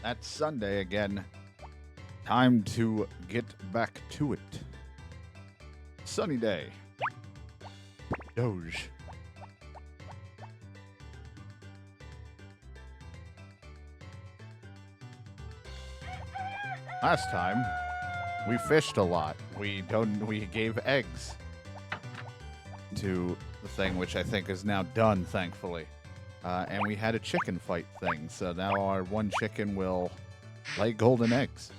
That's Sunday again. Time to get back to it. Sunny day. Doge. Last time, we fished a lot. We gave eggs to the thing, which I think is now done, thankfully. And we had a chicken fight thing, so now our one chicken will lay golden eggs.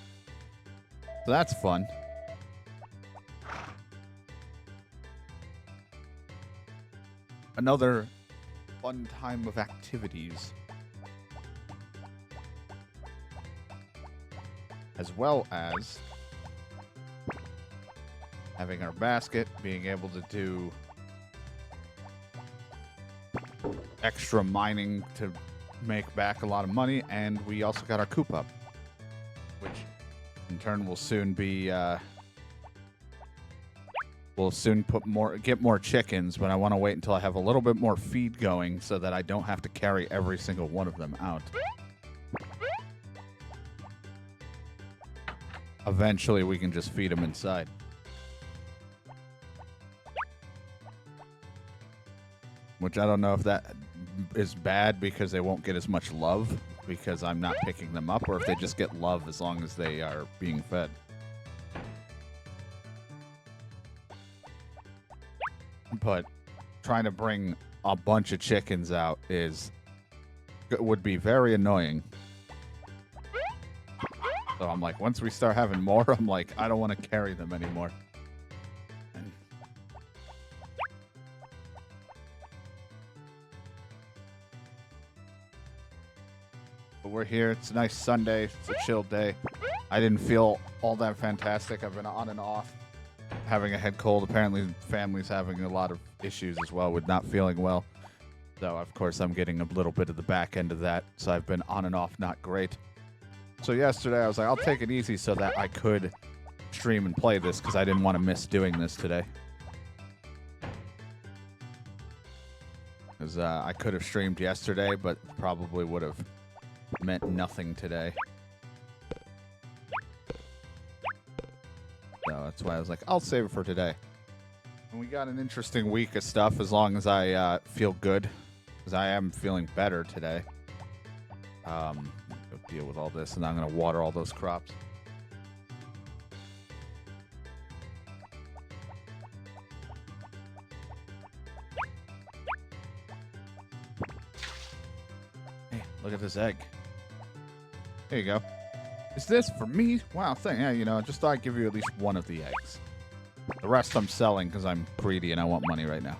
So that's fun. Another fun time of activities. As well as having our basket, being able to do extra mining to make back a lot of money, and we also got our coop up, which in turn will soon be we'll soon get more chickens, but I want to wait until I have a little bit more feed going so that I don't have to carry every single one of them out. Eventually we can just feed them inside. Which I don't know if that is bad because they won't get as much love because I'm not picking them up, or if they just get love as long as they are being fed. But trying to bring a bunch of chickens out would be very annoying. So I'm like, once we start having more, I'm like, I don't want to carry them anymore. But we're here. It's a nice Sunday. It's a chill day. I didn't feel all that fantastic. I've been on and off having a head cold. Apparently, family's having a lot of issues as well with not feeling well. So, of course, I'm getting a little bit of the back end of that. So I've been on and off not great. So yesterday, I was like, I'll take it easy so that I could stream and play this because I didn't want to miss doing this today. Because I could have streamed yesterday, but probably would have meant nothing today. So that's why I was like, I'll save it for today. And we got an interesting week of stuff as long as I feel good. Because I am feeling better today. Go deal with all this, and I'm going to water all those crops. Hey, look at this egg. There you go. Is this for me? Wow, thing. Yeah, you know, just thought I'd give you at least one of the eggs. The rest I'm selling because I'm greedy and I want money right now.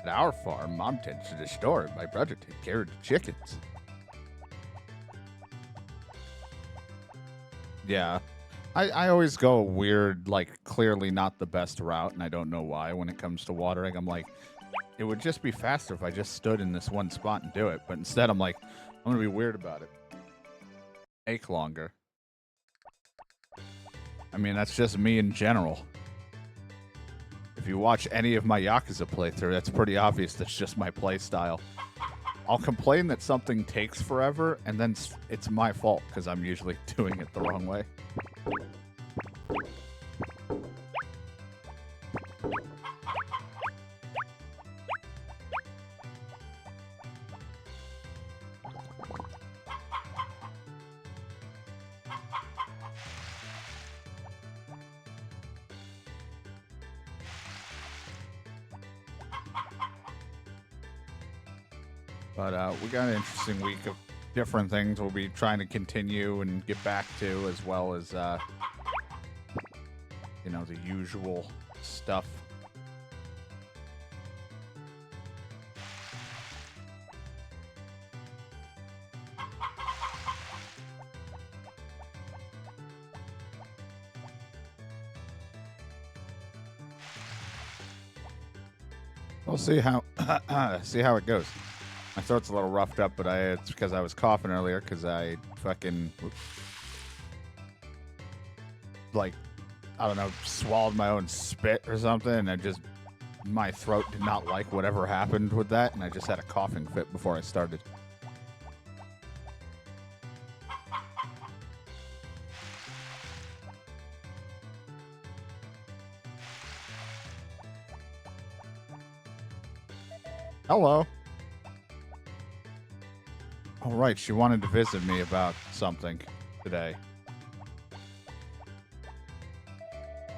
At our farm, Mom tends to the store and my brother takes care of the chickens. Yeah. I always go weird, like, clearly not the best route, and I don't know why when it comes to watering. I'm like, it would just be faster if I just stood in this one spot and do it. But instead, I'm like, I'm going to be weird about it. Take longer. I mean, that's just me in general. If you watch any of my Yakuza playthrough, that's pretty obvious that's just my play style. I'll complain that something takes forever, and then it's my fault because I'm usually doing it the wrong way. But we got an interesting week of different things we'll be trying to continue and get back to, as well as, you know, the usual stuff. We'll see how it goes. My throat's a little roughed up, but it's because I was coughing earlier because I fucking... like, I don't know, swallowed my own spit or something, and my throat did not like whatever happened with that, and I just had a coughing fit before I started. Hello. All right, she wanted to visit me about something today.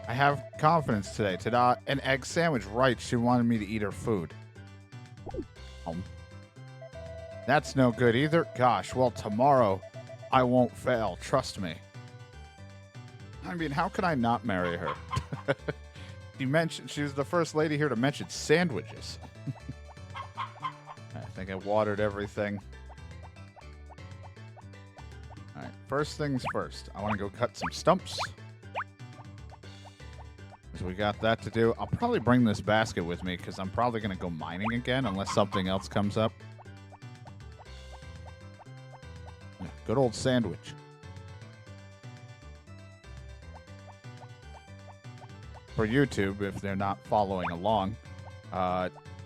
I have confidence today. Ta-da, an egg sandwich. Right, she wanted me to eat her food. That's no good either. Gosh, well, tomorrow I won't fail. Trust me. I mean, how can I not marry her? She was the first lady here to mention sandwiches. I think I watered everything. All right, first things first. I want to go cut some stumps. So we got that to do. I'll probably bring this basket with me because I'm probably going to go mining again unless something else comes up. Yeah, good old sandwich. For YouTube, if they're not following along,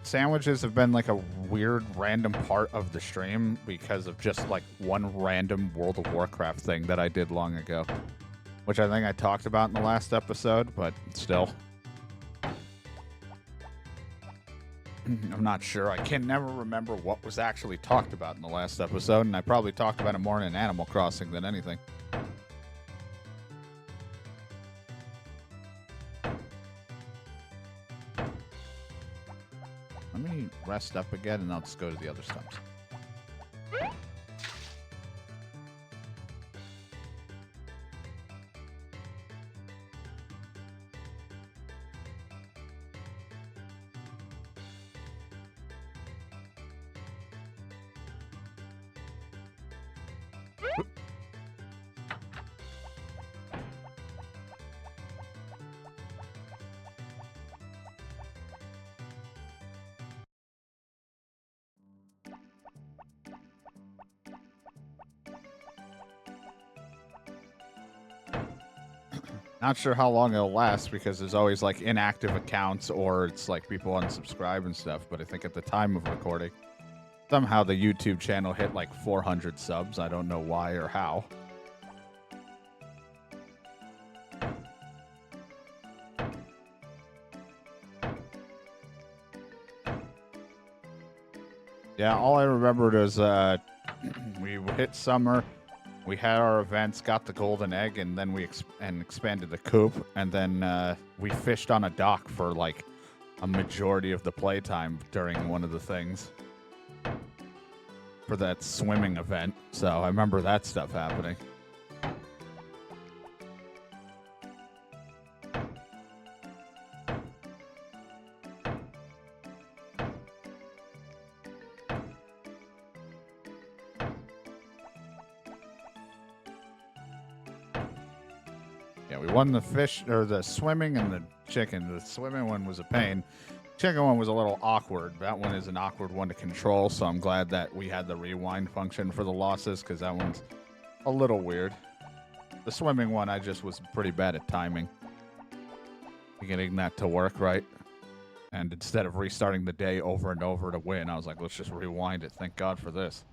sandwiches have been like a weird random part of the stream because of just like one random World of Warcraft thing that I did long ago, which I think I talked about in the last episode, but still. I'm not sure. I can never remember what was actually talked about in the last episode, and I probably talked about it more in Animal Crossing than anything. Let me rest up again, and I'll just go to the other stumps. Not sure how long it'll last because there's always like inactive accounts or it's like people unsubscribe and stuff. But I think at the time of recording, somehow the YouTube channel hit like 400 subs. I don't know why or how. Yeah, all I remembered is we hit summer. We had our events, got the golden egg, and then we expanded the coop, and then we fished on a dock for like a majority of the playtime during one of the things for that swimming event. So I remember that stuff happening. Won the fish or the swimming and the chicken. The swimming one was a pain. Chicken one was a little awkward. That one is an awkward one to control, so I'm glad that we had the rewind function for the losses because that one's a little weird. The swimming one, I just was pretty bad at timing. Getting that to work right. And instead of restarting the day over and over to win, I was like, let's just rewind it. Thank God for this.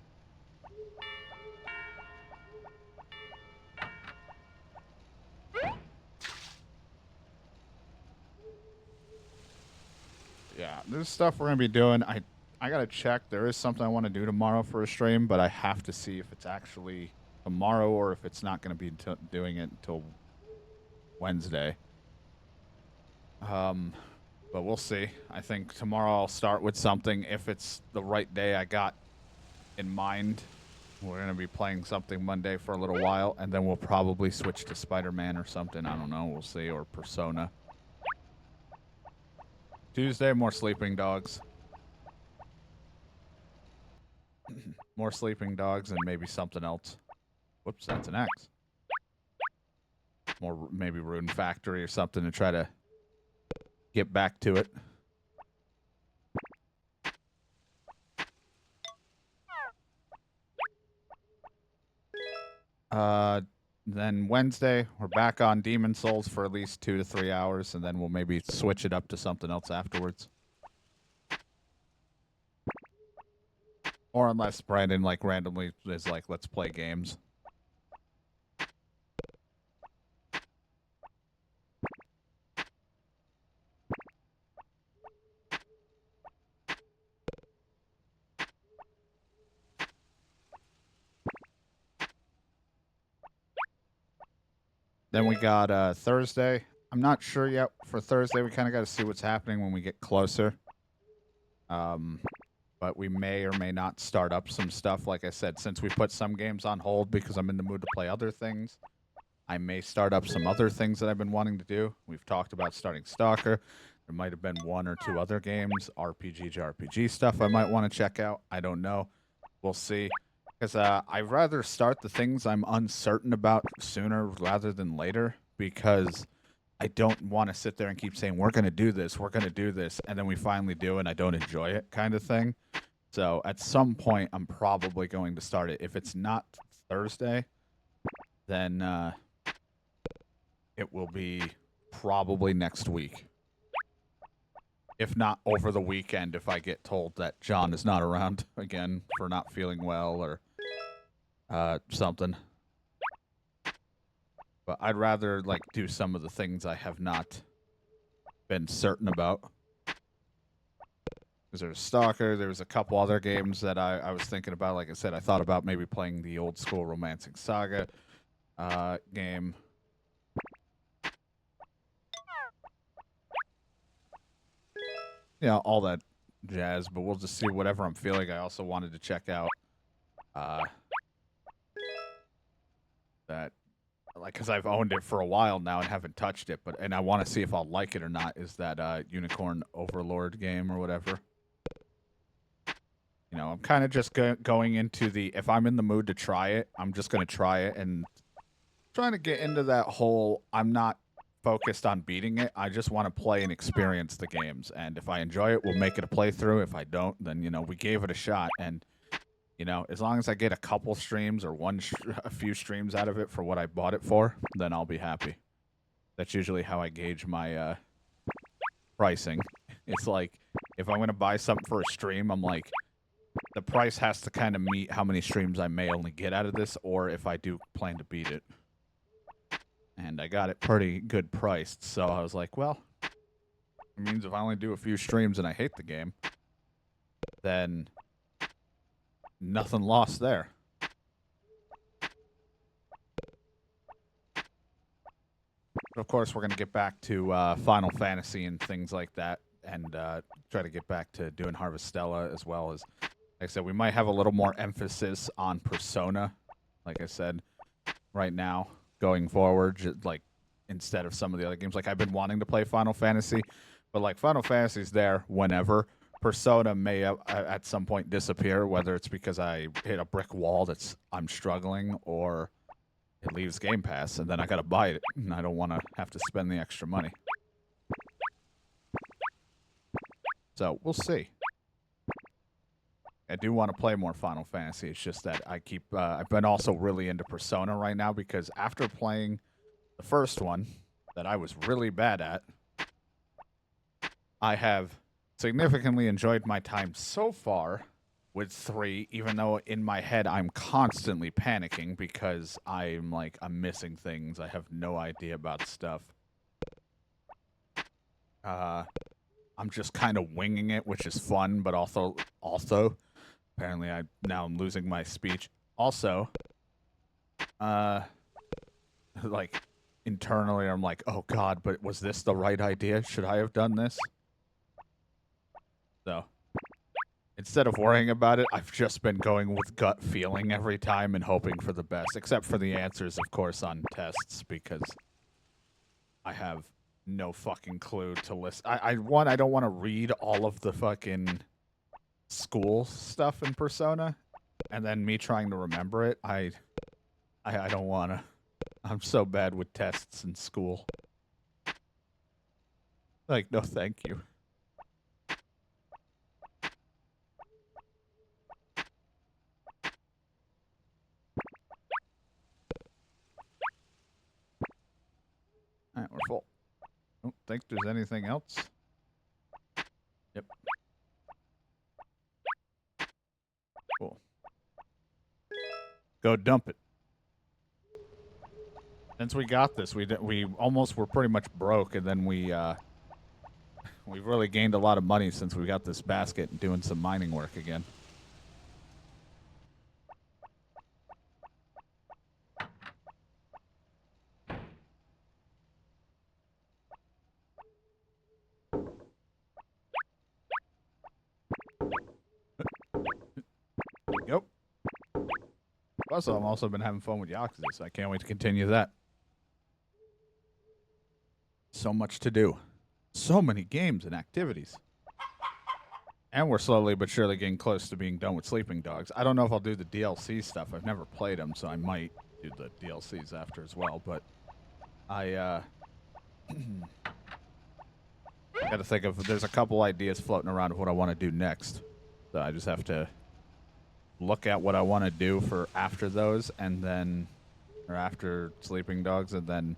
Yeah, there's stuff we're going to be doing. I got to check. There is something I want to do tomorrow for a stream, but I have to see if it's actually tomorrow or if it's not going to be doing it until Wednesday. But we'll see. I think tomorrow I'll start with something if it's the right day I got in mind. We're going to be playing something Monday for a little while, and then we'll probably switch to Spider-Man or something. I don't know. We'll see. Or Persona. Tuesday, more sleeping dogs. More sleeping dogs and maybe something else. Whoops, that's an X. More maybe Rune Factory or something to try to get back to it. Then Wednesday, we're back on Demon Souls for at least 2 to 3 hours, and then we'll maybe switch it up to something else afterwards. Or unless Brandon, like, randomly is like, let's play games. Then we got Thursday. I'm not sure yet for Thursday. We kind of got to see what's happening when we get closer. But we may or may not start up some stuff. Like I said, since we put some games on hold because I'm in the mood to play other things, I may start up some other things that I've been wanting to do. We've talked about starting Stalker. There might have been 1 or 2 other games, RPG JRPG stuff I might want to check out. I don't know. We'll see. Because I'd rather start the things I'm uncertain about sooner rather than later, because I don't want to sit there and keep saying, we're going to do this, and then we finally do and I don't enjoy it kind of thing. So at some point, I'm probably going to start it. If it's not Thursday, then it will be probably next week. If not over the weekend, if I get told that John is not around again for not feeling well or something. But I'd rather, like, do some of the things I have not been certain about. Because there's Stalker, there's a couple other games that I was thinking about. Like I said, I thought about maybe playing the old school Romancing Saga game. Yeah, all that jazz, but we'll just see whatever I'm feeling. I also wanted to check out that, like, because I've owned it for a while now and haven't touched it, and I want to see if I'll like it or not, is that Unicorn Overlord game or whatever. You know, I'm kind of just going into the, if I'm in the mood to try it, I'm just going to try it, and trying to get into that whole, I'm not focused on beating it. I just want to play and experience the games, and if I enjoy it, we'll make it a playthrough. If I don't, then, you know, we gave it a shot, and, you know, as long as I get a couple streams or a few streams out of it for what I bought it for, then I'll be happy. That's usually how I gauge my pricing. It's like, if I'm going to buy something for a stream, I'm like, the price has to kind of meet how many streams I may only get out of this, or if I do plan to beat it. And I got it pretty good priced, so I was like, well, it means if I only do a few streams and I hate the game, then nothing lost there. But of course, we're going to get back to Final Fantasy and things like that, and try to get back to doing Harvestella, as well as, like I said, we might have a little more emphasis on Persona, like I said, right now, going forward, just, like, instead of some of the other games. Like, I've been wanting to play Final Fantasy, but, like, Final Fantasy's there whenever. Persona may at some point disappear, whether it's because I hit a brick wall that's I'm struggling, or it leaves Game Pass, and then I gotta buy it, and I don't want to have to spend the extra money. So, we'll see. I do want to play more Final Fantasy. It's just that I keep... I've been also really into Persona right now, because after playing the first one, that I was really bad at, I have significantly enjoyed my time so far with 3, even though in my head I'm constantly panicking because I'm like, I'm missing things. I have no idea about stuff. I'm just kind of winging it, which is fun, but also apparently now I'm losing my speech. Also, like, internally I'm like, oh god, but was this the right idea? Should I have done this? So, instead of worrying about it, I've just been going with gut feeling every time and hoping for the best, except for the answers, of course, on tests, because I have no fucking clue to list. I don't want to read all of the fucking school stuff in Persona, and then me trying to remember it. I don't want to. I'm so bad with tests in school. Like, no thank you. think there's anything else. Yep. Cool. Go dump it. Since we got this, we almost were pretty much broke, and then we've really gained a lot of money since we got this basket and doing some mining work again. Yep. Also, I've also been having fun with Yakuza, so I can't wait to continue that. So much to do. So many games and activities. And we're slowly but surely getting close to being done with Sleeping Dogs. I don't know if I'll do the DLC stuff. I've never played them, so I might do the DLCs after as well. But I got to think of, there's a couple ideas floating around of what I want to do next. So I just have to look at what I want to do for after those, and then, or after Sleeping Dogs, and then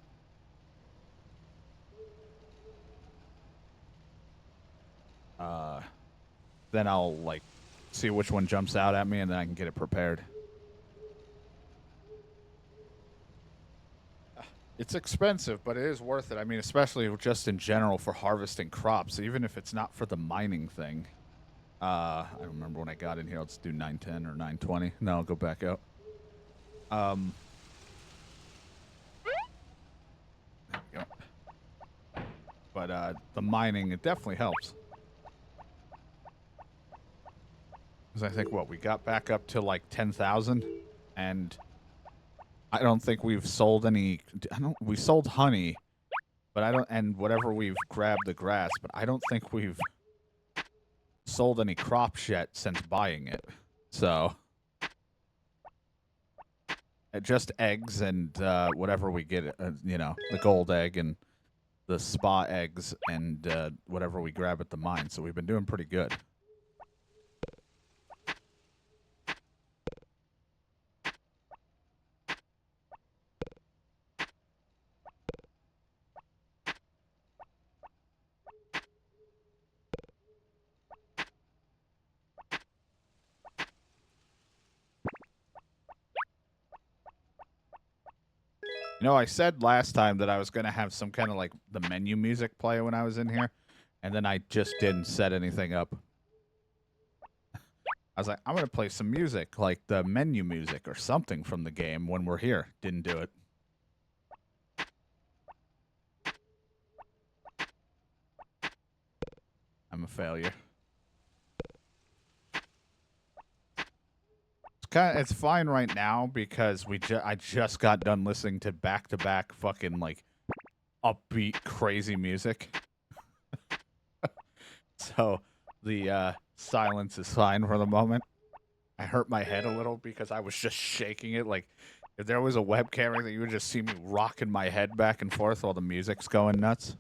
I'll, like, see which one jumps out at me, and then I can get it prepared. It's expensive, but it is worth it. I mean, especially just in general for harvesting crops, even if it's not for the mining thing. I remember when I got in here. Let's do 910 or 920. No, I'll go back out. There we go. But the mining, it definitely helps. Because I think, what, we got back up to like 10,000, and I don't think we've sold any. We sold honey, but I don't, and whatever we've grabbed the grass, but I don't think we've sold any crops yet since buying it. So just eggs and whatever we get, you know, the gold egg and the spa eggs and whatever we grab at the mine. So we've been doing pretty good. You know, I said last time that I was going to have some kind of like the menu music play when I was in here, and then I just didn't set anything up. I was like, I'm going to play some music, like the menu music or something from the game when we're here. Didn't do it. I'm a failure. It's fine right now because I just got done listening to back-to-back fucking like upbeat crazy music. So the silence is fine for the moment. I hurt my head a little because I was just shaking it. Like, if there was a webcam that you would just see me rocking my head back and forth while the music's going nuts.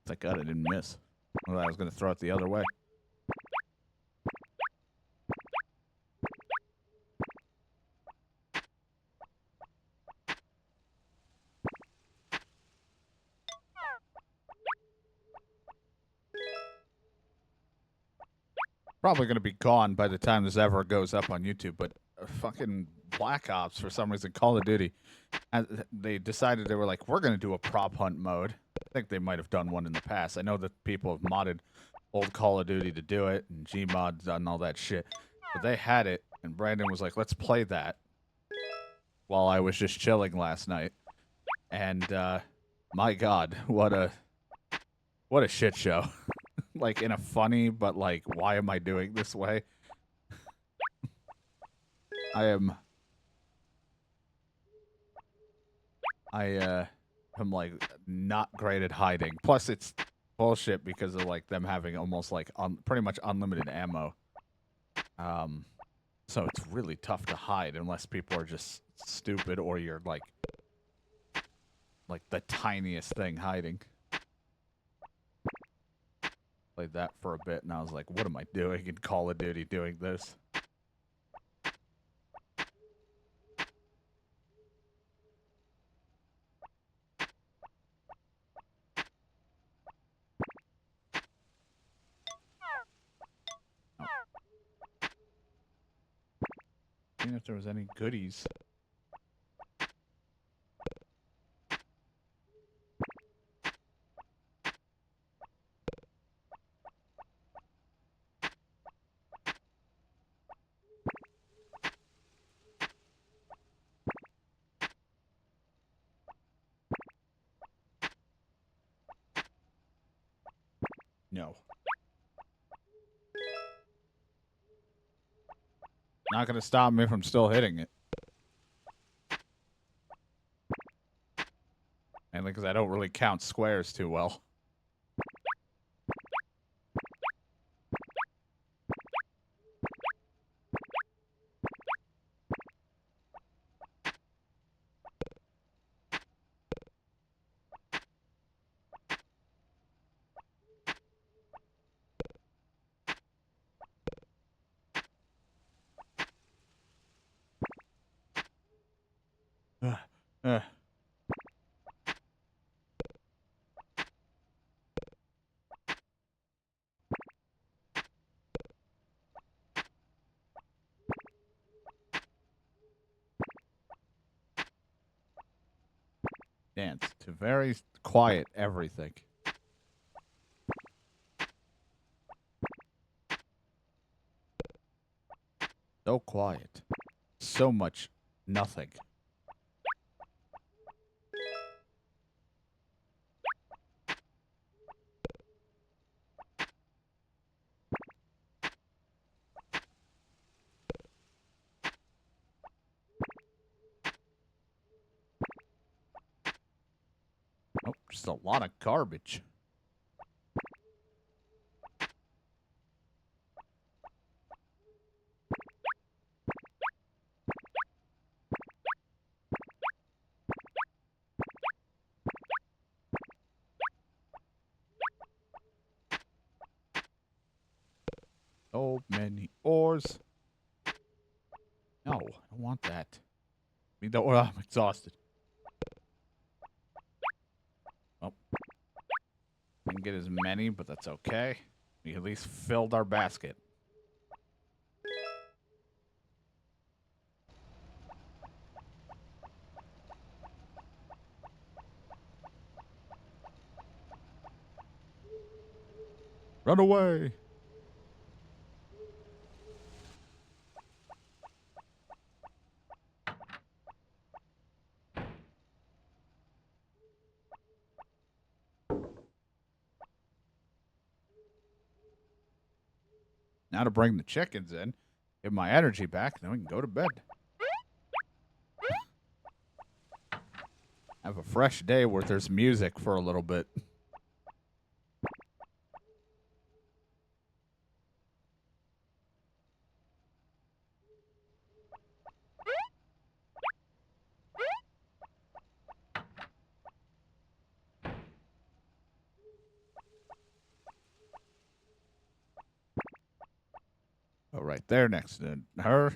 Thank God I didn't miss. Well, I was going to throw it the other way. Probably going to be gone by the time this ever goes up on YouTube, but fucking Black Ops, for some reason, Call of Duty, they decided they were like, we're going to do a prop hunt mode. I think they might have done one in the past. I know that people have modded old Call of Duty to do it, and Gmod's done all that shit. But they had it, and Brandon was like, let's play that while I was just chilling last night. And my God, what a shit show. Like, in a funny, but like, why am I doing this way? I am like not great at hiding. Plus, it's bullshit because of like them having almost like pretty much unlimited ammo. So it's really tough to hide unless people are just stupid or you're like the tiniest thing hiding. Played that for a bit and I was like, what am I doing in Call of Duty doing this? Seeing if there was any goodies. No. Not gonna stop me from still hitting it. Mainly because I don't really count squares too well. Uh. Dance to very quiet everything. So quiet. So much nothing. Oh, just a lot of garbage. So many ores. No, I don't want that. I mean, I'm exhausted. Oh. Didn't get as many, but that's okay. We at least filled our basket. Run away! Now to bring the chickens in, get my energy back, then we can go to bed. Have a fresh day where there's music for a little bit. Oh, right there next to her.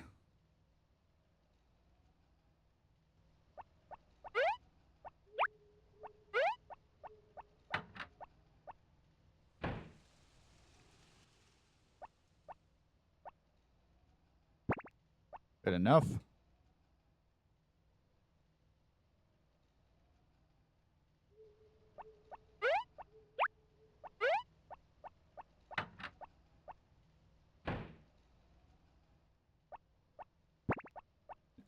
Good enough.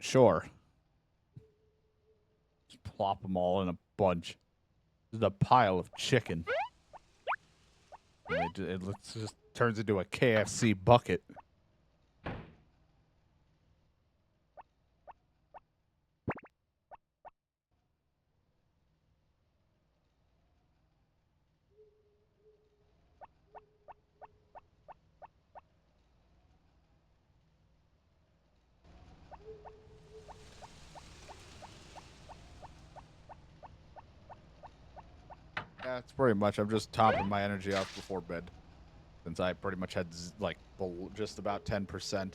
Sure. Just plop them all in a bunch. This is a pile of chicken. And it just turns into a KFC bucket. Yeah, it's pretty much. I'm just topping my energy off before bed. Since I pretty much had, like, just about 10%.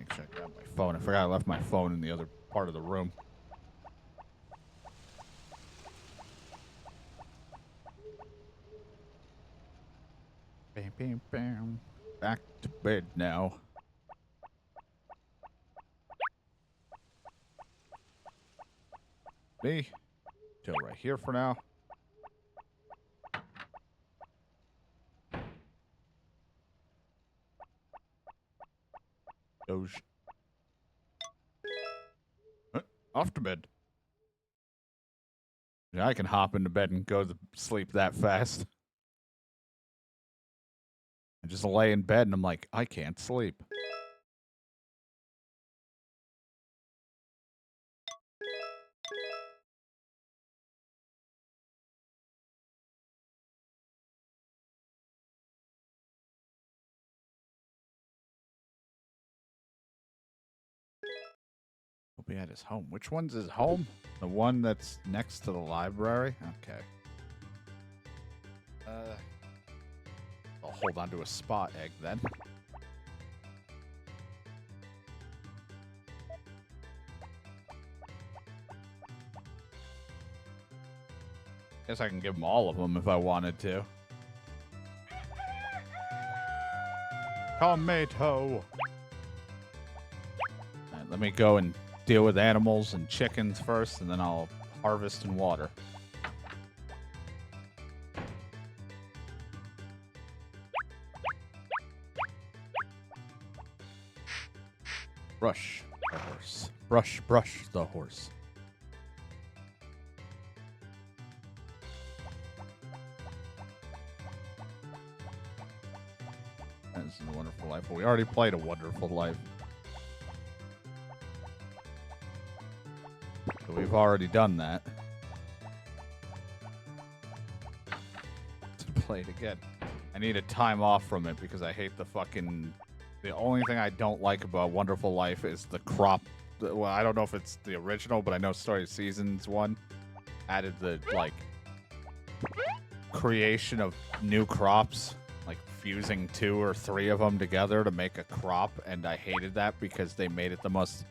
make sure I grab my phone. I forgot I left my phone in the other part of the room. Bam, bam, bam. Back to bed now. Me. Chill right here for now. Doge. Off to bed. Yeah, I can hop into bed and go to sleep that fast. I just lay in bed and I'm like, I can't sleep. Hope he had his home. Which one's his home? The one that's next to the library? Okay. I'll hold on to a spot egg then. Guess I can give him all of them if I wanted to. Tomato. Alright, let me go and deal with animals and chickens first, and then I'll harvest and water. Brush the horse. Brush the horse. This is a Wonderful Life. Well, we already played A Wonderful Life. So we've already done that. To play it again. I need a time off from it because I hate the fucking... The only thing I don't like about Wonderful Life is the crop. Well, I don't know if it's the original, but I know Story Seasons 1 added the, like, creation of new crops. Like, fusing 2 or 3 of them together to make a crop. And I hated that because they made it the most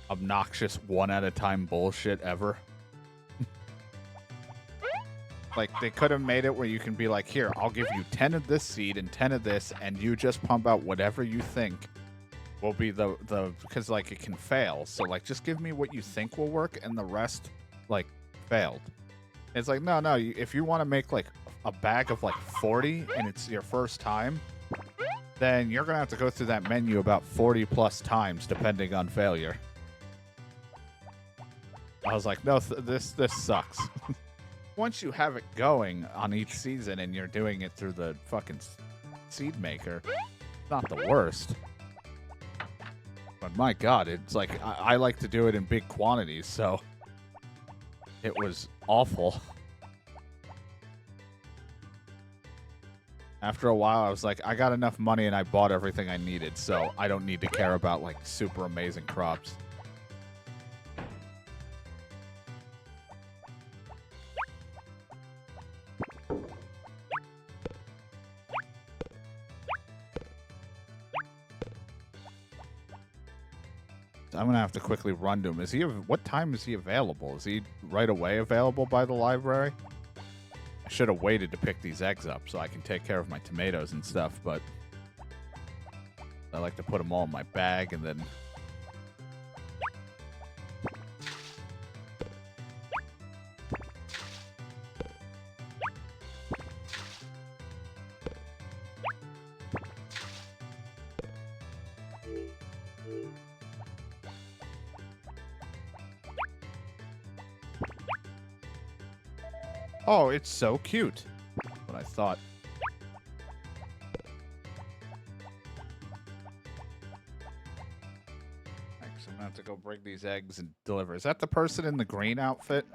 obnoxious one-at-a-time bullshit ever. Like, they could have made it where you can be like, here, I'll give you 10 of this seed and 10 of this, and you just pump out whatever you think will be the because, like, it can fail. So, like, just give me what you think will work, and the rest, like, failed. It's like, no, if you want to make, like, a bag of, like, 40, and it's your first time, then you're going to have to go through that menu about 40-plus times, depending on failure. I was like, no, this sucks. Once you have it going on each season and you're doing it through the fucking seed maker, it's not the worst. But my God, it's like, I like to do it in big quantities, so it was awful. After a while, I was like, I got enough money and I bought everything I needed, so I don't need to care about, like, super amazing crops. I'm gonna have to quickly run to him. Is he? What time is he available? Is he right away available by the library? I should have waited to pick these eggs up so I can take care of my tomatoes and stuff, but I like to put them all in my bag and then... Oh, it's so cute. What I thought. Thanks. I'm gonna have to go bring these eggs and deliver. Is that the person in the green outfit?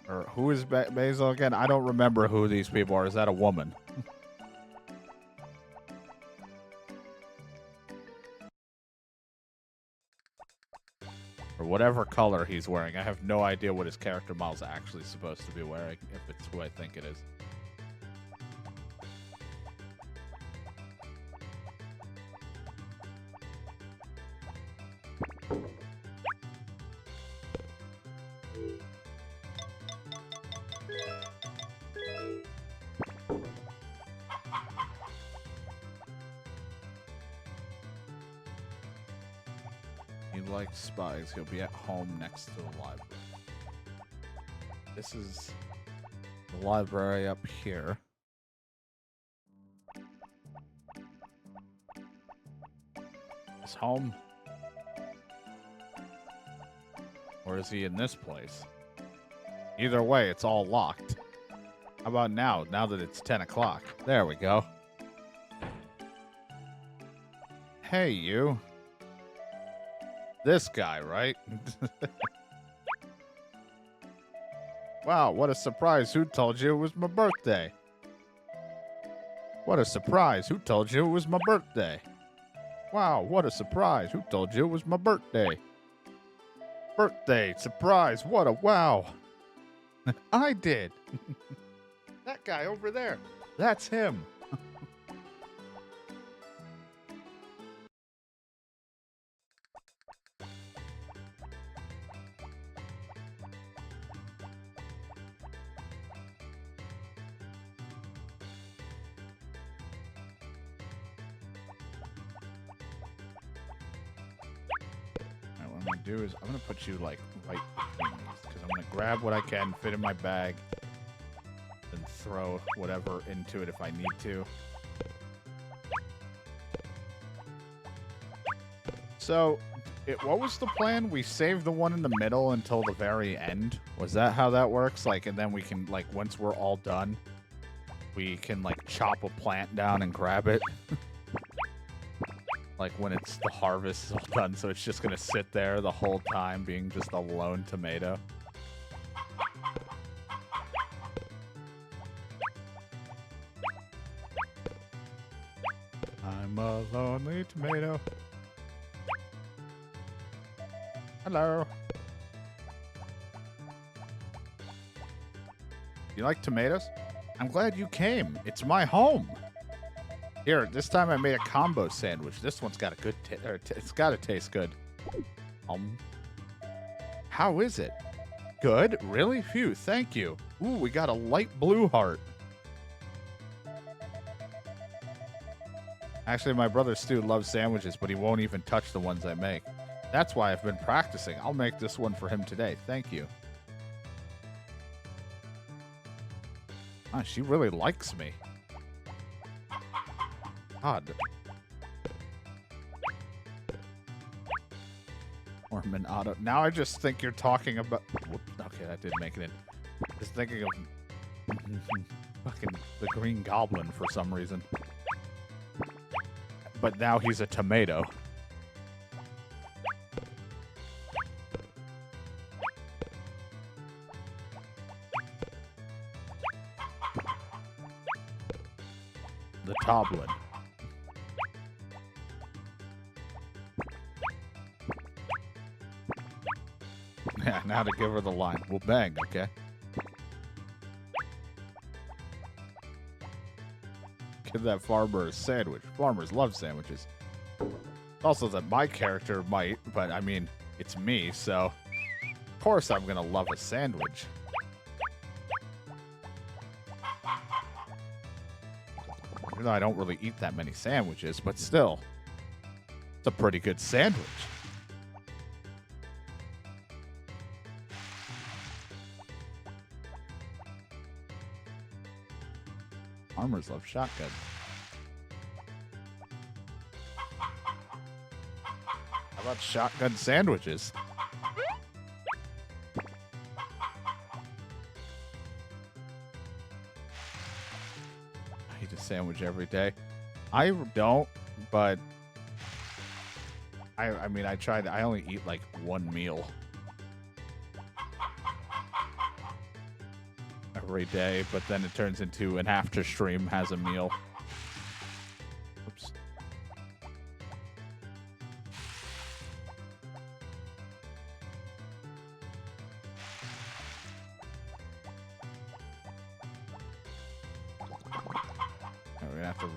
Or who is Basil again? I don't remember who these people are. Is that a woman? Or whatever color he's wearing. I have no idea what his character model's actually supposed to be wearing, if it's who I think it is. He likes spies. He'll be at home next to the library. This is the library up here. Is home? Or is he in this place? Either way, it's all locked. How about now that it's 10 o'clock? There we go. Hey, you. This guy, right? Wow, what a surprise. Who told you it was my birthday? What a surprise. Who told you it was my birthday? Wow, what a surprise. Who told you it was my birthday? Birthday, surprise, what a wow. I did. That guy over there. That's him. I'm gonna put you like right between these because I'm gonna grab what I can fit in my bag and throw whatever into it if I need to. So, what was the plan? We save the one in the middle until the very end. Was that how that works? Like, and then we can like once we're all done, we can like chop a plant down and grab it. Like when it's the harvest is all done, so it's just gonna sit there the whole time being just a lone tomato. I'm a lonely tomato. Hello. You like tomatoes? I'm glad you came. It's my home. Here, this time I made a combo sandwich. This one's got a good it's got to taste good. How is it? Good? Really? Phew, thank you. Ooh, we got a light blue heart. Actually, my brother Stu loves sandwiches, but he won't even touch the ones I make. That's why I've been practicing. I'll make this one for him today. Thank you. Ah, she really likes me. God. Or Minato. Now I just think you're talking about... Whoops, okay, that didn't make it in. Just thinking of fucking the Green Goblin for some reason. But now he's a tomato. The Toblin. Yeah, now to give her the line. Well, bang, okay? Give that farmer a sandwich. Farmers love sandwiches. Also that my character might, but I mean, it's me, so of course I'm gonna love a sandwich. Even though I don't really eat that many sandwiches, but still, it's a pretty good sandwich. Farmers love shotguns. How about shotgun sandwiches? I eat a sandwich every day. I don't, but I mean, I tried. I only eat like one meal every day, but then it turns into an after stream has a meal. Oops. We're gonna have to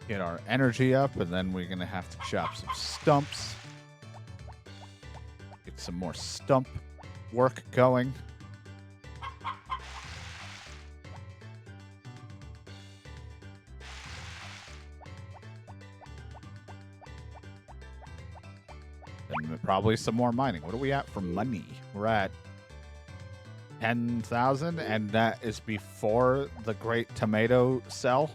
get our energy up, and then we're gonna have to chop some stumps. get some more stump work going. And probably some more mining. What are we at for money? We're at 10,000, and that is before the Great Tomato Sell.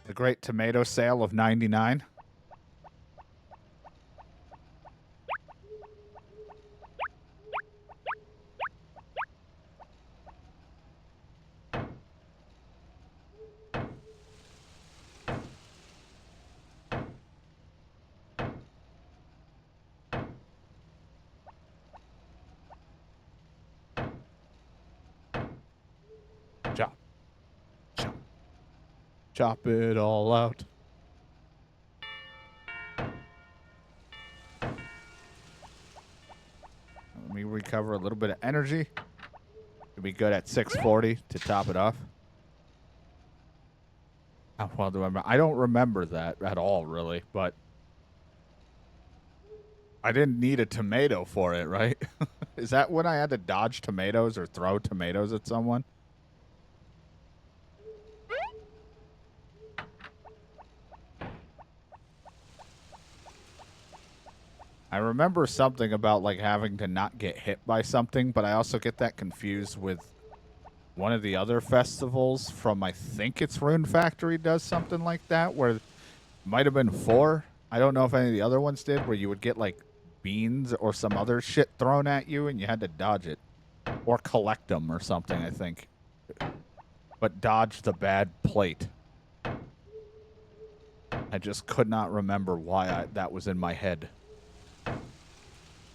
The Great Tomato Sale of 99. Chop. Chop. Chop it all out. Let me recover a little bit of energy. Should be good at 640 to top it off. How well do I remember? I don't remember that at all, really, but I didn't need a tomato for it, right? Is that when I had to dodge tomatoes or throw tomatoes at someone? I remember something about like having to not get hit by something, but I also get that confused with one of the other festivals from, I think it's Rune Factory does something like that, where it might have been 4. I don't know if any of the other ones did, where you would get like beans or some other shit thrown at you and you had to dodge it. Or collect them or something, I think. But dodge the bad plate. I just could not remember why that was in my head.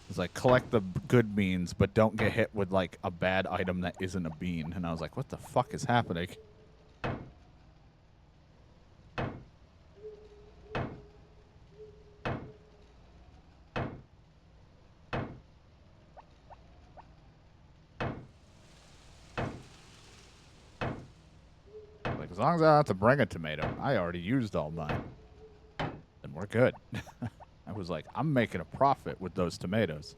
It's like, collect the good beans, but don't get hit with, like, a bad item that isn't a bean. And I was like, what the fuck is happening? Like, as long as I don't have to bring a tomato, I already used all mine. Then we're good. I was like, I'm making a profit with those tomatoes.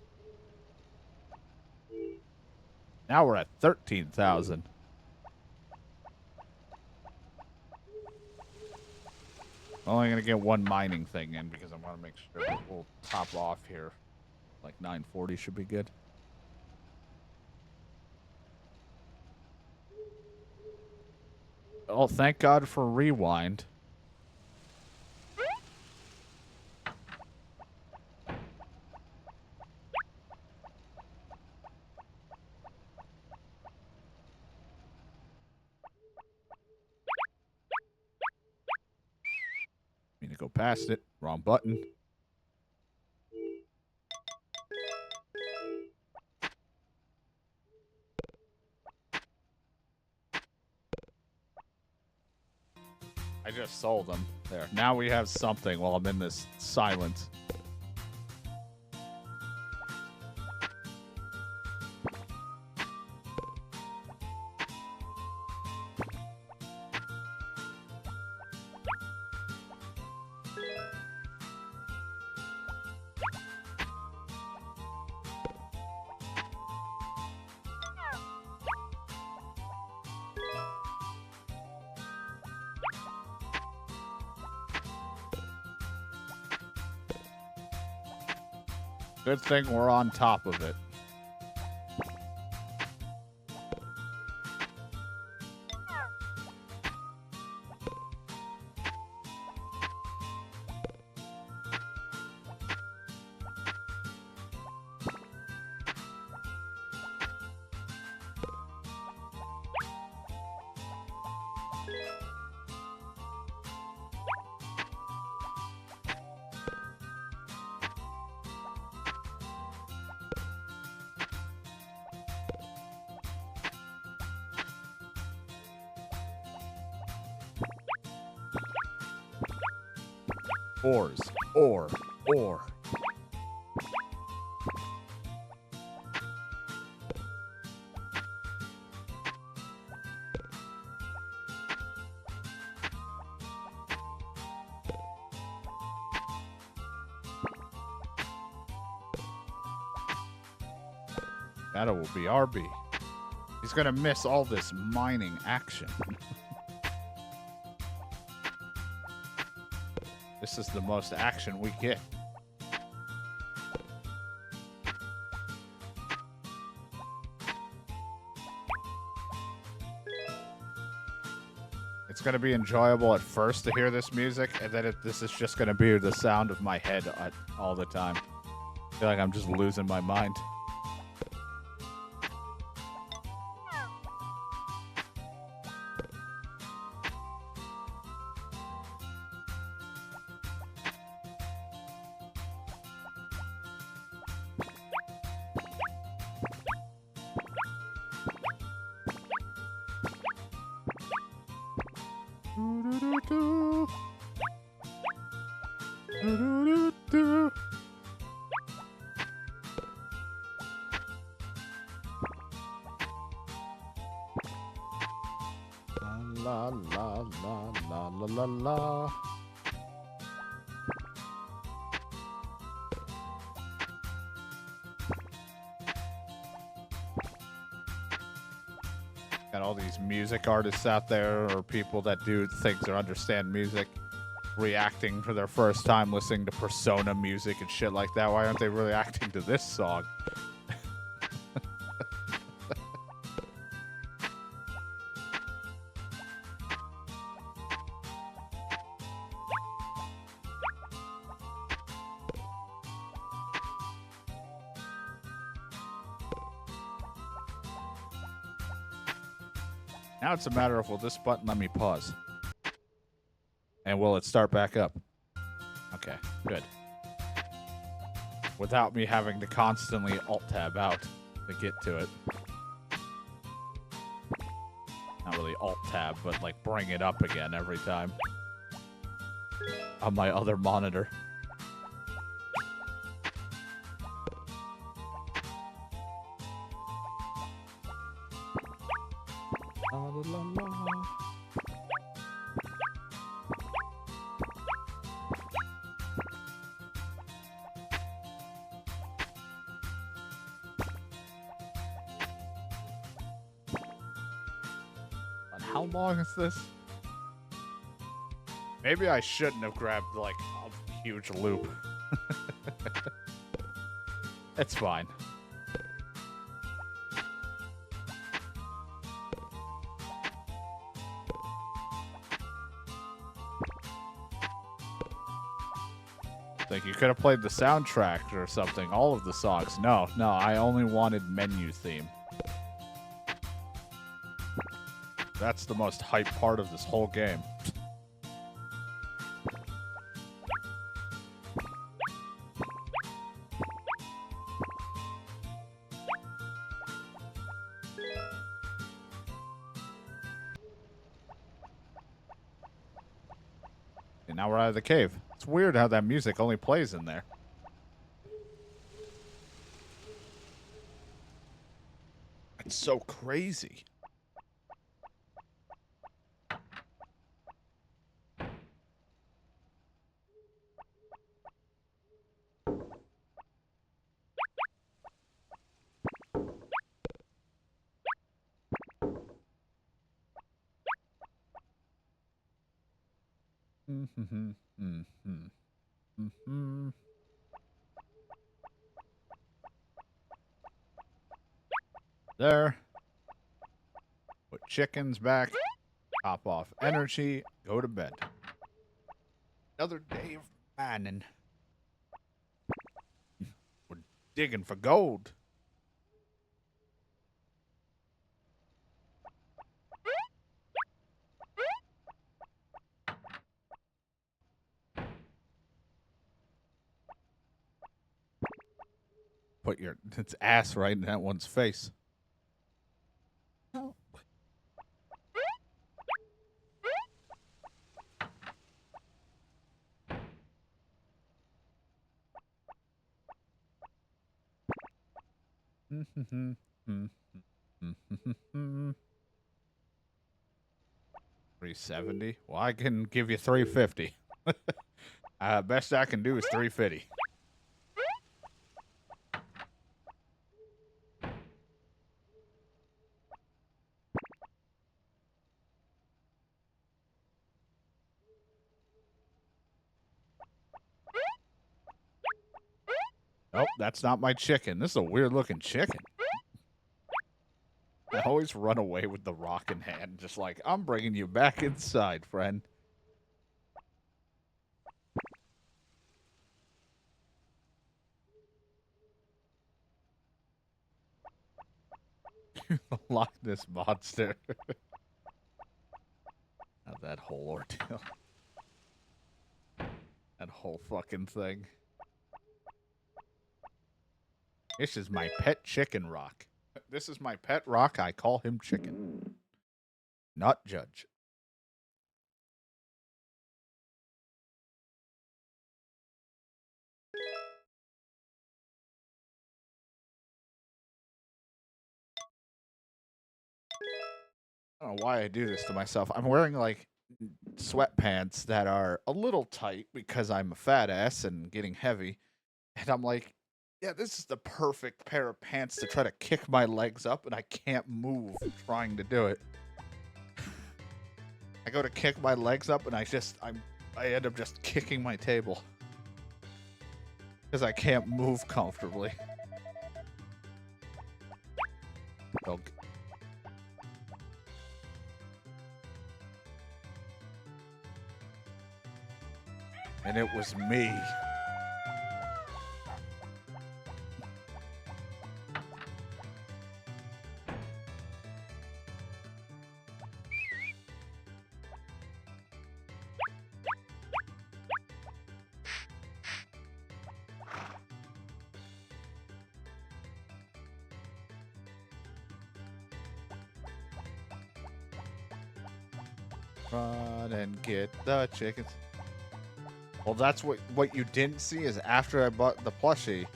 Now we're at 13,000. I'm only going to get one mining thing in because I want to make sure that we'll top off here. Like 940 should be good. Oh, thank God for rewind. Mean to go past it. Wrong button. I just sold them. There. Now we have something while I'm in this silence. Good thing we're on top of it. Ores. Ore. Shadow will be RB. He's gonna miss all this mining action. This is the most action we get. It's going to be enjoyable at first to hear this music, and then this is just going to be the sound of my head all the time. I feel like I'm just losing my mind. La la la la la la la. Got all these music artists out there, or people that do things or understand music, reacting for their first time listening to Persona music and shit like that. Why aren't they reacting to this song? Now it's a matter of, will this button let me pause? And will it start back up? Okay, good. Without me having to constantly Alt-Tab out to get to it. Not really Alt-Tab, but like bring it up again every time. On my other monitor. How long is this? Maybe I shouldn't have grabbed like a huge loop. It's fine. Like, you could have played the soundtrack or something, all of the songs. No, I only wanted menu theme. That's the most hype part of this whole game. And now we're out of the cave. It's weird how that music only plays in there. It's so crazy. There. Put chickens back. Top off energy. Go to bed. Another day of mining. We're digging for gold. Put its ass right in that one's face. Oh. $370. Well, I can give you $350. Best I can do is $350. Nope, that's not my chicken. This is a weird looking chicken. I always run away with the rock in hand, just like, I'm bringing you back inside, friend. Loch Ness Monster. Not that whole ordeal. That whole fucking thing. This is my pet chicken rock. This is my pet rock. I call him Chicken. Not Judge. I don't know why I do this to myself. I'm wearing like sweatpants that are a little tight because I'm a fat ass and getting heavy. And I'm like, yeah, this is the perfect pair of pants to try to kick my legs up, and I can't move trying to do it. I go to kick my legs up, and I end up just kicking my table because I can't move comfortably. Dog. And it was me. Run and get the chickens. Well, that's what you didn't see is after I bought the plushie,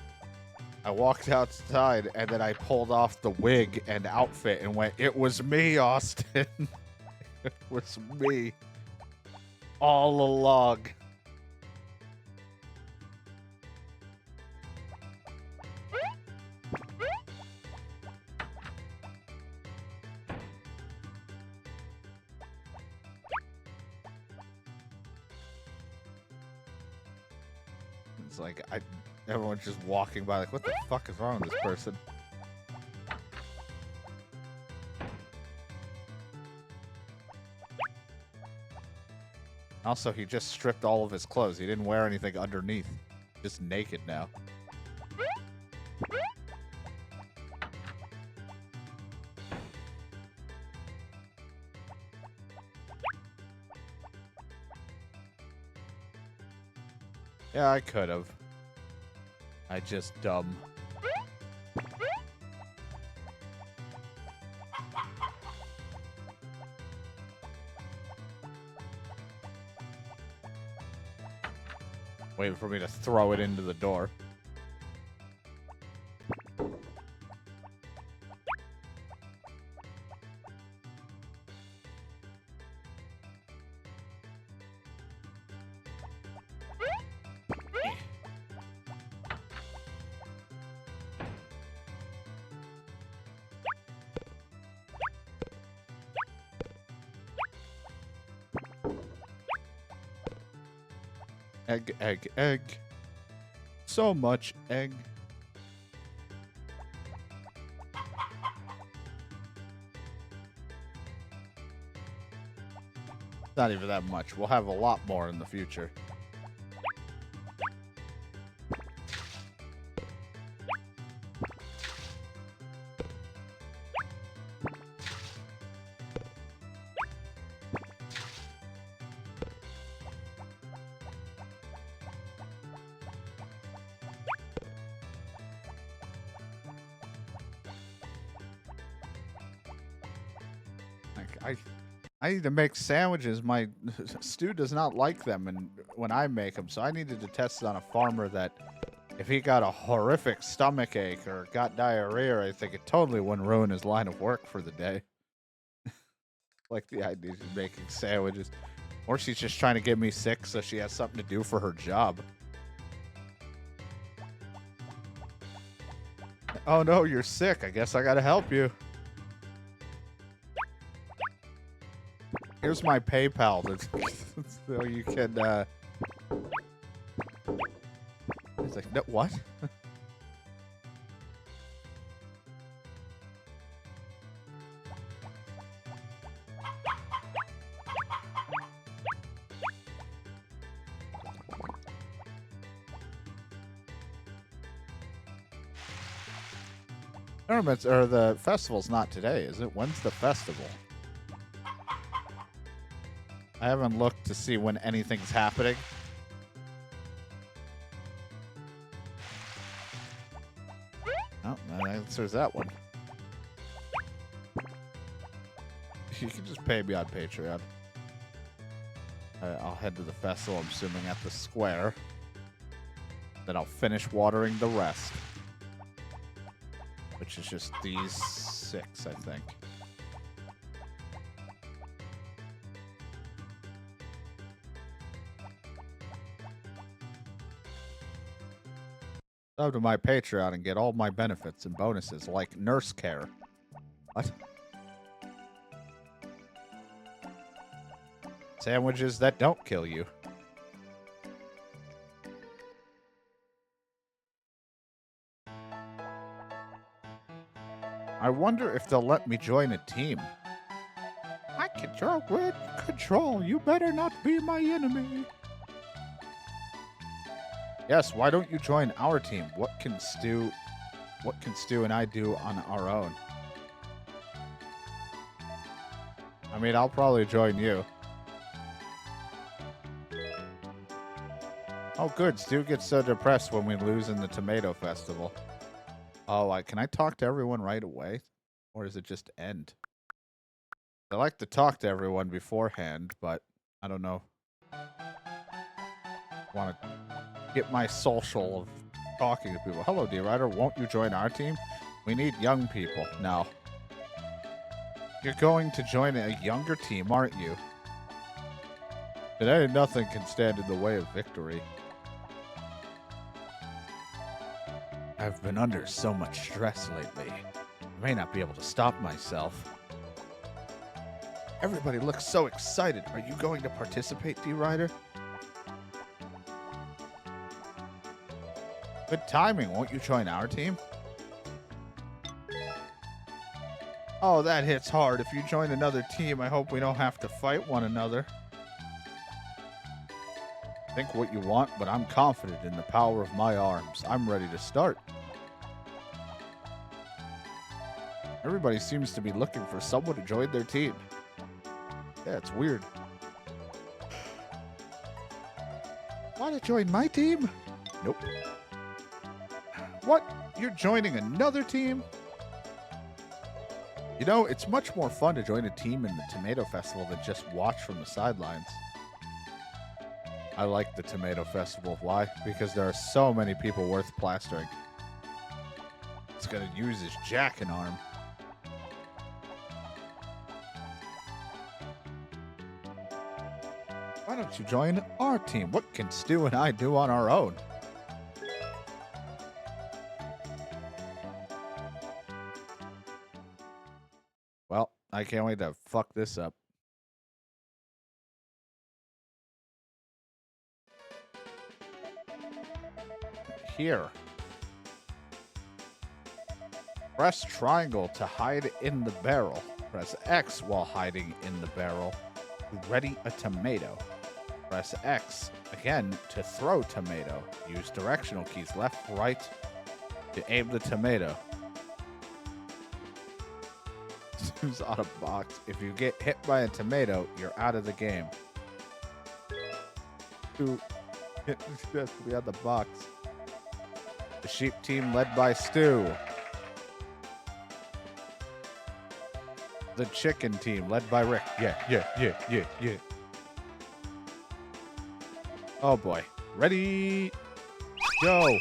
I walked outside and then I pulled off the wig and outfit and went, it was me, Austin. It was me. All along. It's like, everyone's just walking by like, what the fuck is wrong with this person? Also, he just stripped all of his clothes. He didn't wear anything underneath. Just naked now. Yeah, I could have. I just dumb. Waiting for me to throw it into the door. Egg, egg, egg. So much egg. Not even that much. We'll have a lot more in the future. I need to make sandwiches. My Stu does not like them, and when I make them, so I needed to test it on a farmer that if he got a horrific stomach ache or got diarrhea, I think it totally wouldn't ruin his line of work for the day. Like the idea of making sandwiches. Or she's just trying to get me sick so she has something to do for her job. Oh no, you're sick. I guess I gotta help you. Here's my PayPal so you can, It's like, no, what? Tournaments or the festival's not today, is it? When's the festival? I haven't looked to see when anything's happening. Oh, that answers that one. You can just pay me on Patreon. I'll head to the festival, I'm assuming at the square. Then I'll finish watering the rest. Which is just these 6, I think. Go to my Patreon and get all my benefits and bonuses, like nurse care. What? Sandwiches that don't kill you. I wonder if they'll let me join a team. I control grid control. You better not be my enemy. Yes, why don't you join our team? What can Stu and I do on our own? I mean, I'll probably join you. Oh, good. Stu gets so depressed when we lose in the Tomato Festival. Oh, can I talk to everyone right away? Or does it just end? I like to talk to everyone beforehand, but I don't know. Want to get my social of talking to people. Hello, D-Rider. Won't you join our team? We need young people. No. You're going to join a younger team, aren't you? Today, nothing can stand in the way of victory. I've been under so much stress lately. I may not be able to stop myself. Everybody looks so excited. Are you going to participate, D-Rider? Good timing. Won't you join our team? Oh, that hits hard. If you join another team, I hope we don't have to fight one another. Think what you want, but I'm confident in the power of my arms. I'm ready to start. Everybody seems to be looking for someone to join their team. Yeah, it's weird. Want to join my team? Nope. What? You're joining another team? You know, it's much more fun to join a team in the Tomato Festival than just watch from the sidelines. I like the Tomato Festival. Why? Because there are so many people worth plastering. It's gonna use his jacking arm. Why don't you join our team? What can Stu and I do on our own? Well, I can't wait to fuck this up. Here. Press triangle to hide in the barrel. Press X while hiding in the barrel to ready a tomato. Press X again to throw tomato. Use directional keys left, right to aim the tomato. Who's out of box? If you get hit by a tomato, you're out of the game. Who has to be on the box? The sheep team led by Stu. The chicken team led by Rick. Yeah. Oh boy. Ready? Go.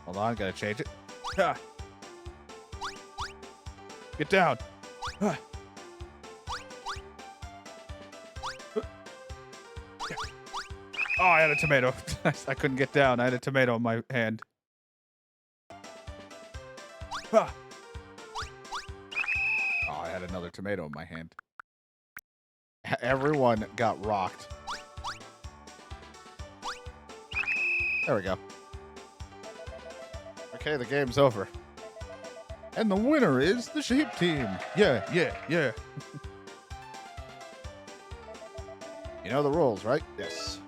Hold on, gotta change it. Get down. Oh, I had a tomato. I couldn't get down. I had a tomato in my hand. Oh, I had another tomato in my hand. Everyone got rocked. There we go. Okay, the game's over. And the winner is the sheep team. Yeah. You know the rules, right? Yes.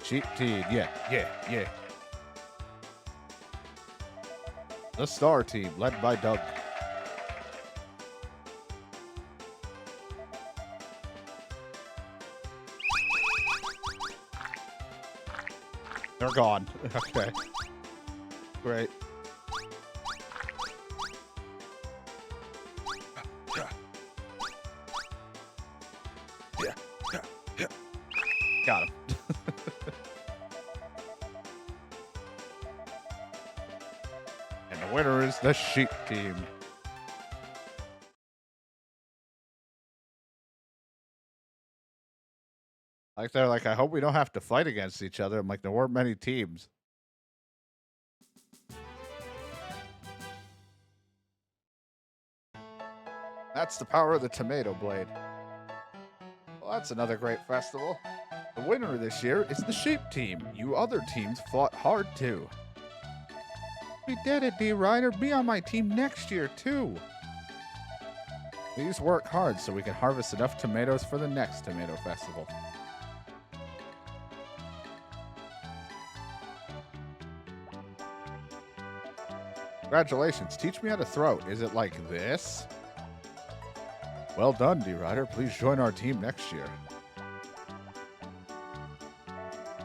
sheep team. Yeah. The star team, led by Doug. They're gone. Okay. Great. Yeah. Got him. And the winner is the sheep team. Like they're like, I hope we don't have to fight against each other. I'm like, there weren't many teams. That's the power of the tomato blade. Well, that's another great festival. The winner this year is the sheep team. You other teams fought hard too. We did it, D-Rider. Be on my team next year too. Please work hard so we can harvest enough tomatoes for the next tomato festival. Congratulations. Teach me how to throw. Is it like this? Well done, D-Rider. Please join our team next year.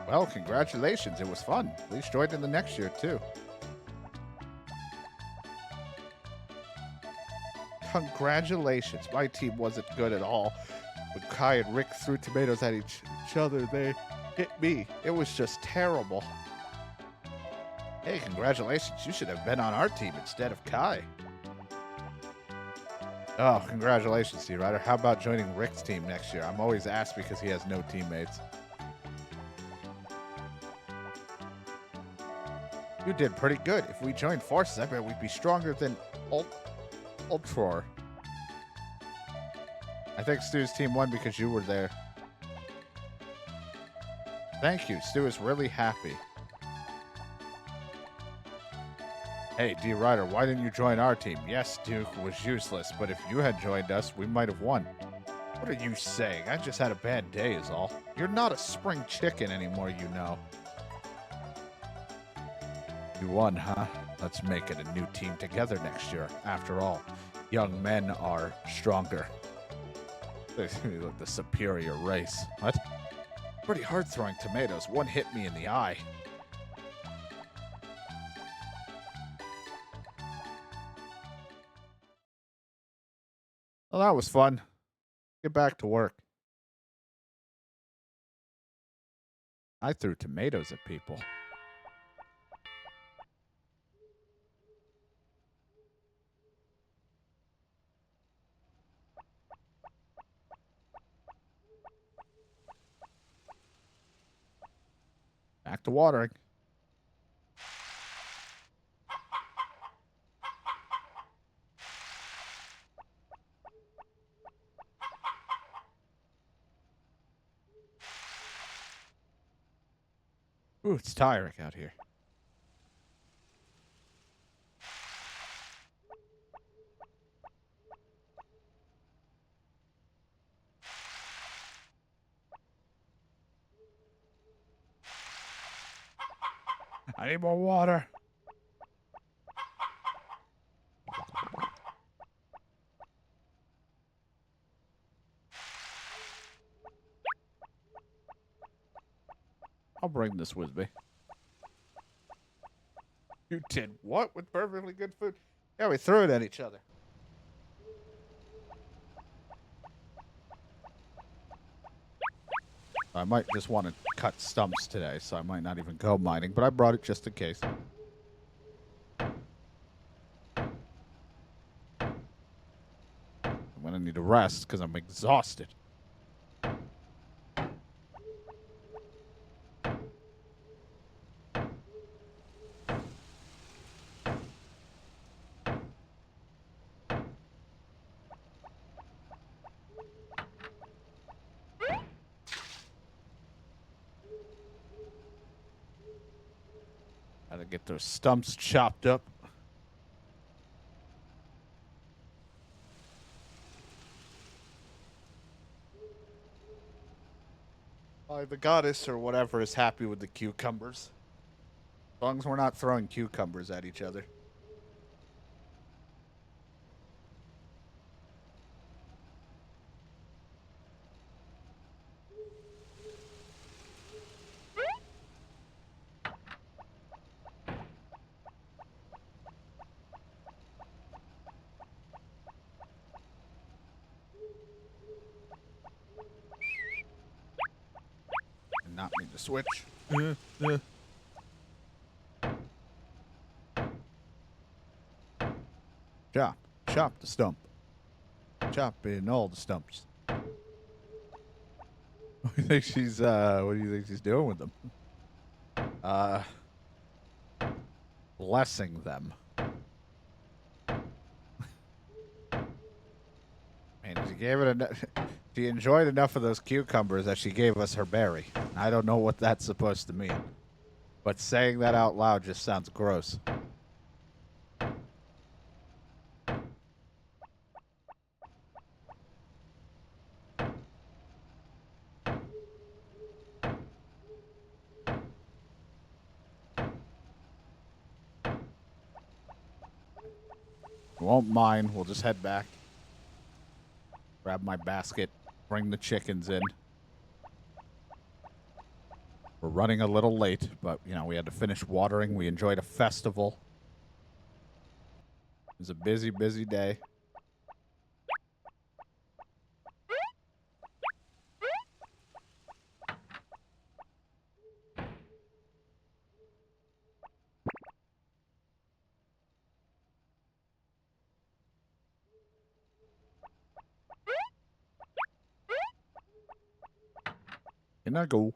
Well, congratulations. It was fun. Please join in the next year, too. Congratulations. My team wasn't good at all. When Kai and Rick threw tomatoes at each other, they hit me. It was just terrible. Hey, congratulations. You should have been on our team instead of Kai. Oh, congratulations, D-Rider. How about joining Rick's team next year? I'm always asked because he has no teammates. You did pretty good. If we joined forces, I bet we'd be stronger than Ultror. I think Stu's team won because you were there. Thank you. Stu is really happy. Hey, D-Rider, why didn't you join our team? Yes, Duke was useless, but if you had joined us, we might have won. What are you saying? I just had a bad day is all. You're not a spring chicken anymore, you know. You won, huh? Let's make it a new team together next year. After all, young men are stronger. The superior race. What? Pretty hard throwing tomatoes. One hit me in the eye. Well, that was fun. Get back to work. I threw tomatoes at people. Back to watering. Ooh, it's tiring out here. I need more water. I'll bring this with me. You did what with perfectly good food? Yeah, we threw it at each other. I might just want to cut stumps today, so I might not even go mining, but I brought it just in case. I'm going to need a rest because I'm exhausted. Gotta get those stumps chopped up. The goddess or whatever is happy with the cucumbers. As long as we're not throwing cucumbers at each other. And not need to switch. Chop. Chop the stump. Chop in all the stumps. What do you think she's doing with them? Blessing them. Man, she gave it enough. She enjoyed enough of those cucumbers that she gave us her berry. I don't know what that's supposed to mean, but saying that out loud just sounds gross. Won't mind. We'll just head back. Grab my basket. Bring the chickens in. We're running a little late, but, you know, we had to finish watering. We enjoyed a festival. It was a busy, busy day. In I go.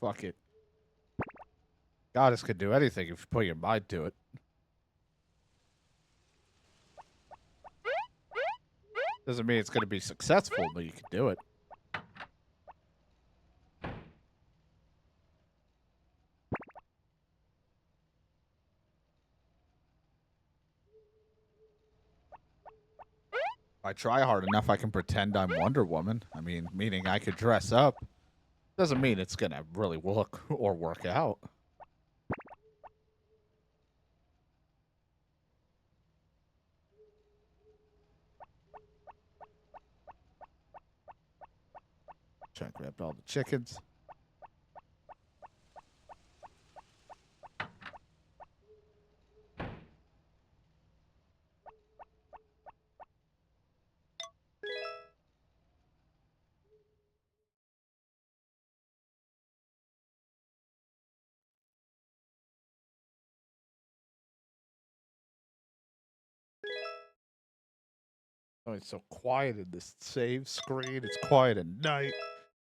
Fuck it. Goddess could do anything if you put your mind to it. Doesn't mean it's going to be successful, but you can do it. If I try hard enough, I can pretend I'm Wonder Woman. I mean, meaning I could dress up. Doesn't mean it's going to really look or work out. I grabbed all the chickens. Oh, it's so quiet in this save screen. It's quiet at night.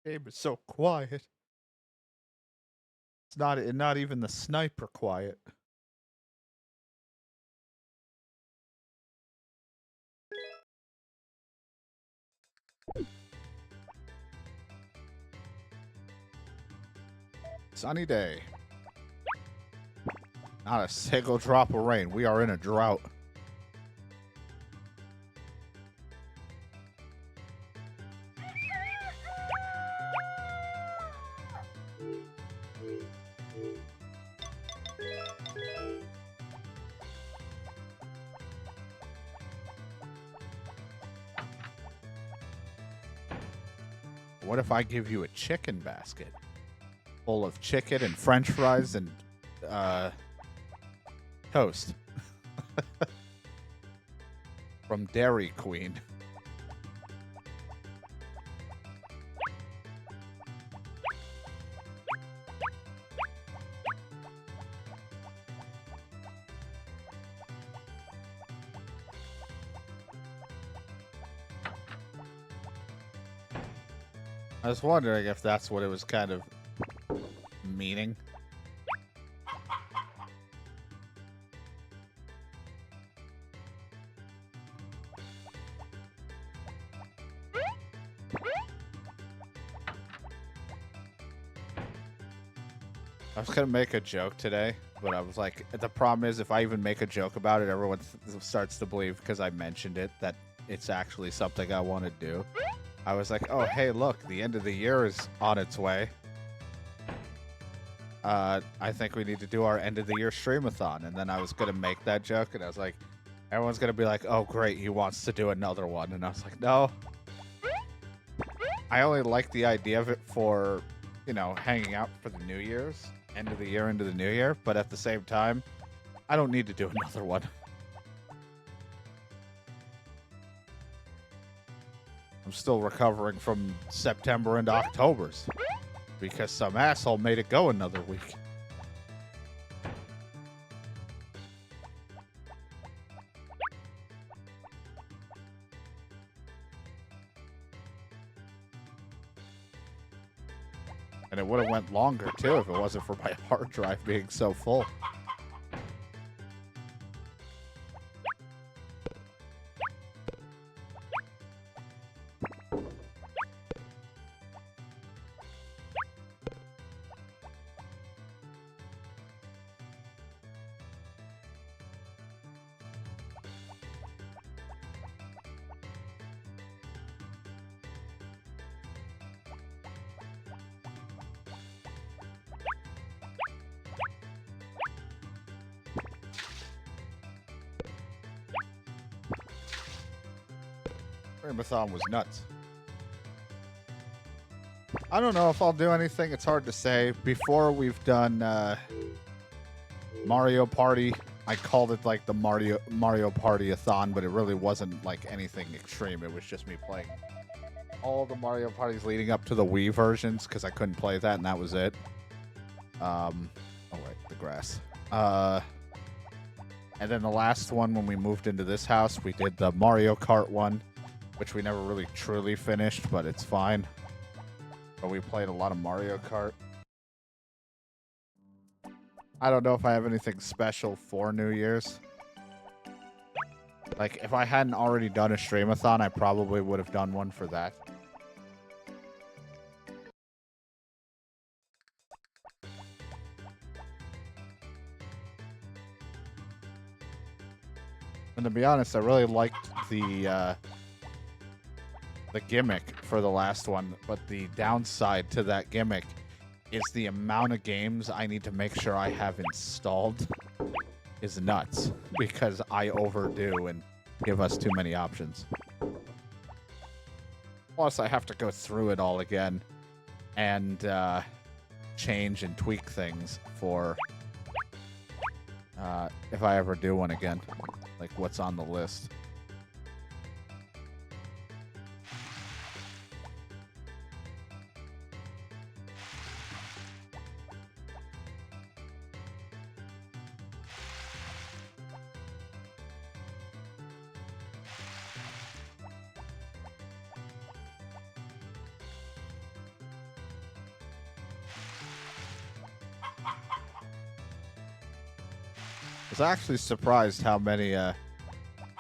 Game is so quiet. It's not even the sniper quiet. Sunny day. Not a single drop of rain. We are in a drought. What if I give you a chicken basket full of chicken and French fries and toast from Dairy Queen? I was wondering if that's what it was kind of meaning. was gonna make a joke today, but I was like, the problem is if I even make a joke about it, everyone starts to believe because I mentioned it that it's actually something I want to do. I was like, oh hey, look, the end of the year is on its way. I think we need to do our end of the year streamathon, and then I was gonna make that joke, and I was like, everyone's gonna be like, oh great, he wants to do another one, and I was like, no. I only like the idea of it for, you know, hanging out for the New Year's, end of the year into the New Year, but at the same time, I don't need to do another one. I'm still recovering from September and October's because some asshole made it go another week. And it would have went longer, too, if it wasn't for my hard drive being so full. Streamathon was nuts. I don't know if I'll do anything. It's hard to say. Before we've done Mario Party, I called it like the Mario Party-a-thon, but it really wasn't like anything extreme. It was just me playing all the Mario Parties leading up to the Wii versions because I couldn't play that, and that was it. Oh wait, the grass. And then the last one, when we moved into this house, we did the Mario Kart one, which we never really truly finished, but it's fine. But we played a lot of Mario Kart. I don't know if I have anything special for New Year's. Like, if I hadn't already done a streamathon, I probably would have done one for that. And to be honest, I really liked the gimmick for the last one, but the downside to that gimmick is the amount of games I need to make sure I have installed is nuts, because I overdo and give us too many options. Plus, I have to go through it all again and change and tweak things for if I ever do one again, like what's on the list. I was actually surprised how many, I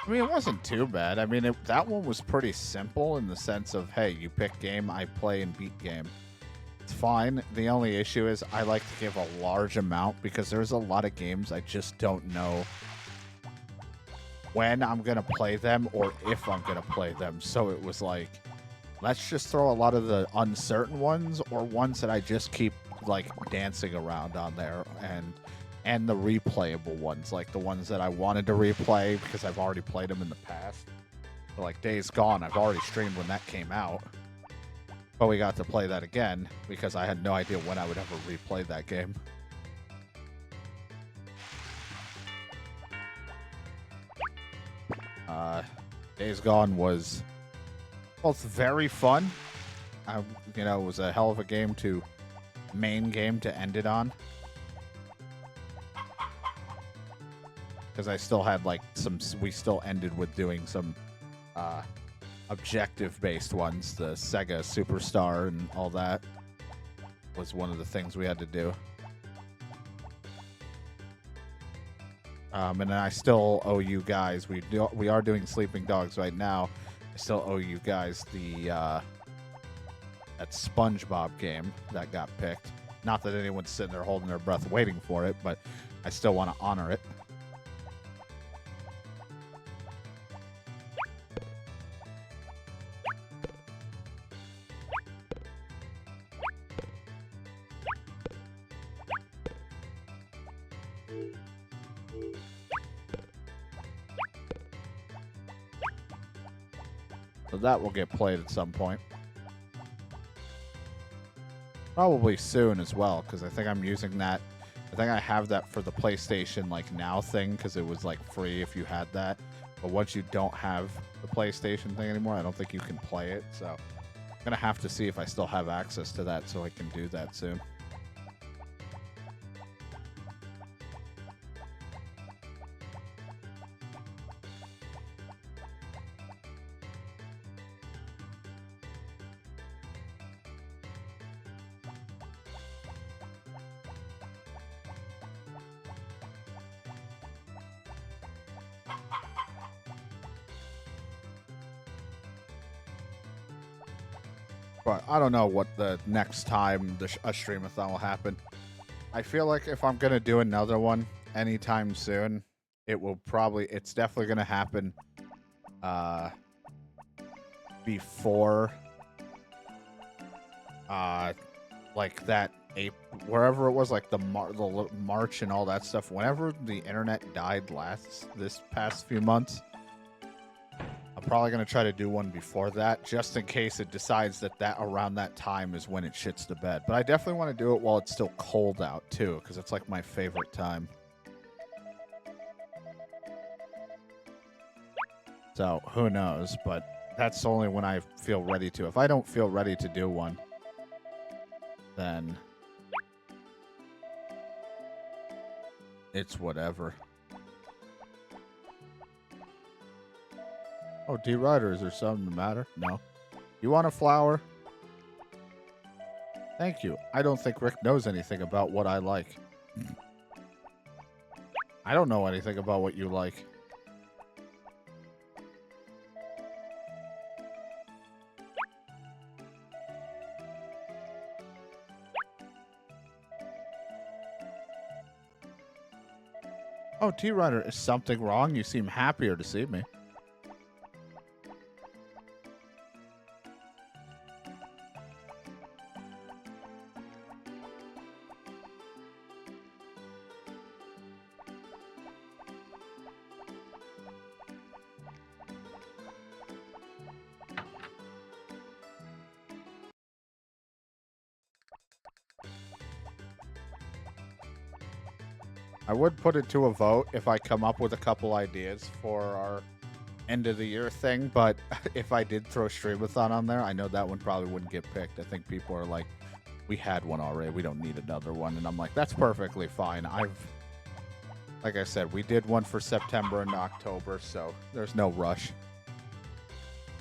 mean, it wasn't too bad. I mean, that one was pretty simple in the sense of, hey, you pick game, I play and beat game. It's fine. The only issue is I like to give a large amount because there's a lot of games I just don't know when I'm going to play them or if I'm going to play them. So it was like, let's just throw a lot of the uncertain ones or ones that I just keep, like, dancing around on there, and the replayable ones, like the ones that I wanted to replay because I've already played them in the past. But like Days Gone, I've already streamed when that came out. But we got to play that again because I had no idea when I would ever replay that game. Days Gone was both very fun. You know, it was a hell of a game to main game to end it on. Because I still had like we still ended with doing some objective-based ones. The Sega Superstar and all that was one of the things we had to do. And then I still owe you guys. We are doing Sleeping Dogs right now. I still owe you guys the that SpongeBob game that got picked. Not that anyone's sitting there holding their breath waiting for it, but I still want to honor it. So that will get played at some point. Probably soon as well, because I think I'm using that. I think I have that for the PlayStation like Now thing, because it was like free if you had that. But once you don't have the PlayStation thing anymore, I don't think you can play it. So I'm going to have to see if I still have access to that so I can do that soon. But I don't know what the next time a streamathon will happen. I feel like if I'm going to do another one anytime soon, it's definitely going to happen before like that wherever it was, like the March and all that stuff. Whenever the internet died this past few months, I'm probably going to try to do one before that, just in case it decides that around that time is when it shits the bed. But I definitely want to do it while it's still cold out, too, because it's like my favorite time. So, who knows? But that's only when I feel ready to. If I don't feel ready to do one, then it's whatever. Oh, D-Rider, is there something the matter? No. You want a flower? Thank you. I don't think Rick knows anything about what I like. I don't know anything about what you like. Oh, T-Rider, is something wrong? You seem happier to see me. I would put it to a vote if I come up with a couple ideas for our end of the year thing, but if I did throw Streamathon on there, I know that one probably wouldn't get picked. I think people are like, we had one already, we don't need another one, and I'm like, that's perfectly fine. Like I said, we did one for September and October, so there's no rush.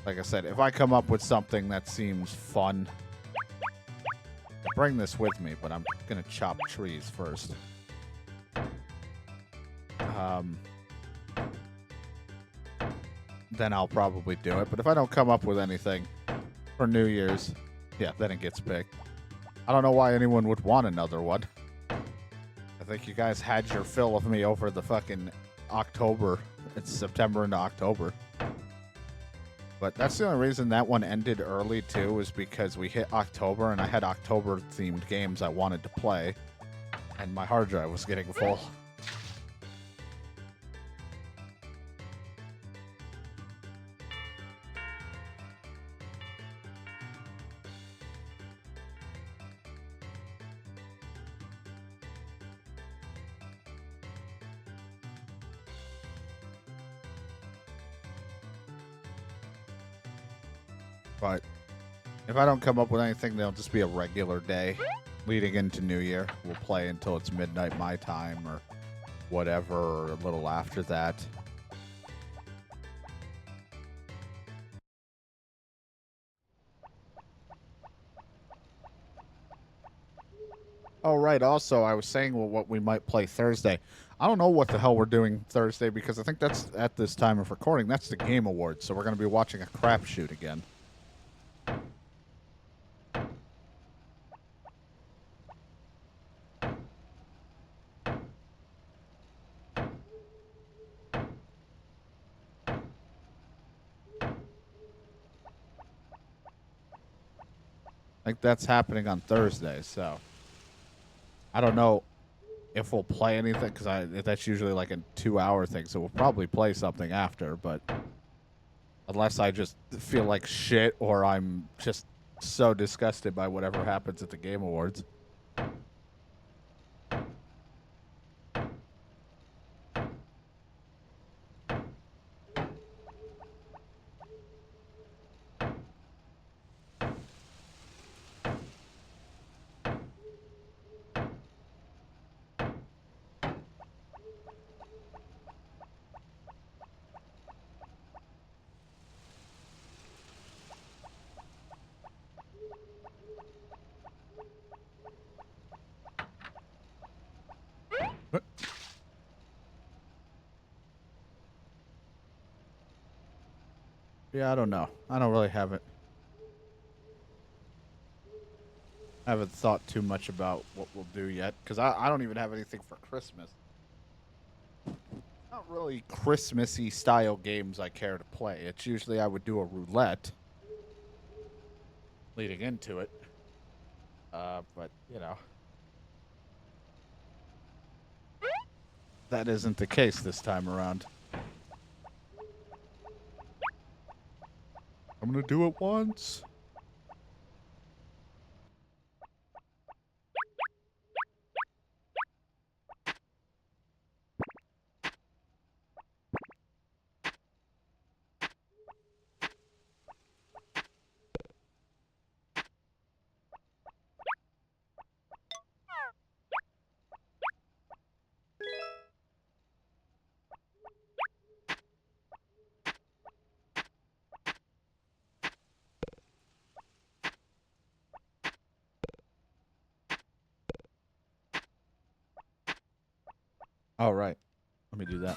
Like I said, if I come up with something that seems fun, I'll bring this with me, but I'm gonna chop trees first. Then I'll probably do it. But if I don't come up with anything for New Year's, yeah, then it gets picked. I don't know why anyone would want another one. I think you guys had your fill of me over the fucking October. It's September into October. But that's the only reason that one ended early, too, is because we hit October, and I had October-themed games I wanted to play, and my hard drive was getting full. But if I don't come up with anything, there'll just be a regular day leading into New Year. We'll play until it's midnight my time or whatever, or a little after that. Oh, right. Also, I was saying what we might play Thursday. I don't know what the hell we're doing Thursday because I think that's at this time of recording. That's the Game Awards, so we're going to be watching a crapshoot again. think that's happening on Thursday, so I don't know if we'll play anything because that's usually like a 2-hour thing, so we'll probably play something after. But unless I just feel like shit or I'm just so disgusted by whatever happens at the Game Awards. Yeah, I don't know. I don't really have it. I haven't thought too much about what we'll do yet because I don't even have anything for Christmas. Not really Christmassy style games I care to play. It's usually I would do a roulette leading into it. But, you know, that isn't the case this time around. I'm going to do it once. All right. Let me do that.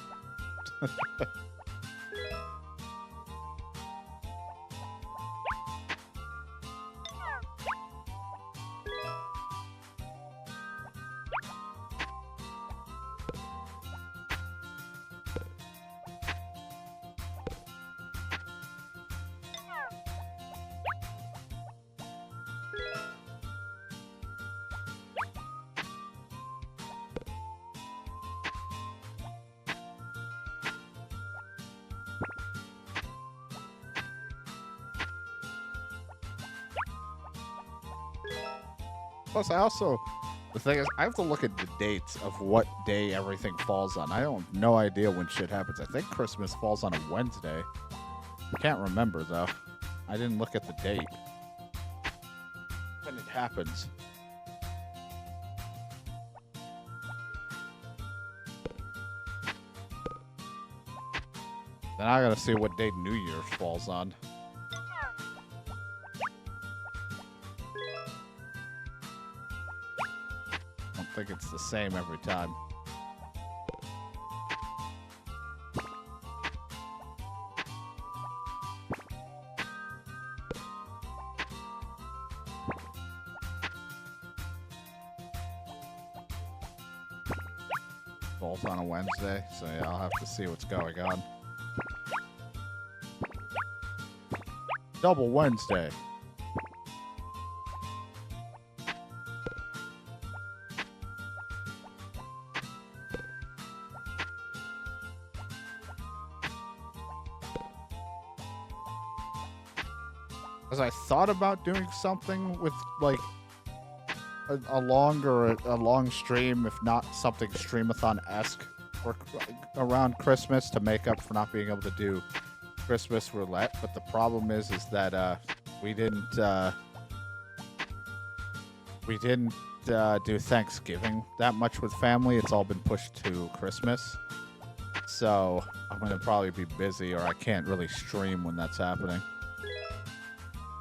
Plus, the thing is, I have to look at the dates of what day everything falls on. I have no idea when shit happens. I think Christmas falls on a Wednesday. I can't remember, though. I didn't look at the date when it happens. Then I gotta see what date New Year's falls on. I think it's the same every time. Both on a Wednesday, so yeah, I'll have to see what's going on. Double Wednesday. Because I thought about doing something with, like, a long stream, if not something streamathon-esque, around Christmas to make up for not being able to do Christmas roulette. But the problem is that we didn't do Thanksgiving that much with family. It's all been pushed to Christmas. So I'm going to probably be busy, or I can't really stream when that's happening.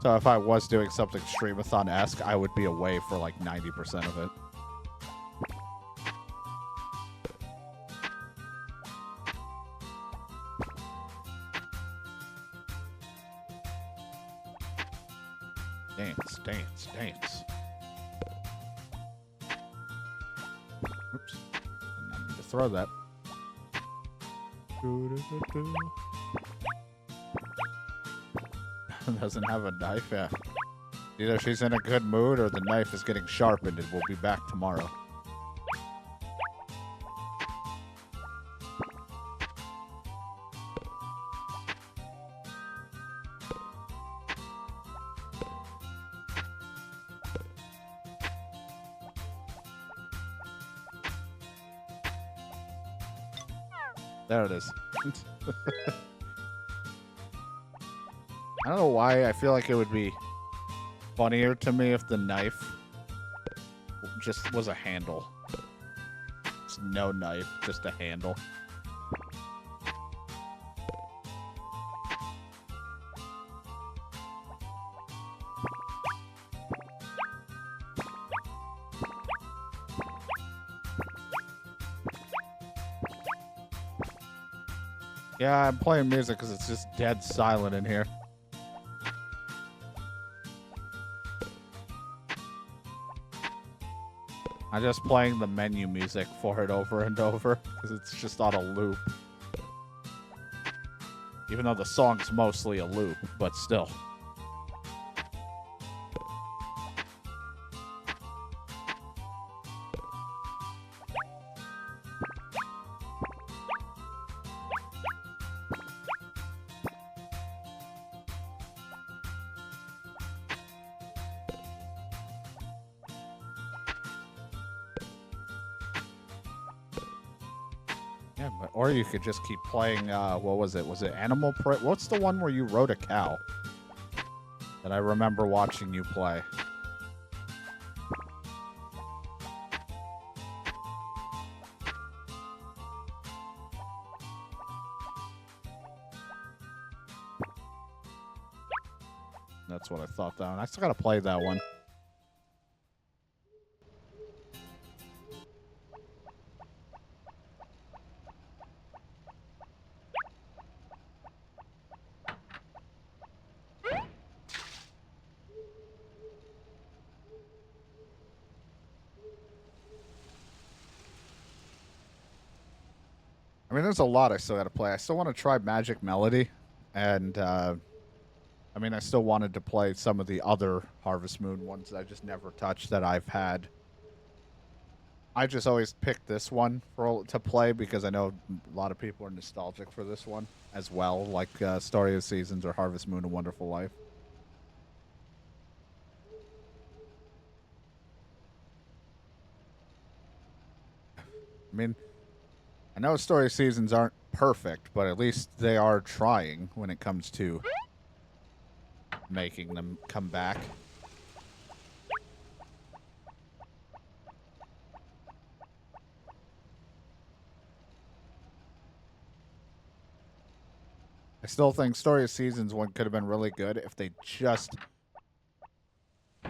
So if I was doing something streamathon-esque, I would be away for like 90% of it. Dance, dance, dance. Oops. Didn't mean to throw that. Doesn't have a knife, yeah. Either she's in a good mood or the knife is getting sharpened and we'll be back tomorrow. There it is. I don't know why I feel like it would be funnier to me if the knife just was a handle. It's no knife, just a handle. Yeah, I'm playing music because it's just dead silent in here. I'm just playing the menu music for it over and over because it's just on a loop. Even though the song's mostly a loop, but still. Yeah, or you could just keep playing, what was it? Was it Animal Prey? What's the one where you rode a cow? That I remember watching you play. That's what I thought that one. I still gotta play that one. I mean, there's a lot I still got to play. I still want to try Magic Melody, and I mean, I still wanted to play some of the other Harvest Moon ones that I just never touched that I've had. I just always pick this one to play because I know a lot of people are nostalgic for this one as well, like Story of Seasons or Harvest Moon: A Wonderful Life. I mean, I know Story of Seasons aren't perfect, but at least they are trying when it comes to making them come back. I still think Story of Seasons one could have been really good if they just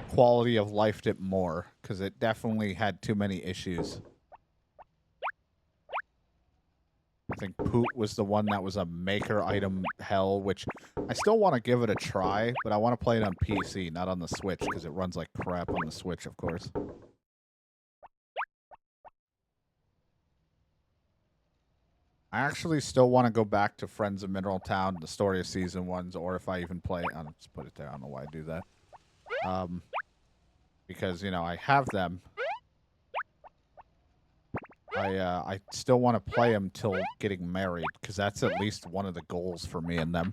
quality of lifed it more, because it definitely had too many issues. I think Poot was the one that was a maker item hell, which I still want to give it a try, but I want to play it on PC, not on the Switch, because it runs like crap on the Switch, of course. I actually still want to go back to Friends of Mineral Town, the Story of Season ones, or if I even play, I'll just put it there. I don't know why I do that. Because, you know, I have them. I still want to play them till getting married, because that's at least one of the goals for me and them.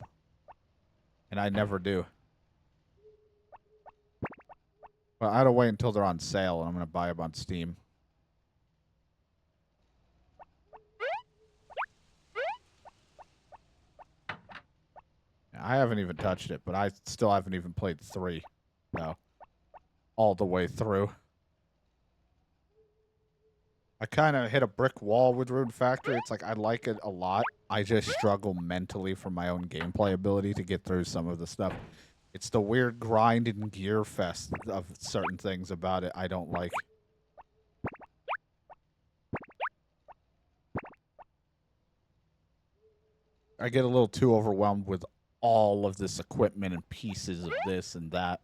And I never do. But I had to wait until they're on sale, and I'm going to buy them on Steam. I haven't even touched it, but I still haven't even played 3. No. All the way through. I kind of hit a brick wall with Rune Factory. It's like I like it a lot. I just struggle mentally for my own gameplay ability to get through some of the stuff. It's the weird grind and gear fest of certain things about it I don't like. I get a little too overwhelmed with all of this equipment and pieces of this and that.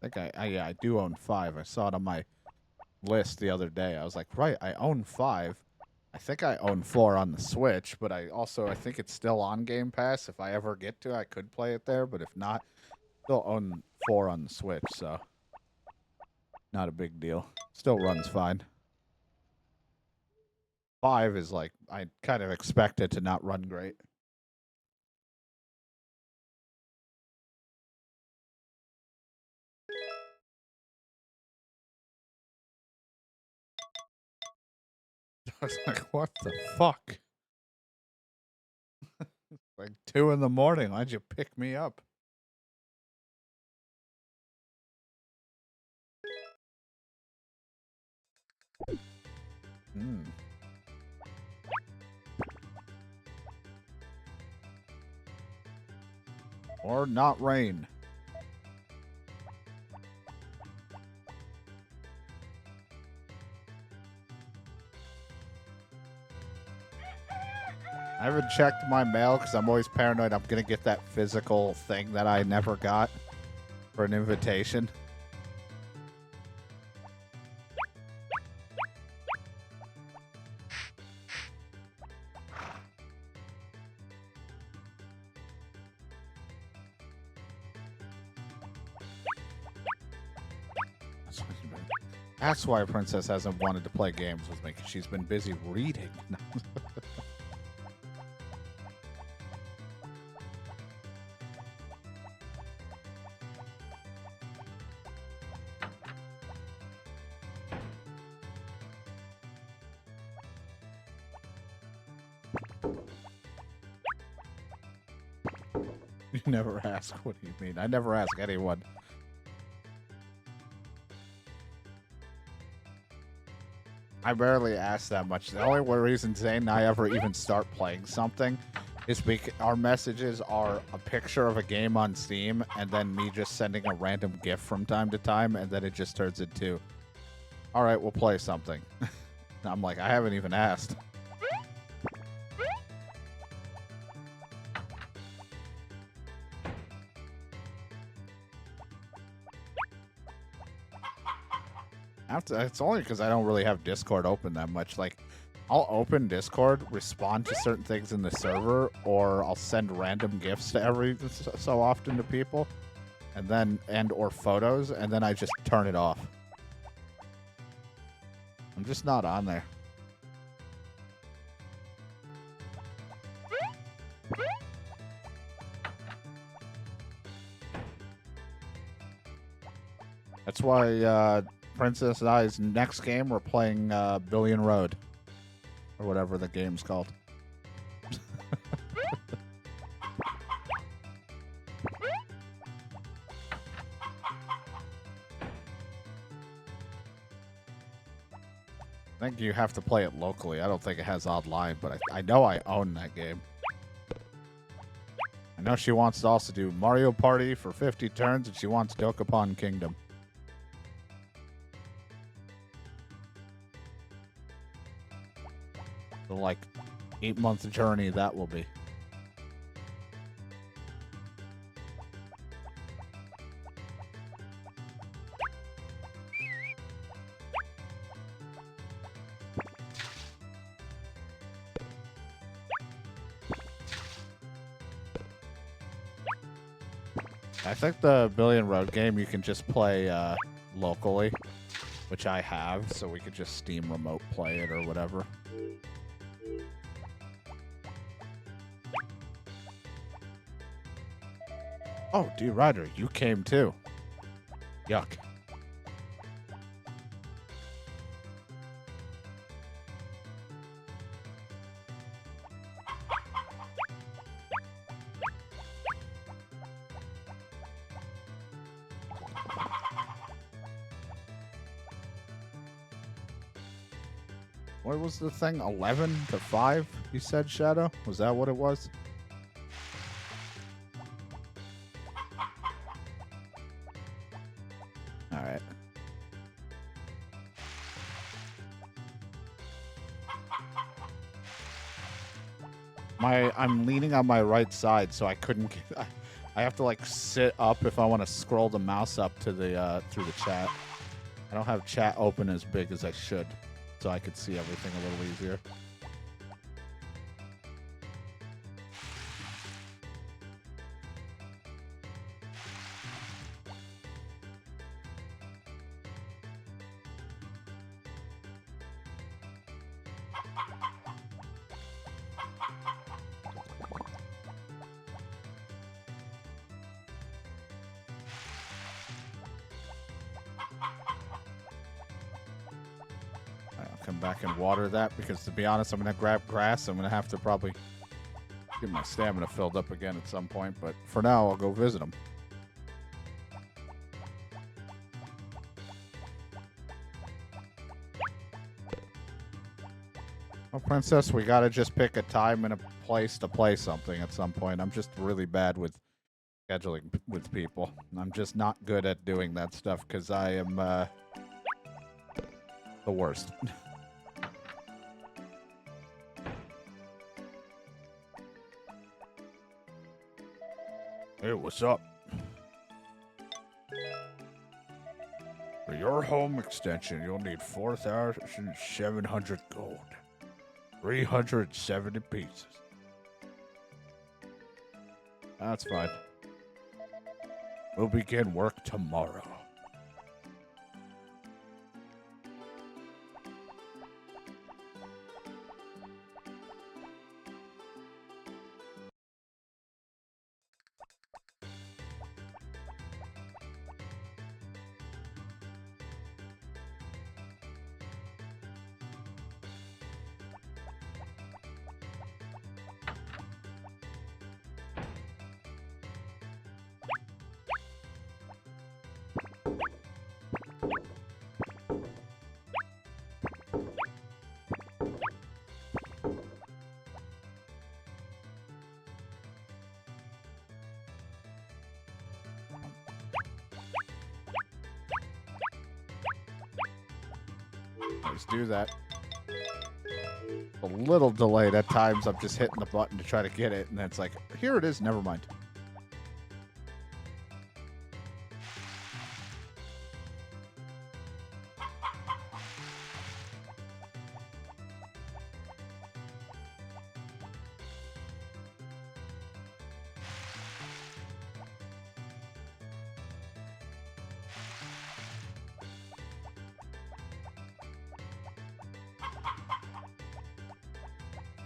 think yeah, I do own 5. I saw it on my list the other day. I was like, right, I own 5. I think I own 4 on the Switch, but I think it's still on Game Pass. If I ever get to, I could play it there, but if not, still own 4 on the Switch, so not a big deal. Still runs fine. 5 is like, I kind of expect it to not run great. I was like, what the fuck? Like 2 in the morning. Why'd you pick me up? Hmm. Or not rain. I haven't checked my mail because I'm always paranoid I'm going to get that physical thing that I never got for an invitation. That's why Princess hasn't wanted to play games with me, because she's been busy reading. You never ask. What do you mean? I never ask anyone. I barely ask that much. The only reason Zane and I ever even start playing something is because our messages are a picture of a game on Steam and then me just sending a random GIF from time to time, and then it just turns into, all right, we'll play something. I'm like, I haven't even asked. It's only because I don't really have Discord open that much. Like, I'll open Discord, respond to certain things in the server, or I'll send random gifts to every so often to people, or photos, and then I just turn it off. I'm just not on there. That's why Princess and I's next game, we're playing Billion Road, or whatever the game's called. I think you have to play it locally. I don't think it has online, but I know I own that game. I know she wants to also do Mario Party for 50 turns, and she wants Dokapon Kingdom. The, like, 8-month journey that will be. I think the Billion Road game you can just play locally, which I have, so we could just Steam remote play it or whatever. Oh, D. Ryder, you came too. Yuck. What was the thing? 11 to 5, you said, Shadow? Was that what it was? Alright. I'm leaning on my right side, so I couldn't get... I have to like sit up if I want to scroll the mouse up to the through the chat. I don't have chat open as big as I should, so I could see everything a little easier. Come back and water that because, to be honest, I'm going to grab grass. I'm going to have to probably get my stamina filled up again at some point. But for now, I'll go visit them. Well, Princess, we got to just pick a time and a place to play something at some point. I'm just really bad with scheduling with people. I'm just not good at doing that stuff because I am the worst. Hey, what's up? For your home extension, you'll need 4,700 gold. 370 pieces. That's fine. We'll begin work tomorrow. Let's do that. A little delayed at times. I'm just hitting the button to try to get it, and then it's like, here it is. Never mind.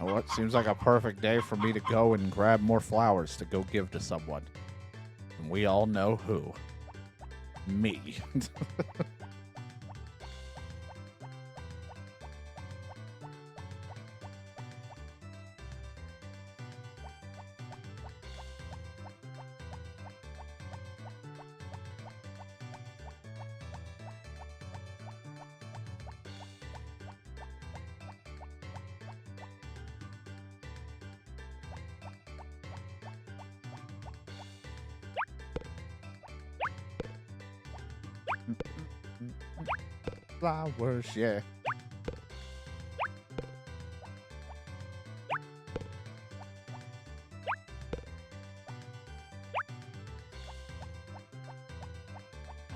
Well, it seems like a perfect day for me to go and grab more flowers to go give to someone. And we all know who. Me. Flowers, yeah.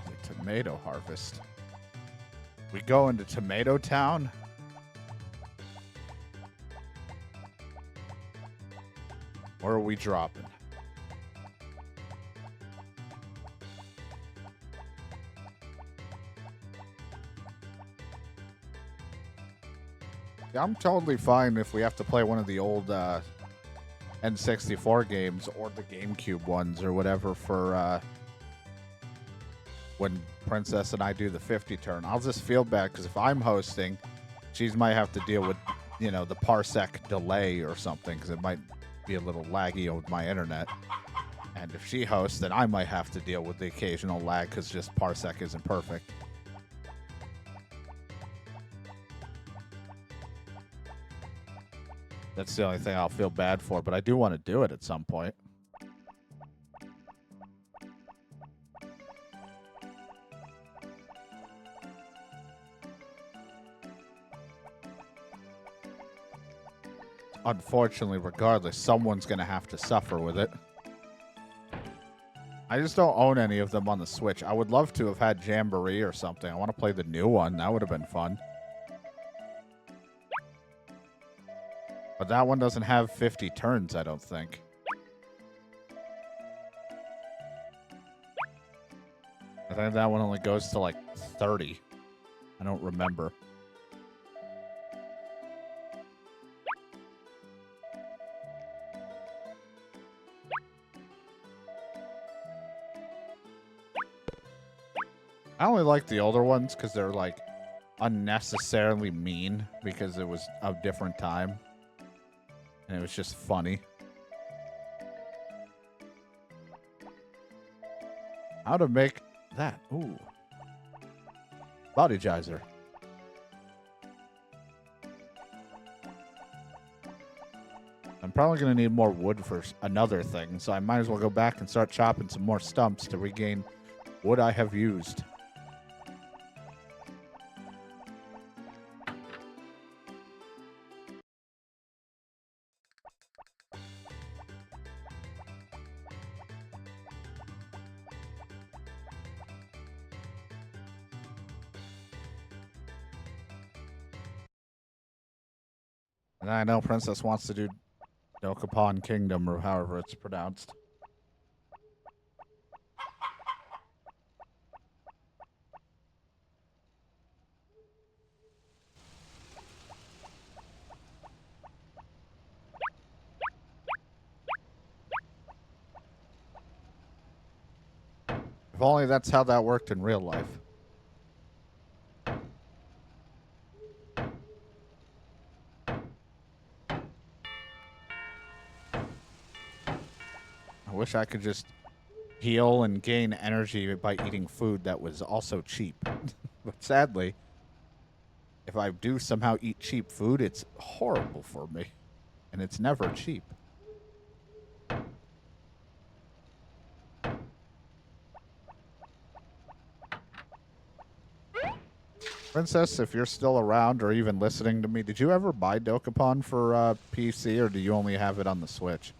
The tomato harvest. We go into Tomato Town? Or are we dropping? Yeah, I'm totally fine if we have to play one of the old N64 games or the GameCube ones or whatever for when Princess and I do the 50 turn. I'll just feel bad because if I'm hosting, she might have to deal with, you know, the parsec delay or something because it might be a little laggy with my internet. And if she hosts, then I might have to deal with the occasional lag because just parsec isn't perfect. That's the only thing I'll feel bad for, but I do want to do it at some point. Unfortunately, regardless, someone's going to have to suffer with it. I just don't own any of them on the Switch. I would love to have had Jamboree or something. I want to play the new one. That would have been fun. But that one doesn't have 50 turns, I don't think. I think that one only goes to like 30. I don't remember. I only like the older ones because they're like unnecessarily mean because it was a different time. And it was just funny. How to make that? Ooh. Body geyser. I'm probably going to need more wood for another thing, so I might as well go back and start chopping some more stumps to regain wood I have used. And I know Princess wants to do Dokapon Kingdom, or however it's pronounced. If only that's how that worked in real life. I wish I could just heal and gain energy by eating food that was also cheap. But sadly, if I do somehow eat cheap food, it's horrible for me. And it's never cheap. Princess, if you're still around or even listening to me, did you ever buy Dokapon for PC, or do you only have it on the Switch?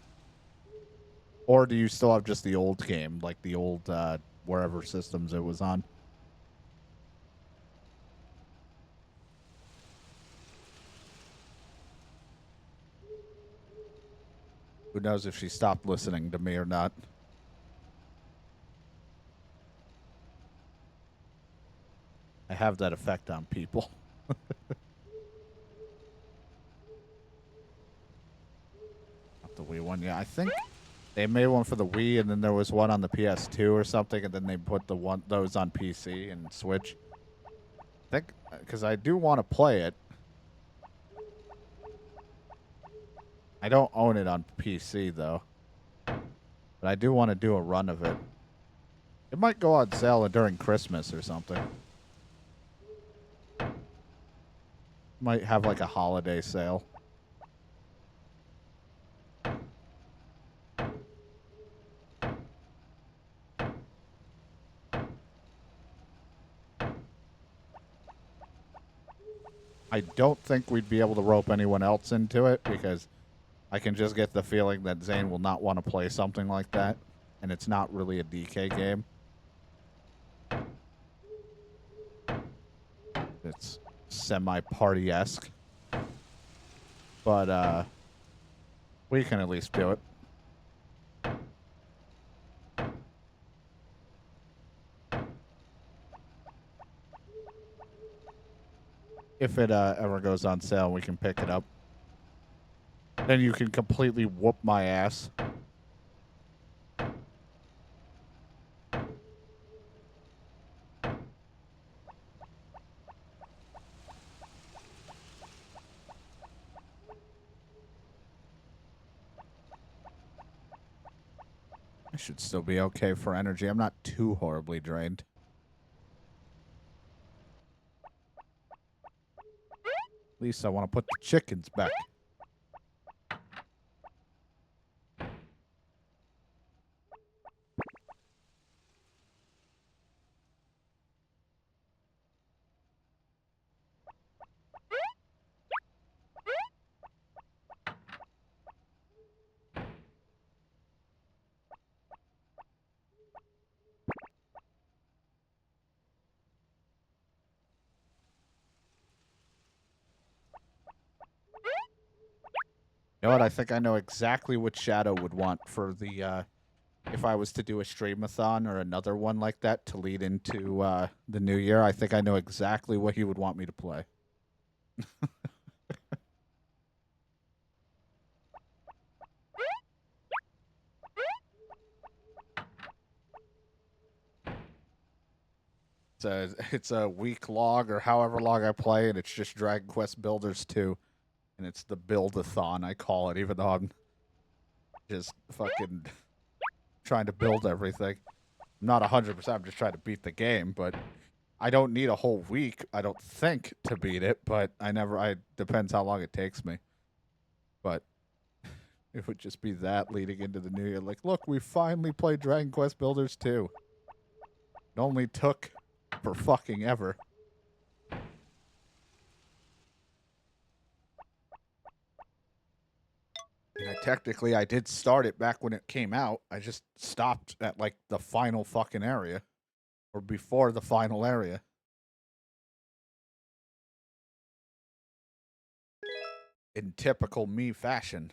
Or do you still have just the old game, like the old wherever systems it was on? Who knows if she stopped listening to me or not? I have that effect on people. Not the Wii one, yeah. I think they made one for the Wii, and then there was one on the PS2 or something, and then they put those on PC and Switch. I think because I do want to play it. I don't own it on PC though, but I do want to do a run of it. It might go on sale during Christmas or something. Might have like a holiday sale. I don't think we'd be able to rope anyone else into it because I can just get the feeling that Zane will not want to play something like that, and it's not really a DK game. It's semi-party-esque. But we can at least do it. If it ever goes on sale, we can pick it up. Then you can completely whoop my ass. I should still be okay for energy. I'm not too horribly drained. At least I want to put the chickens back. You know what? I think I know exactly what Shadow would want for the, if I was to do a streamathon or another one like that to lead into the new year. I think I know exactly what he would want me to play. It's a week long or however long I play, and it's just Dragon Quest Builders 2. And it's the build-a-thon, I call it, even though I'm just fucking trying to build everything. I'm not 100%, I'm just trying to beat the game, but I don't need a whole week, I don't think, to beat it, but depends how long it takes me. But it would just be that leading into the new year. Like, look, we finally played Dragon Quest Builders 2. It only took for fucking ever. Technically, I did start it back when it came out. I just stopped at, like, the final fucking area. Or before the final area. In typical me fashion.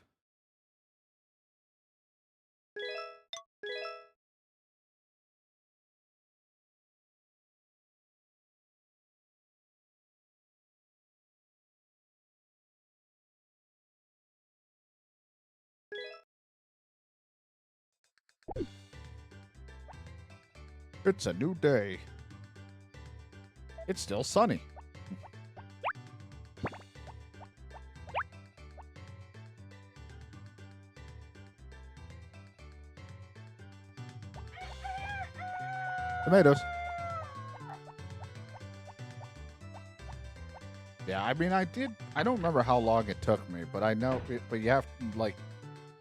It's a new day. It's still sunny. Tomatoes. Yeah, I mean, I don't remember how long it took me, but I know, but you have, like,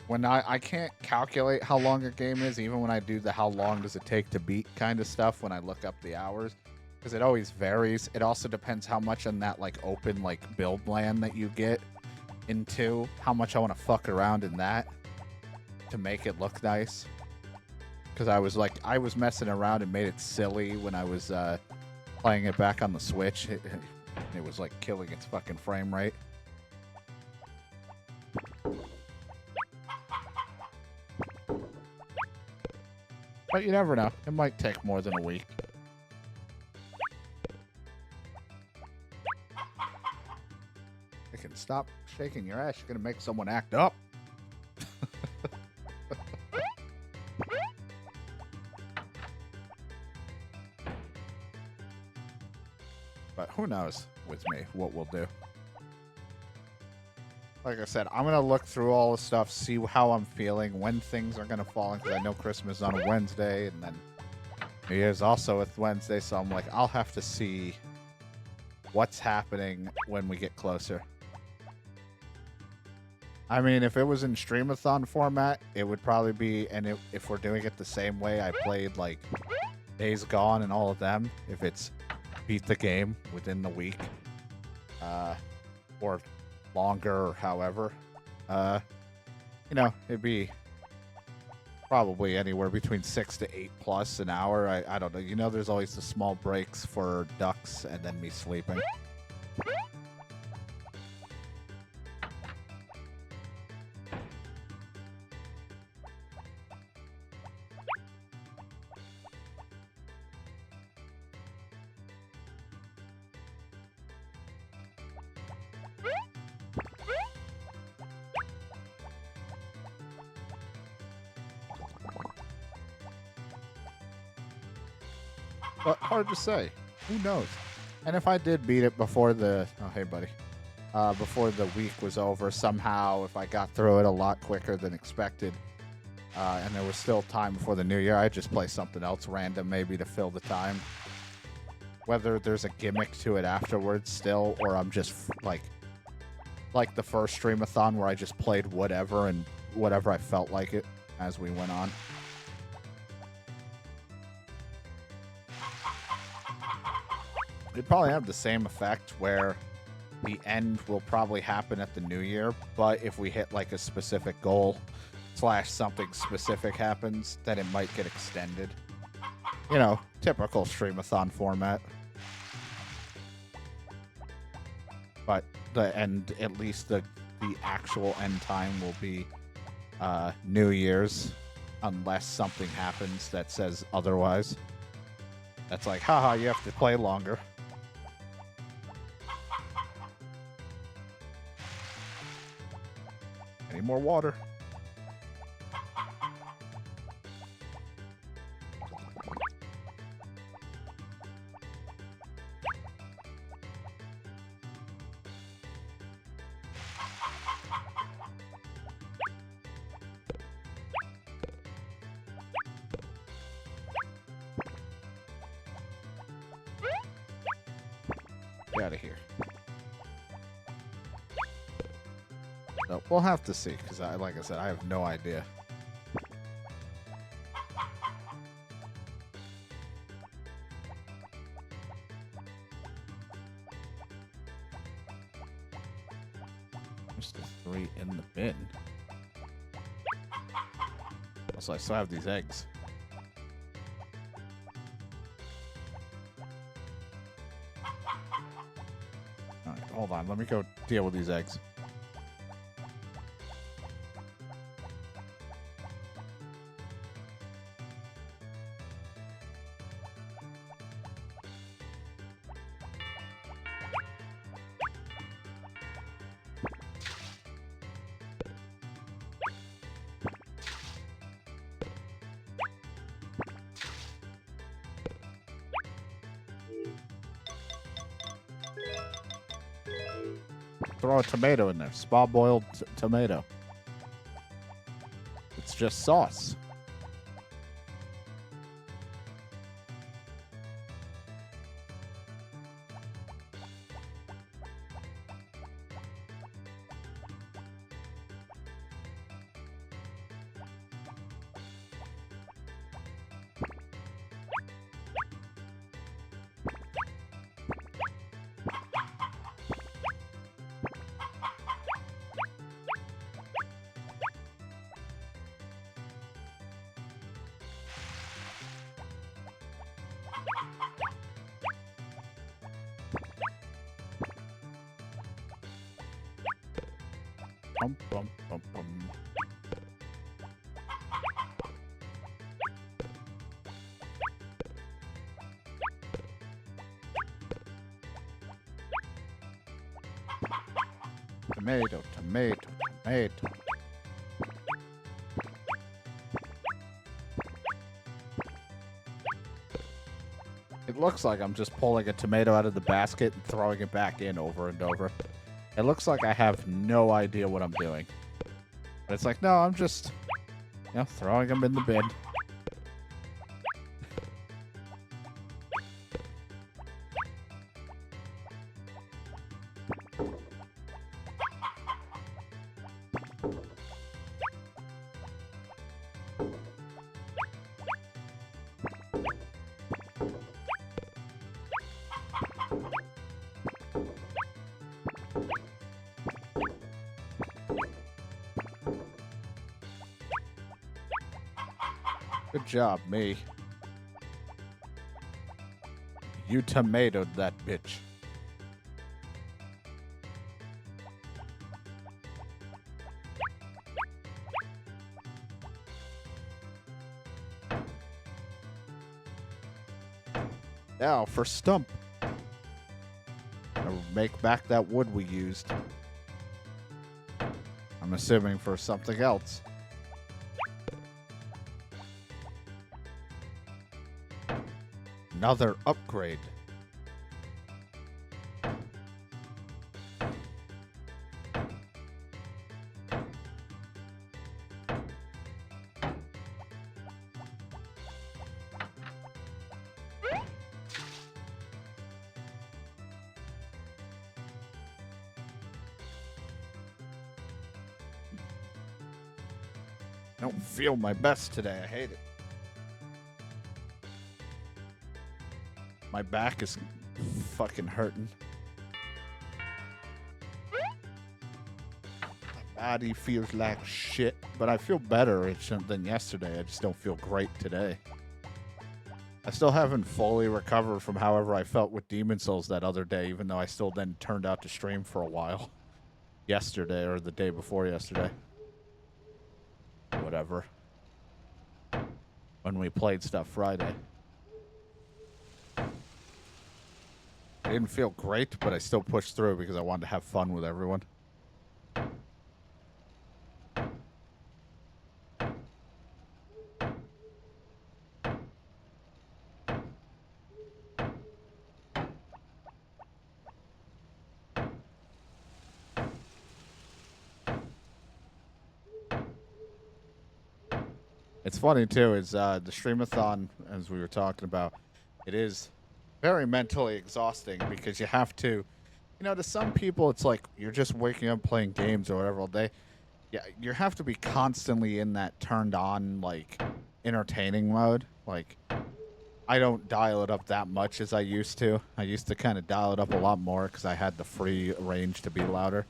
when I can't calculate how long a game is, even when I do the how long does it take to beat kind of stuff when I look up the hours, because it always varies. It also depends how much on that, like, open, like, build land that you get into, how much I want to fuck around in that to make it look nice. Because I was messing around and made it silly when I was playing it back on the Switch. It was like killing its fucking frame rate. But you never know. It might take more than a week. You can stop shaking your ass. You're gonna make someone act up. But who knows with me what we'll do. Like I said, I'm going to look through all the stuff, see how I'm feeling, when things are going to fall in, because I know Christmas is on a Wednesday, and then New Year's also with Wednesday, so I'm like, I'll have to see what's happening when we get closer. I mean, if it was in Streamathon format, it would probably be, and if we're doing it the same way I played, like, Days Gone and all of them, if it's beat the game within the week, or longer, or however, you know, it'd be probably anywhere between 6 to 8 plus an hour. I don't know. You know, there's always the small breaks for ducks and then me sleeping. But hard to say. Who knows? And if I did beat it before the... Oh, hey, buddy. Before the week was over, somehow, if I got through it a lot quicker than expected, and there was still time before the new year, I'd just play something else random, maybe to fill the time. Whether there's a gimmick to it afterwards still, or I'm just, like the first Streamathon where I just played whatever and whatever I felt like it as we went on. It'd probably have the same effect where the end will probably happen at the new year, but if we hit like a specific goal / something specific happens, then it might get extended. You know, typical Streamathon format. But at least the the actual end time will be New Year's, unless something happens that says otherwise. That's like, haha, you have to play longer. Any more water? Get out of here. So we'll have to see, because like I said, I have no idea. There's the 3 in the bin. Also, I still have these eggs. Alright, hold on. Let me go deal with these eggs. Throw a tomato in there. Spa-boiled tomato. It's just sauce. Bum, bum, bum, bum. Tomato, tomato, tomato. It looks like I'm just pulling a tomato out of the basket and throwing it back in over and over. It looks like I have no idea what I'm doing. But it's like, no, I'm just, throwing them in the bin. Good job, me. You tomatoed that bitch. Now for stump. I'll make back that wood we used. I'm assuming for something else. Another upgrade. I don't feel my best today. I hate it. My back is fucking hurting. My body feels like shit, but I feel better than yesterday. I just don't feel great today. I still haven't fully recovered from however I felt with Demon Souls that other day, even though I still then turned out to stream for a while yesterday or the day before yesterday. Whatever. When we played stuff Friday. I didn't feel great, but I still pushed through because I wanted to have fun with everyone. It's funny too, is the streamathon, as we were talking about, it is very mentally exhausting because you have to, to some people it's like you're just waking up playing games or whatever all day. Yeah, you have to be constantly in that turned on, like, entertaining mode. Like, I don't dial it up that much as I used to. I used to kind of dial it up a lot more because I had the free range to be louder.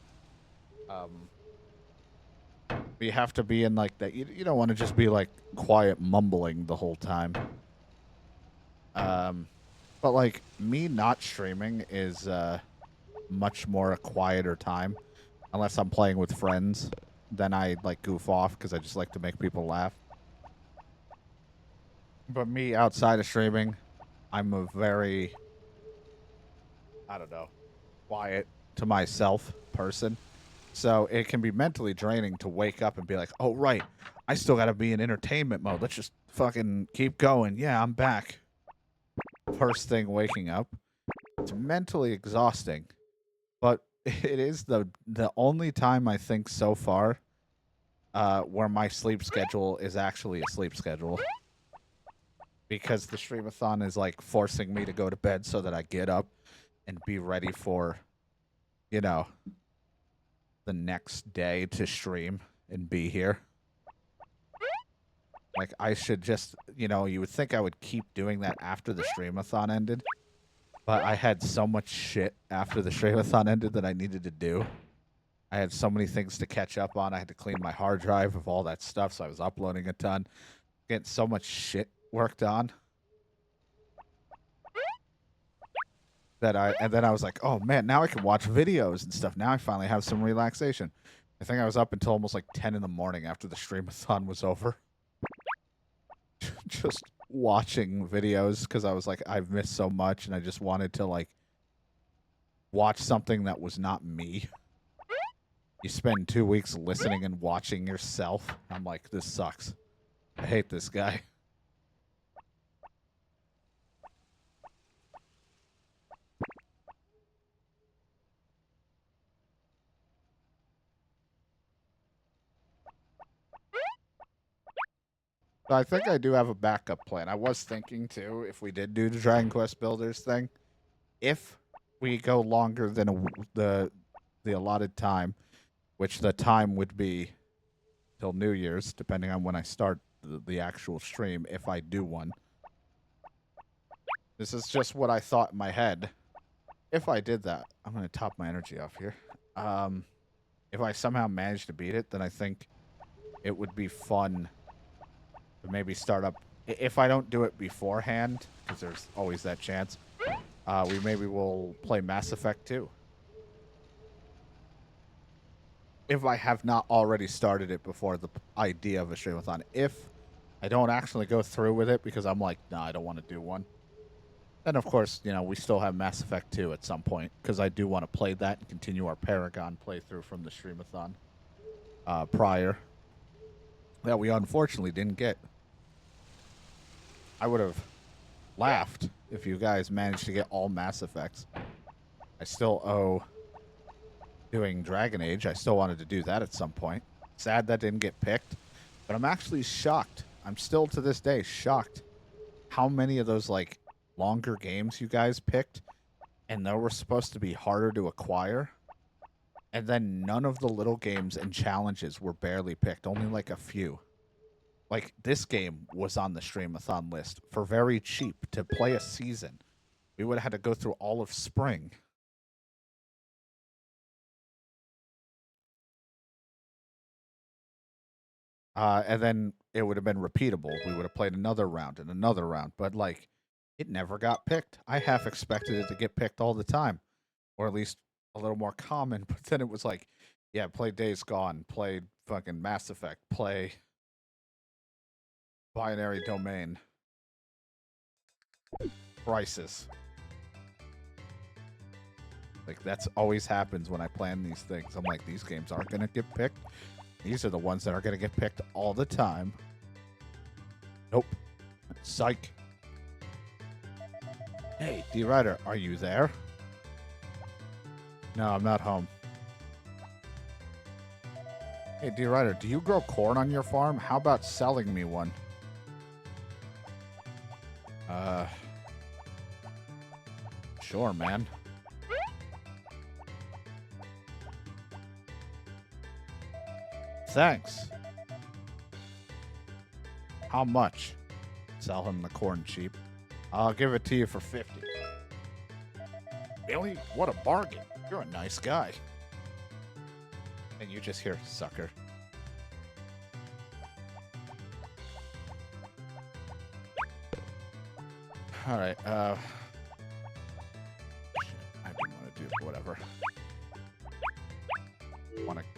But you have to be in, like, that. You don't want to just be, like, quiet mumbling the whole time. But, like, me not streaming is much more a quieter time. Unless I'm playing with friends. Then I, like, goof off because I just like to make people laugh. But me outside of streaming, I'm a very, I don't know, quiet to myself person. So it can be mentally draining to wake up and be like, oh, right, I still got to be in entertainment mode. Let's just fucking keep going. Yeah, I'm back. First thing waking up. It's mentally exhausting. But it is the only time I think so far where my sleep schedule is actually a sleep schedule. Because the streamathon is, like, forcing me to go to bed so that I get up and be ready for, the next day to stream and be here. Like, I should just, you would think I would keep doing that after the streamathon ended. But I had so much shit after the streamathon ended that I needed to do. I had so many things to catch up on. I had to clean my hard drive of all that stuff, so I was uploading a ton. Getting so much shit worked on. And then I was like, oh man, now I can watch videos and stuff. Now I finally have some relaxation. I think I was up until almost like 10 in the morning after the streamathon was over. Just watching videos because I was like, I've missed so much and I just wanted to, like, watch something that was not me. You spend 2 weeks listening and watching yourself. I'm like, this sucks. I hate this guy. So I think I do have a backup plan. I was thinking, too, if we did do the Dragon Quest Builders thing, if we go longer than the allotted time, which the time would be till New Year's, depending on when I start the actual stream, if I do one. This is just what I thought in my head. If I did that, I'm going to top my energy off here. If I somehow managed to beat it, then I think it would be fun to maybe start up. If I don't do it beforehand, because there's always that chance, we maybe will play Mass Effect 2. If I have not already started it before the idea of a streamathon. If I don't actually go through with it because I'm like, nah, I don't want to do one. Then, of course, we still have Mass Effect 2 at some point because I do want to play that and continue our Paragon playthrough from the streamathon prior that we unfortunately didn't get. I would have laughed if you guys managed to get all Mass Effects. I still owe doing Dragon Age. I still wanted to do that at some point. Sad that didn't get picked, but I'm actually shocked. I'm still to this day shocked how many of those, like, longer games you guys picked and they were supposed to be harder to acquire, and then none of the little games and challenges were barely picked, only like a few. Like, this game was on the streamathon list for very cheap to play a season. We would have had to go through all of spring. And then it would have been repeatable. We would have played another round and another round. But, like, it never got picked. I half expected it to get picked all the time. Or at least a little more common. But then it was like, Yeah, play Days Gone, play fucking Mass Effect, play Binary Domain, Crisis. Like, that's always happens when I plan these things. I'm like, these games aren't going to get picked. These are the ones that are going to get picked all the time. Nope. Psych. Hey, D-Rider, are you there? No, I'm not home. Hey, D-Rider, do you grow corn on your farm? How about selling me one? Sure, man. Thanks. How much? Sell him the corn cheap. I'll give it to you for 50. Really? What a bargain. You're a nice guy. And you just hear, sucker. Alright, I didn't want to do whatever.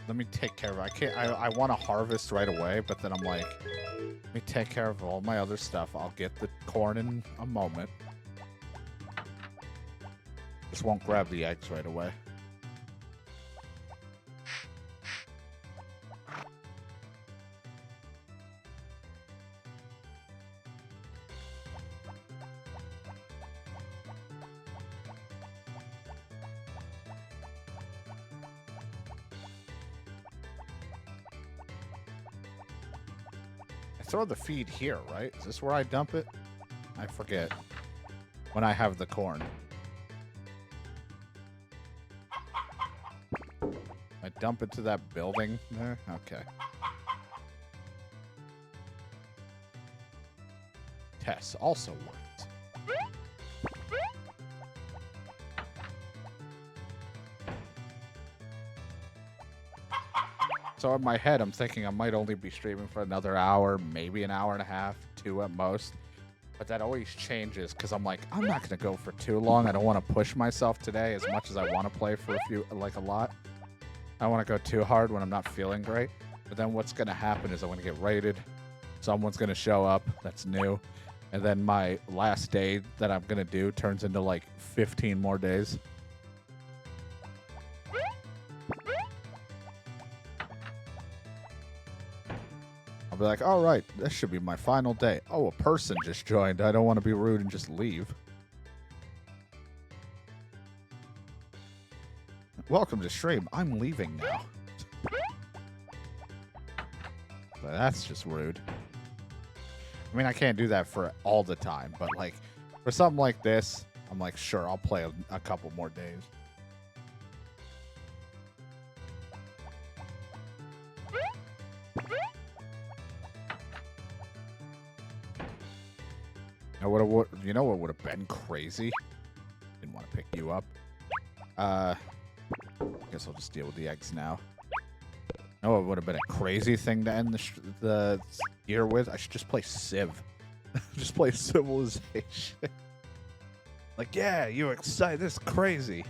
Let me take care of it. I want to harvest right away, but then I'm like, let me take care of all my other stuff. I'll get the corn in a moment. Just won't grab the eggs right away. Throw the feed here, right? Is this where I dump it? I forget. When I have the corn. I dump it to that building there? Okay. Tess also works. So in my head, I'm thinking I might only be streaming for another hour, maybe an hour and a half, 2 at most. But that always changes because I'm like, I'm not going to go for too long. I don't want to push myself today as much as I want to play for a lot. I don't want to go too hard when I'm not feeling great. But then what's going to happen is I'm going to get raided. Someone's going to show up that's new. And then my last day that I'm going to do turns into like 15 more days. I'll be like, all right, this should be my final day. Oh, a person just joined. I don't want to be rude and just leave. Welcome to stream. I'm leaving now. But that's just rude. I mean, I can't do that for all the time, but like for something like this, I'm like, sure, I'll play a couple more days. You know what would have been crazy? Didn't want to pick you up. I guess I'll just deal with the eggs now. You know what would have been a crazy thing to end the year with? I should just play Civ. Just play Civilization. Like, yeah, you excited? This is crazy.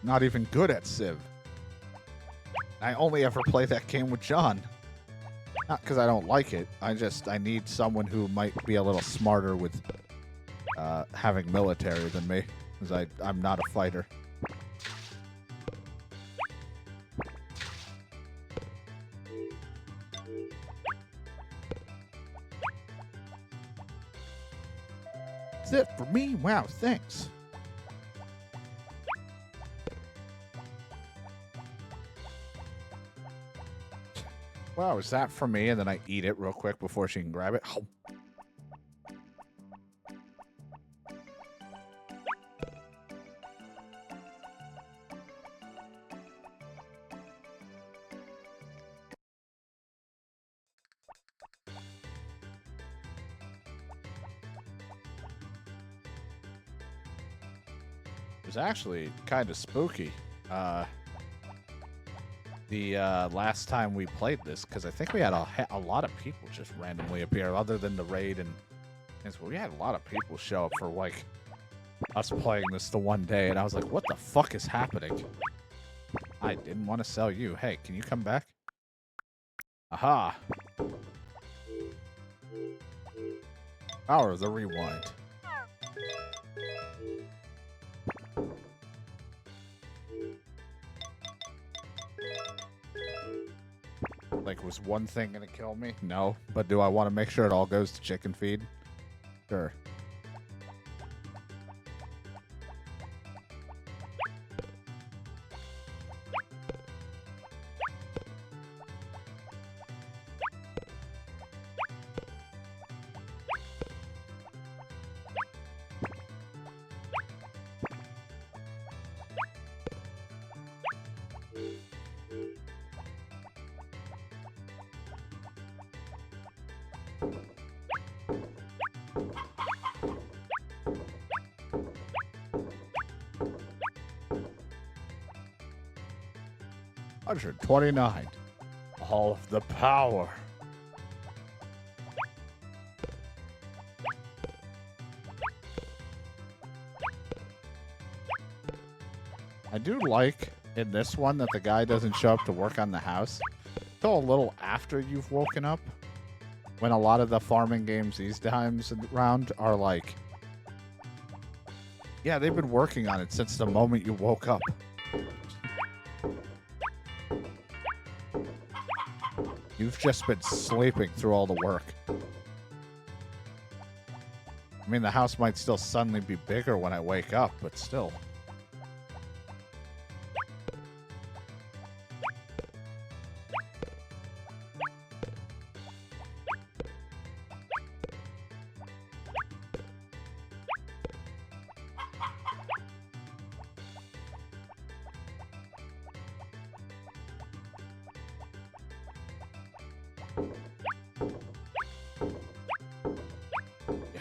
Not even good at Civ. I only ever play that game with John. Not because I don't like it. I need someone who might be a little smarter with having military than me. Because I'm not a fighter. That's it for me? Wow, thanks. Wow, is that for me? And then I eat it real quick before she can grab it. Oh. It was actually kind of spooky. The last time we played this, because I think we had a lot of people just randomly appear, other than the raid and we had a lot of people show up for like us playing this the one day, and I was like, what the fuck is happening? I didn't want to sell you. Hey, can you come back? Aha. Power of the rewind. Like, was one thing gonna kill me? No. But do I want to make sure it all goes to chicken feed? Sure. $129. All of the power. I do like in this one that the guy doesn't show up to work on the house till a little after you've woken up. When a lot of the farming games these times around are like, yeah, they've been working on it since the moment you woke up. You've just been sleeping through all the work. I mean, the house might still suddenly be bigger when I wake up, but still.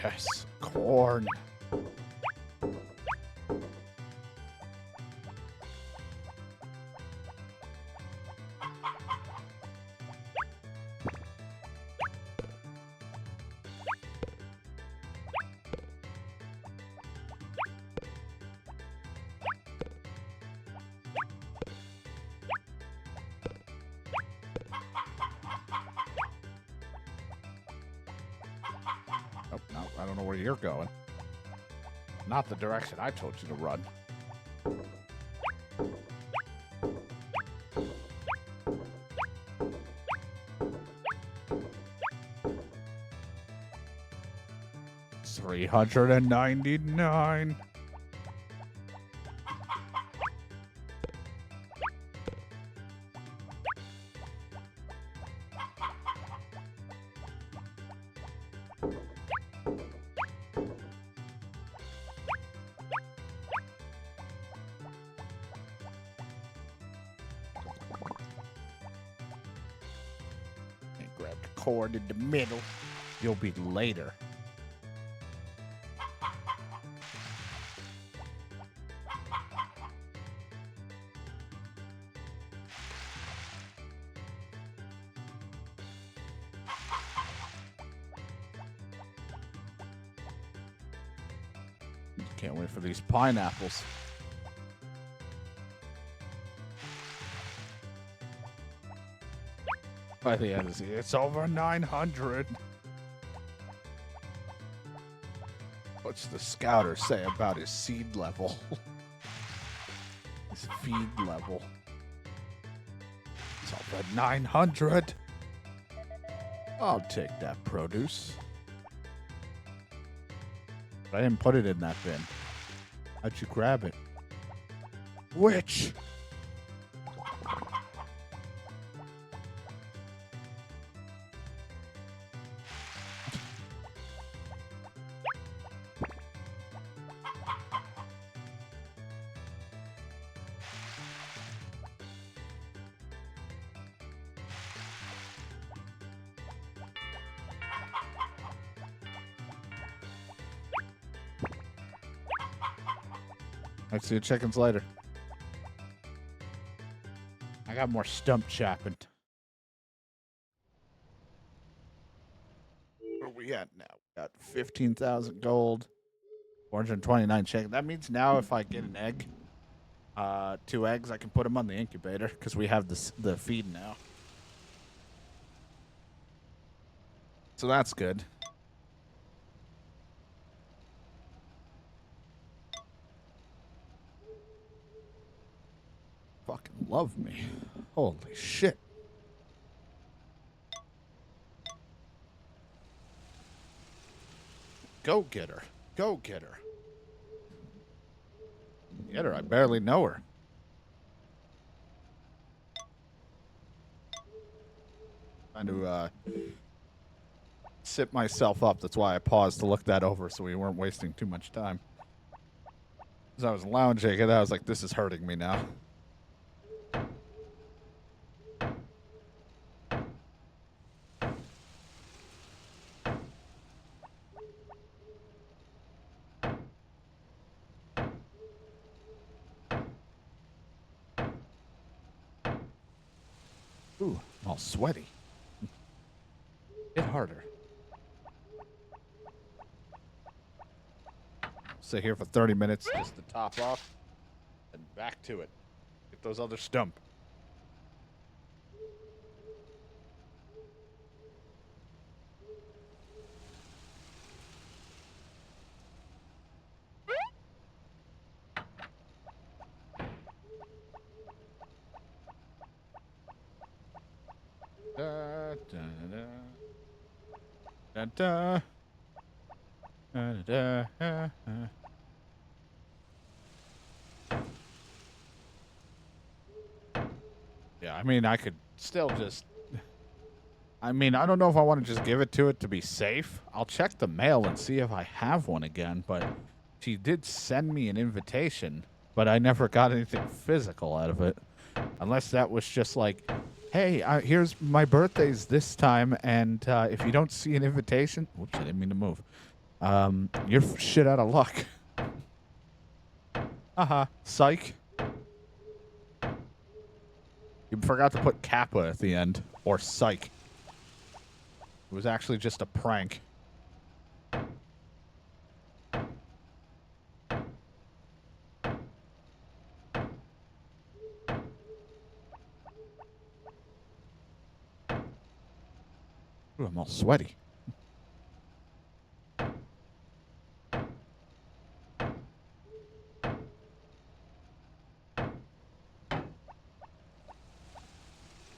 Yes, corn. Oh, no, I don't know where you're going. Not the direction I told you to run. $399. And grab the cord in the middle. You'll be later. Can't wait for these pineapples. By the end of the it's over 900. What's the scouter say about his seed level? His feed level. It's over 900. I'll take that produce. I didn't put it in that bin. How'd you grab it? Which? I'll see you chickens later. I got more stump chopping. Where are we at now? We got 15,000 gold. 429 chicken. That means now if I get an egg, 2 eggs, I can put them on the incubator because we have the feed now. So that's good. Fucking love me. Holy shit. Go get her. Go get her. Get her. I barely know her. Trying to sit myself up. That's why I paused to look that over so we weren't wasting too much time. As I was lounging, and I was like, this is hurting me now. Ooh, I'm all sweaty. Hit harder. Sit here for 30 minutes just to top off and back to it. Get those other stump. Da, da, da, da, da, da, da, da, da. Yeah, I mean, I could still just... I mean, I don't know if I want to just give it to it to be safe. I'll check the mail and see if I have one again, but she did send me an invitation, but I never got anything physical out of it. Unless that was just like, hey, here's my birthday's this time, and if you don't see an invitation... Whoops, I didn't mean to move. You're shit out of luck. Psych. You forgot to put Kappa at the end, or psych. It was actually just a prank. Ooh, I'm all sweaty.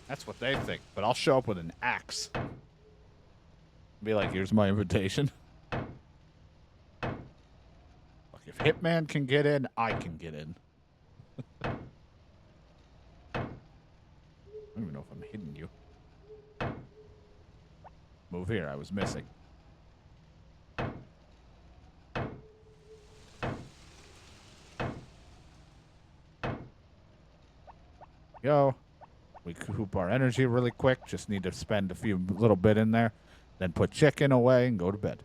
That's what they think, but I'll show up with an axe. Be like, here's my invitation. Look, if Hitman can get in, I can get in. I don't even know if I'm hitting you. Move here, I was missing. Go. We coop our energy really quick. Just need to spend a little bit in there. Then put chicken away and go to bed.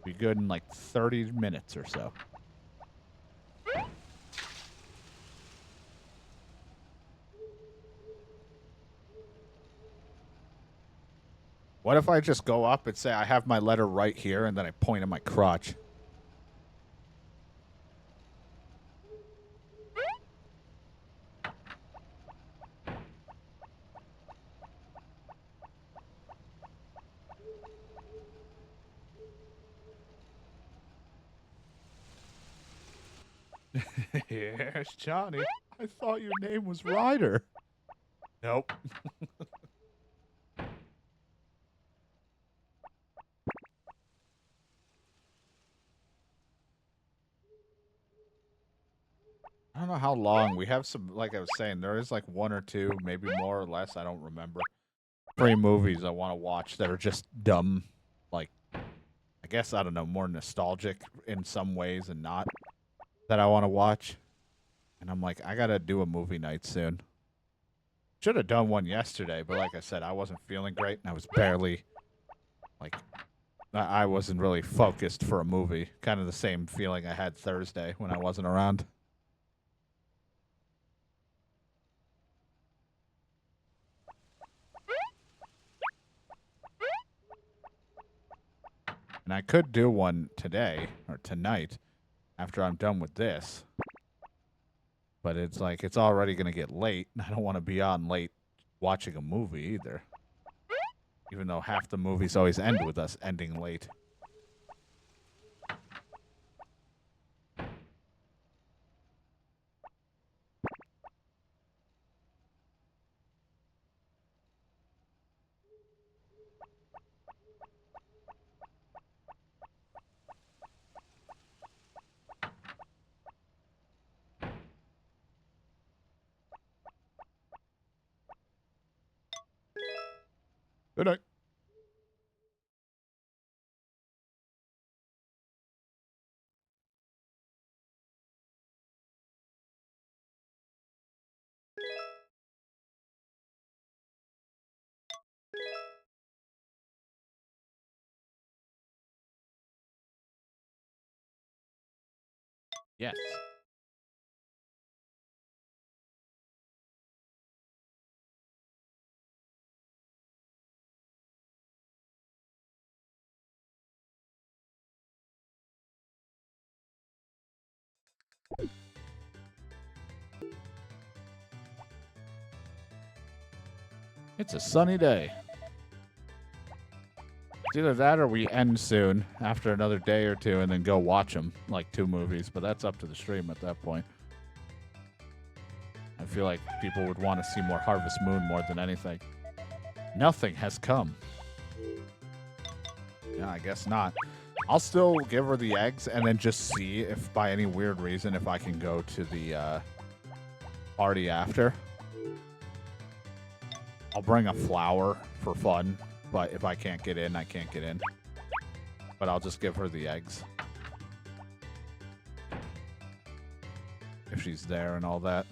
Be good in like 30 minutes or so. What if I just go up and say I have my letter right here and then I point at my crotch? Yes, Johnny. I thought your name was Ryder. Nope. I don't know how long. We have some, like I was saying, there is like 1 or 2, maybe more or less. I don't remember. 3 movies I want to watch that are just dumb. Like, I guess, I don't know, more nostalgic in some ways and not that I want to watch. And I'm like, I got to do a movie night soon. Should have done one yesterday, but like I said, I wasn't feeling great. And I was barely, like, I wasn't really focused for a movie. Kind of the same feeling I had Thursday when I wasn't around. And I could do one today or tonight after I'm done with this. But it's like it's already going to get late, and I don't want to be on late watching a movie either. Even though half the movies always end with us ending late. Good night. Yes. It's a sunny day. It's either that or we end soon after another day or two and then go watch them, like 2 movies, but that's up to the stream at that point. I feel like people would want to see more Harvest Moon more than anything. Nothing has come. Yeah, I guess not. I'll still give her the eggs and then just see if by any weird reason if I can go to the party after. I'll bring a flower for fun, but if I can't get in, I can't get in. But I'll just give her the eggs. If she's there and all that.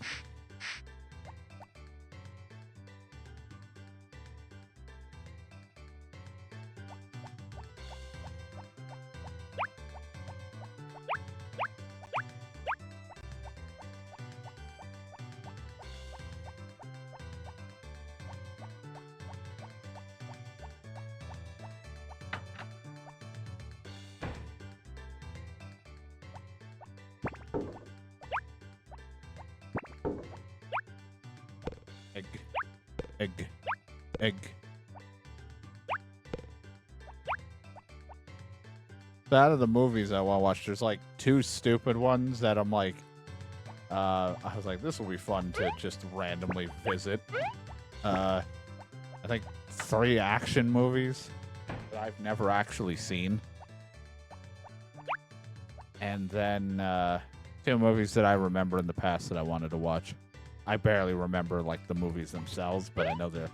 Egg. So out of the movies I want to watch, there's like 2 stupid ones that I'm like, I was like, this will be fun to just randomly visit. I think 3 action movies that I've never actually seen. And then 2 movies that I remember in the past that I wanted to watch. I barely remember like the movies themselves, but I know they're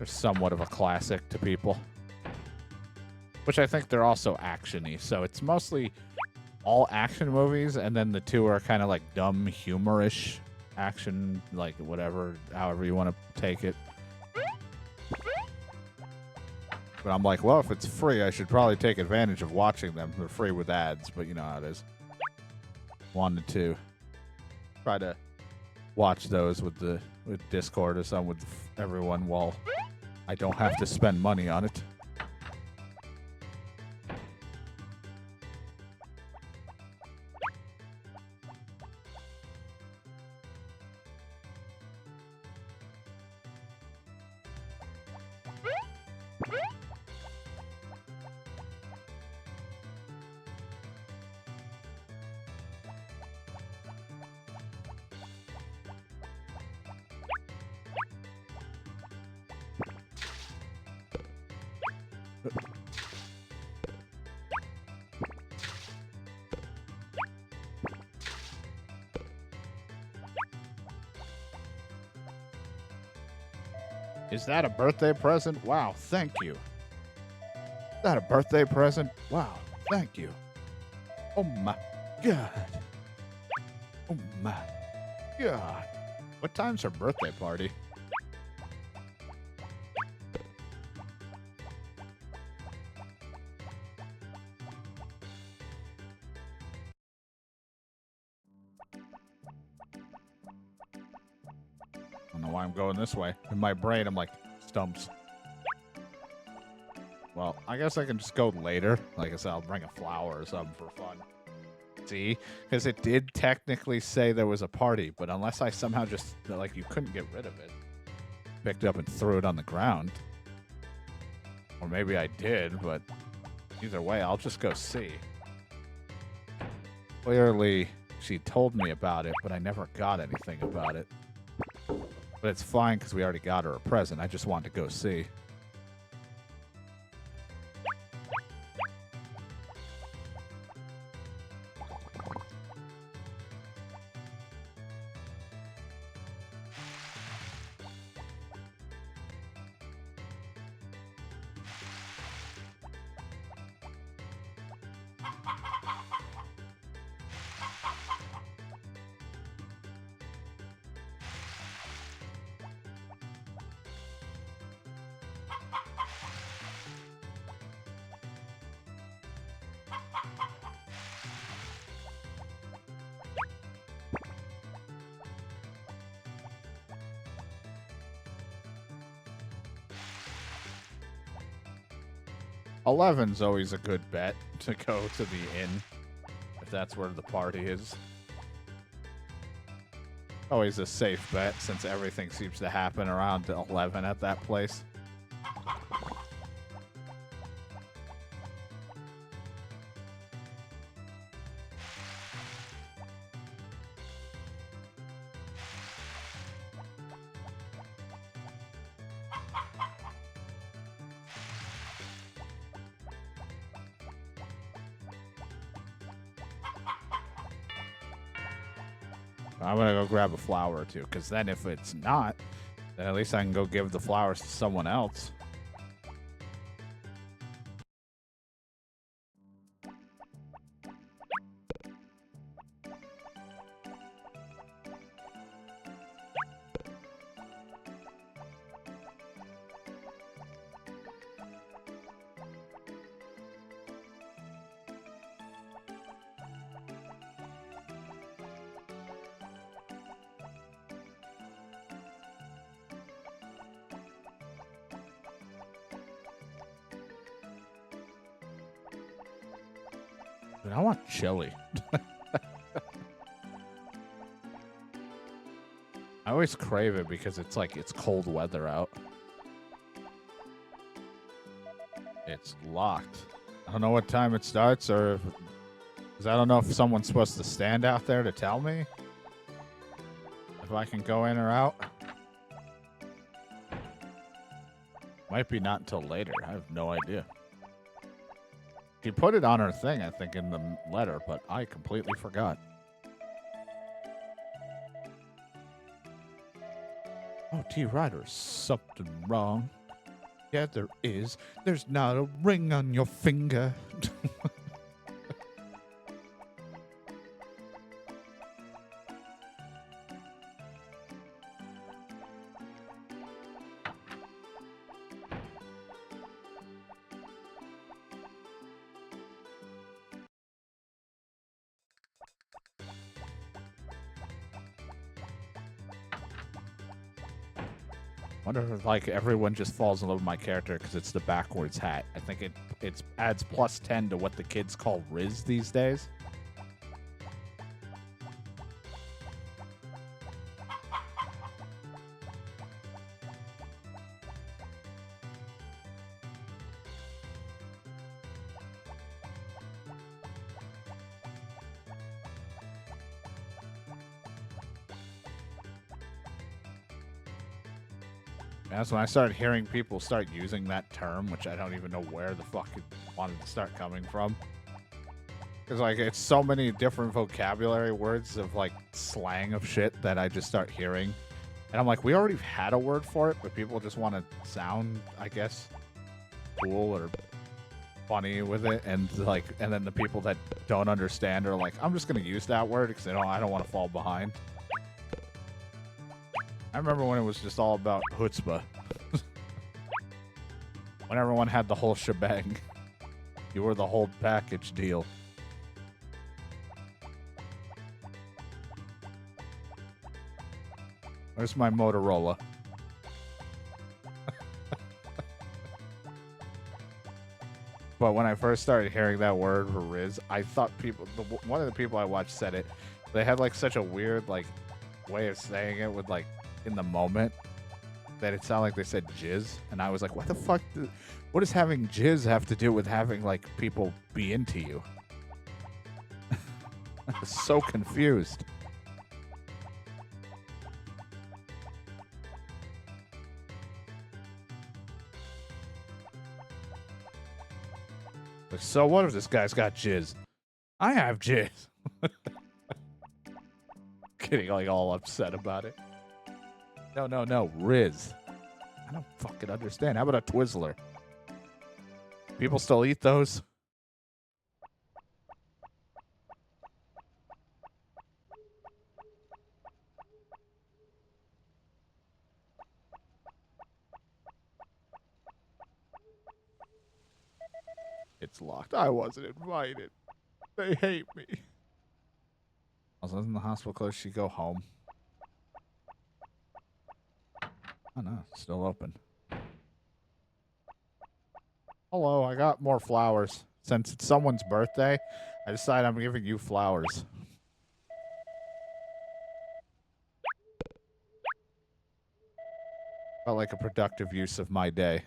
somewhat of a classic to people. Which I think they're also action-y. So it's mostly all action movies, and then the 2 are kind of like dumb, humor-ish action, like whatever, however you want to take it. But I'm like, well, if it's free, I should probably take advantage of watching them. They're free with ads, but you know how it is. Wanted to try to watch those with Discord or something with everyone while I don't have to spend money on it. Is that a birthday present? Wow, thank you. Is that a birthday present? Wow, thank you. Oh my God. Oh my God. What time's her birthday party? I don't know why I'm going this way. In my brain, I'm like, stumps. Well, I guess I can just go later. Like I said, I'll bring a flower or something for fun. See? Because it did technically say there was a party, but unless I somehow just, like, you couldn't get rid of it. Picked it up and threw it on the ground. Or maybe I did, but either way, I'll just go see. Clearly, she told me about it, but I never got anything about it. But it's fine because we already got her a present. I just wanted to go see. $11's always a good bet to go to the inn, if that's where the party is. Always a safe bet, since everything seems to happen around 11 at that place. I'm gonna go grab a flower or two, because then if it's not, then at least I can go give the flowers to someone else. Dude, I want chili. I always crave it because it's like it's cold weather out. It's locked. I don't know what time it starts, or because I don't know if someone's supposed to stand out there to tell me if I can go in or out. Might be not until later. I have no idea. She put it on her thing, I think, in the letter, but I completely forgot. Oh, T. Ryder, something wrong. Yeah, there is. There's not a ring on your finger. Wonder if like everyone just falls in love with my character because it's the backwards hat. I think it adds plus 10 to what the kids call Riz these days. That's when I started hearing people start using that term, which I don't even know where the fuck it wanted to start coming from. Because, like, it's so many different vocabulary words of, like, slang of shit that I just start hearing. And I'm like, we already had a word for it, but people just want to sound, I guess, cool or funny with it. And, like, and then the people that don't understand are like, I'm just going to use that word because I don't want to fall behind. I remember when it was just all about chutzpah. When everyone had the whole shebang. You were the whole package deal. Where's my Motorola? But when I first started hearing that word for Riz, I thought one of the people I watched said it. They had like such a weird like way of saying it with like in the moment that it sounded like they said jizz, and I was like, what the fuck? What does having jizz have to do with having like people be into you? I was so confused. Like, so what if this guy's got jizz? I have jizz. Getting like all upset about it. No, Riz. I don't fucking understand. How about a Twizzler? People still eat those? It's locked. I wasn't invited. They hate me. Also, isn't the hospital closed? She go home. Oh no, it's still open. Hello, I got more flowers. Since it's someone's birthday, I decided I'm giving you flowers. Felt like a productive use of my day.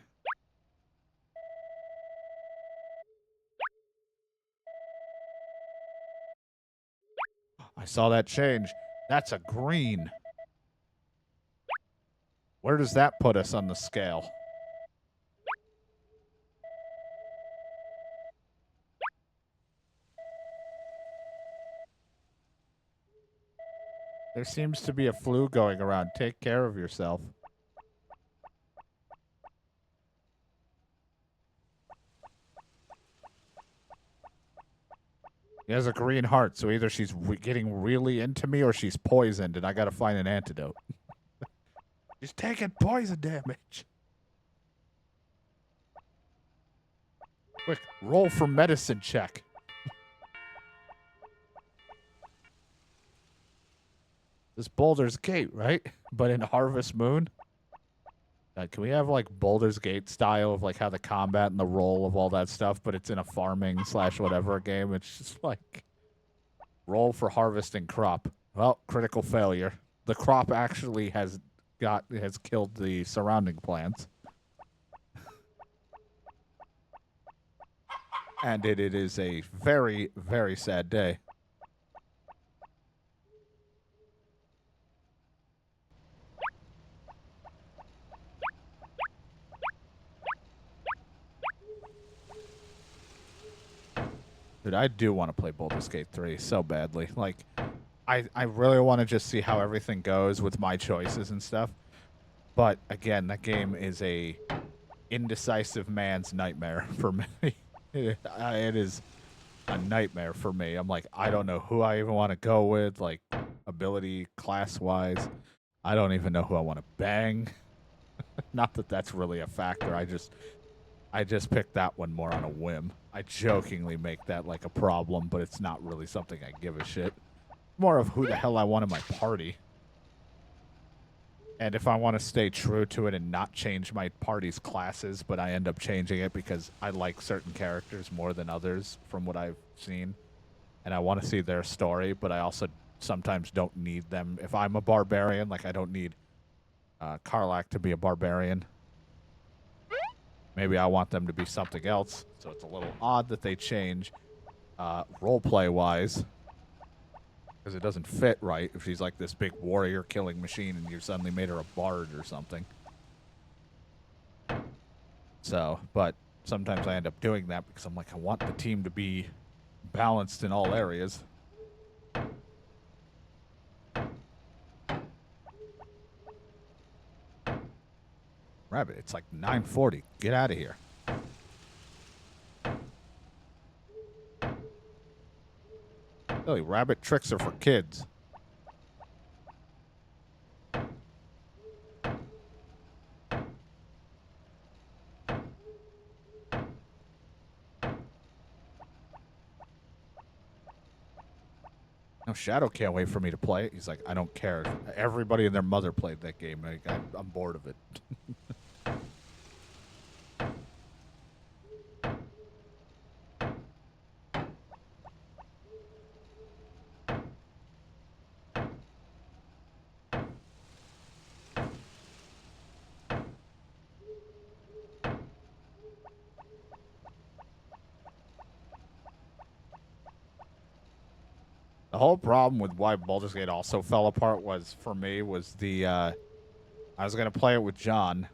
I saw that change. That's a green. Where does that put us on the scale? There seems to be a flu going around. Take care of yourself. He has a green heart, so either she's getting really into me or she's poisoned, and I gotta find an antidote. She's taking poison damage. Quick, roll for medicine check. This Boulder's Gate, right? But in Harvest Moon? Can we have, like, Boulder's Gate style of, like, how the combat and the roll of all that stuff, but it's in a farming / whatever game? It's just, like, roll for harvesting crop. Well, critical failure. The crop actually has killed the surrounding plants. And it is a very, very sad day. Dude, I do want to play Baldur's Gate 3 so badly. Like, I really want to just see how everything goes with my choices and stuff. But, again, that game is a indecisive man's nightmare for me. It is a nightmare for me. I'm like, I don't know who I even want to go with, like, ability, class-wise. I don't even know who I want to bang. Not that that's really a factor. I just picked that one more on a whim. I jokingly make that like a problem, but it's not really something I give a shit. More of who the hell I want in my party. And if I want to stay true to it and not change my party's classes, but I end up changing it because I like certain characters more than others from what I've seen. And I want to see their story, but I also sometimes don't need them. If I'm a barbarian, like I don't need Karlach to be a barbarian. Maybe I want them to be something else, so it's a little odd that they change roleplay-wise, because it doesn't fit right if she's like this big warrior-killing machine and you suddenly made her a bard or something. So, but sometimes I end up doing that because I'm like, I want the team to be balanced in all areas. Rabbit, it's like 9:40. Get out of here. Really, rabbit tricks are for kids. No, Shadow can't wait for me to play it. He's like, I don't care. Everybody and their mother played that game. I'm bored of it. whole problem with why Baldur's Gate also fell apart was, for me, was the, I was going to play it with John.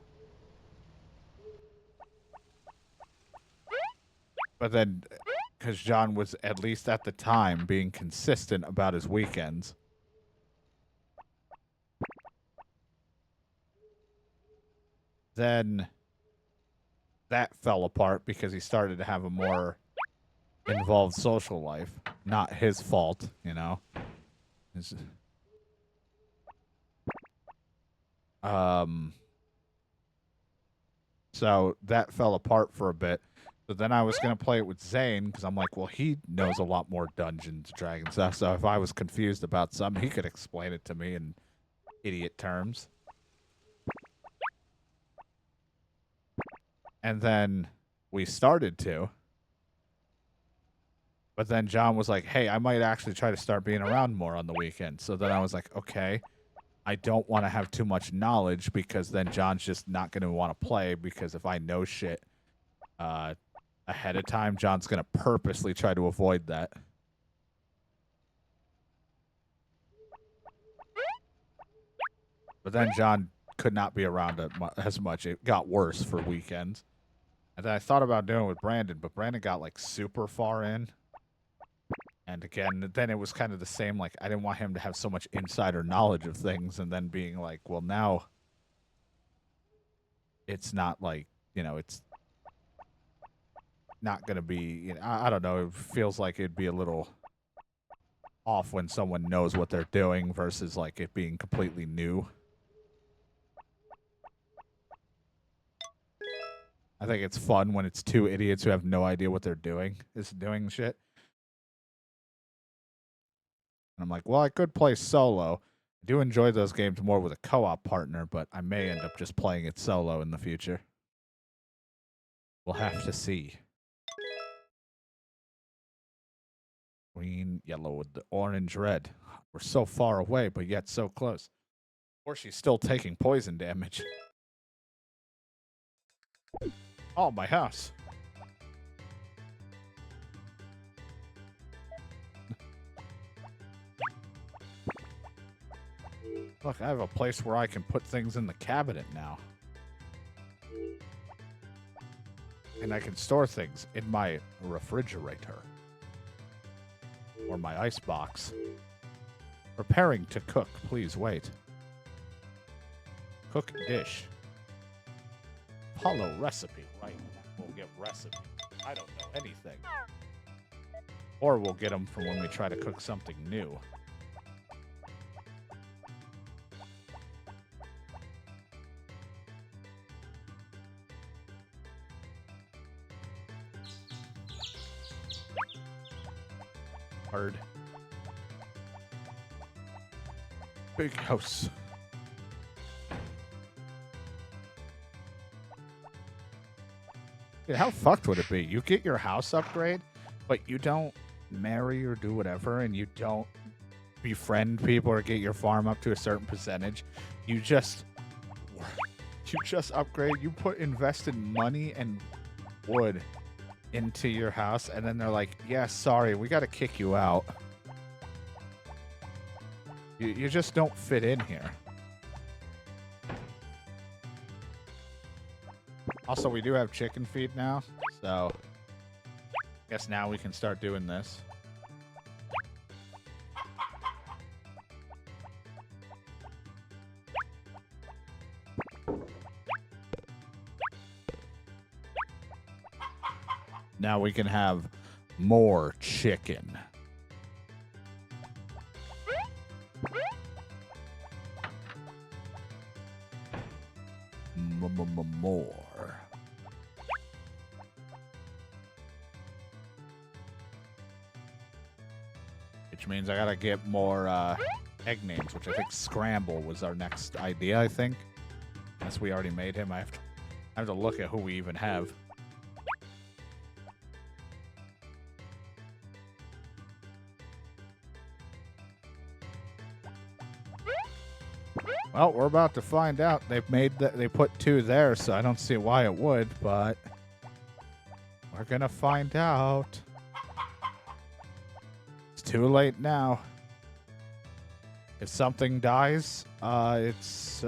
But then, because John was, at least at the time, being consistent about his weekends. Then that fell apart because he started to have a more involved social life. Not his fault, you know. So that fell apart for a bit. So then I was going to play it with Zane because I'm like, well, he knows a lot more Dungeons & Dragons stuff. So if I was confused about something, he could explain it to me in idiot terms. And then we started to. But then John was like, hey, I might actually try to start being around more on the weekend. So then I was like, okay, I don't want to have too much knowledge because then John's just not going to want to play because if I know shit ahead of time, John's going to purposely try to avoid that. But then John could not be around as much. It got worse for weekends. And then I thought about doing it with Brandon, but Brandon got like super far in. And again, then it was kind of the same, like, I didn't want him to have so much insider knowledge of things, and then being like, well, now it's not like, you know, it's not going to be, you know, I don't know, it feels like it'd be a little off when someone knows what they're doing versus, like, it being completely new. I think it's fun when it's two idiots who have no idea what they're doing, doing shit. And I'm like, well, I could play solo. I do enjoy those games more with a co-op partner, but I may end up just playing it solo in the future. We'll have to see. Green, yellow with the orange, red. We're so far away, but yet so close. Or she's still taking poison damage. Oh, my house. Look, I have a place where I can put things in the cabinet now. And I can store things in my refrigerator. Or my icebox. Preparing to cook. Please wait. Cook dish. Follow recipe. Right. We'll get recipe. I don't know anything. Or we'll get them from when we try to cook something new. Hard. Big house. Dude, how fucked would it be? You get your house upgrade, but you don't marry or do whatever, and you don't befriend people or get your farm up to a certain percentage. You just upgrade. You invested money and wood into your house, and then they're like, yeah, sorry, we got to kick you out. You just don't fit in here. Also, we do have chicken feed now, so I guess now we can start doing this. Now we can have more chicken. More. Which means I gotta get more egg names, which I think Scramble was our next idea, I think. Unless we already made him. I have to look at who we even have. Well, we're about to find out. They put 2 there, so I don't see why it would, but we're gonna find out. It's too late now. If something dies, it's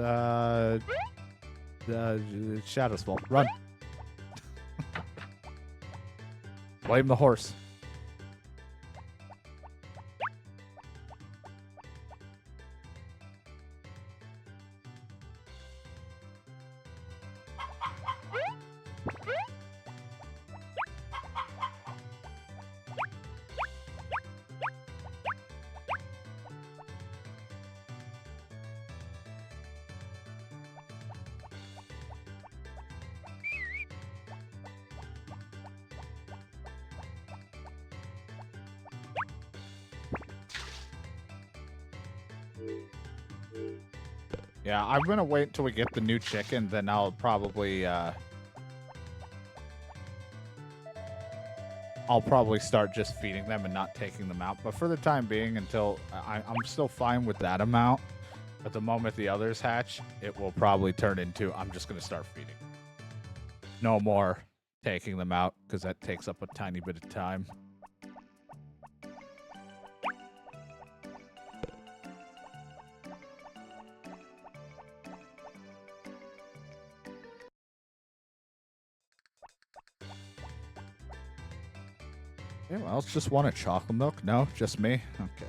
Shadow's fault. Run. Blame the horse. Yeah, I'm gonna wait until we get the new chicken, then I'll probably start just feeding them and not taking them out. But for the time being, until I'm still fine with that amount. But the moment the others hatch, it will probably turn into I'm just gonna start feeding. No more taking them out because that takes up a tiny bit of time. Anyone else just want a chocolate milk? No, just me? Okay.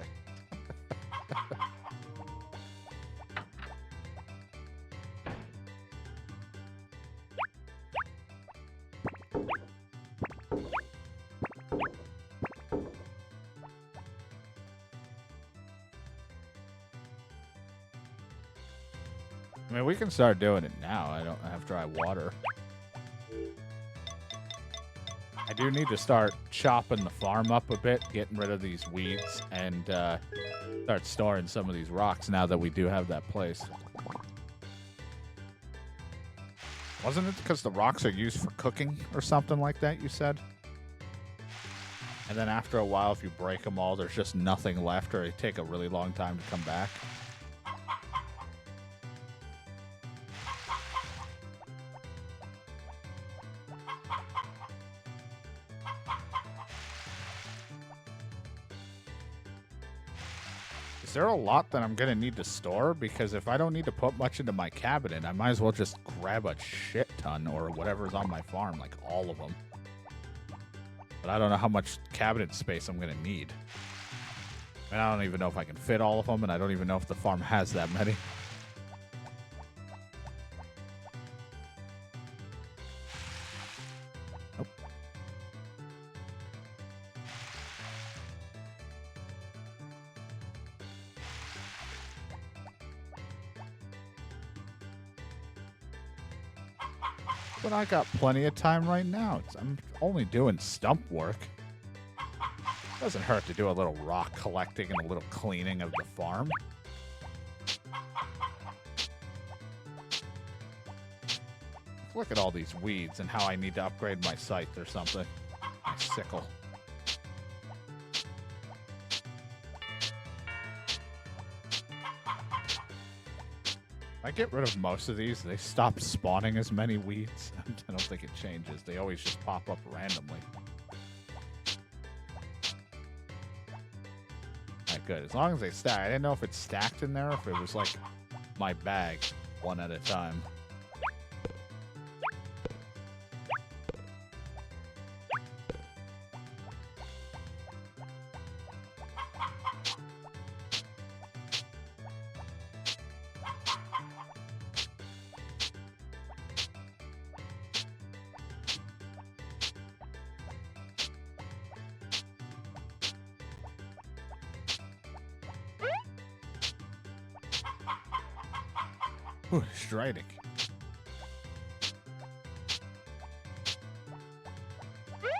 I mean, we can start doing it now. I don't have dry water. I do need to start chopping the farm up a bit, getting rid of these weeds, and start storing some of these rocks now that we do have that place. Wasn't it because the rocks are used for cooking or something like that, you said? And then after a while, if you break them all, there's just nothing left, or they take a really long time to come back. Is there a lot that I'm going to need to store? Because if I don't need to put much into my cabinet, I might as well just grab a shit ton or whatever's on my farm, like all of them. But I don't know how much cabinet space I'm going to need. And I don't even know if I can fit all of them, and I don't even know if the farm has that many. Nope. But I got plenty of time right now. I'm only doing stump work. Doesn't hurt to do a little rock collecting and a little cleaning of the farm. Look at all these weeds and how I need to upgrade my scythe or something. My sickle. I get rid of most of these, they stop spawning as many weeds. I don't think it changes. They always just pop up randomly. Alright, good. As long as they stack. I didn't know if it's stacked in there or if it was like my bag, one at a time. Ooh, striding.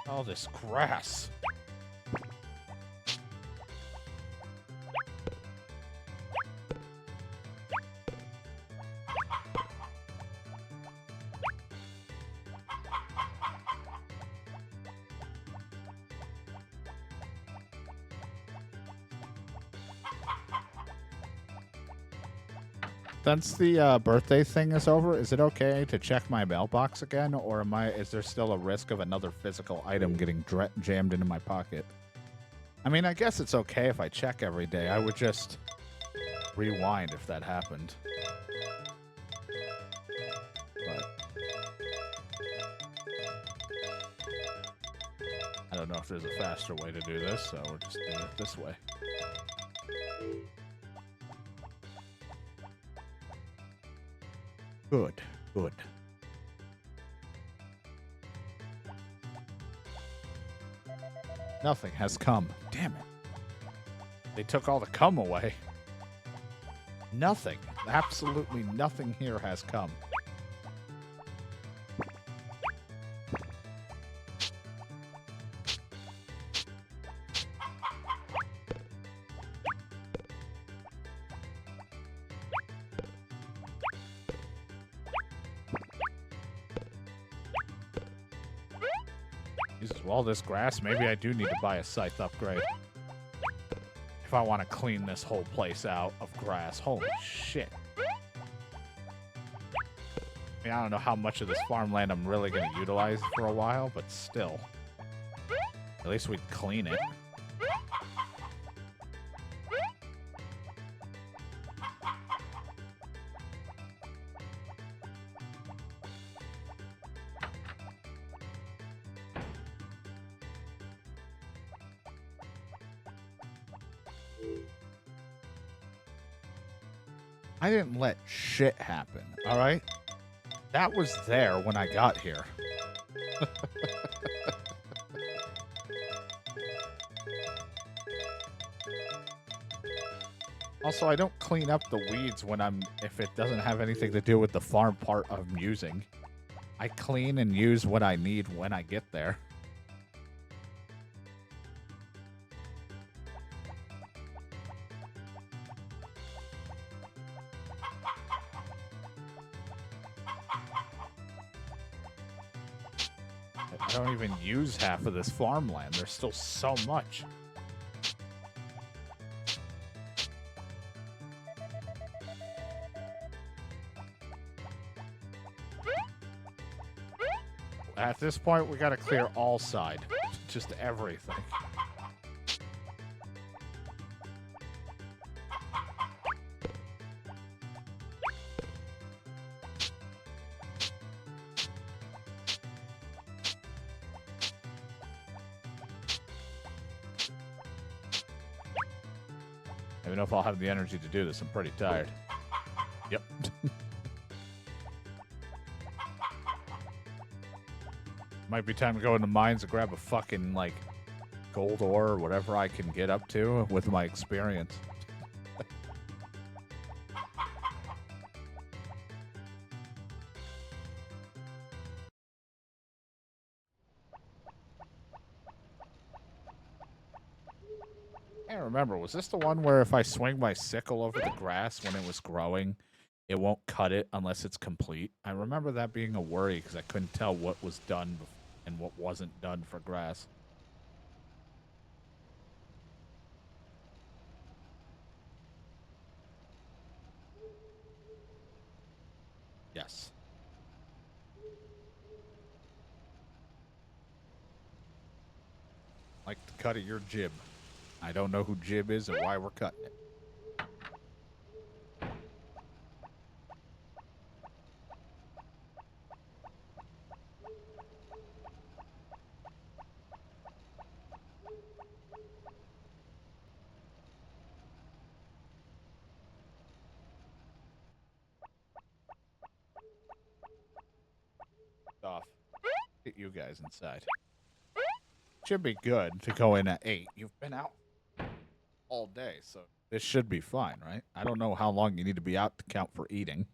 All this grass. Since the birthday thing is over, is it okay to check my mailbox again, or is there still a risk of another physical item getting jammed into my pocket? I mean, I guess it's okay if I check every day. I would just rewind if that happened. But I don't know if there's a faster way to do this, so we're just doing it this way. Good, good. Nothing has come. Damn it. They took all the cum away. Nothing. Absolutely nothing here has come. Jesus, all this grass, maybe I do need to buy a scythe upgrade. If I want to clean this whole place out of grass. Holy shit. I mean, I don't know how much of this farmland I'm really going to utilize for a while, but still. At least we'd clean it. I didn't let shit happen, all right? That was there when I got here. Also, I don't clean up the weeds if it doesn't have anything to do with the farm part I'm using. I clean and use what I need when I get there. I don't even use half of this farmland. There's still so much. At this point, we gotta clear all side. Just everything. I don't know if I'll have the energy to do this. I'm pretty tired. Yep. Might be time to go in the mines and grab a fucking, like, gold ore or whatever I can get up to with my experience. I can't remember. Was this the one where if I swing my sickle over the grass when it was growing, it won't cut it unless it's complete? I remember that being a worry because I couldn't tell what was done and what wasn't done for grass. Yes. Like the cut of your jib. I don't know who Jib is and why we're cutting it. Off. Get you guys inside. Should be good to go in at 8. You've been out all day, so this should be fine, right? I don't know how long you need to be out to count for eating.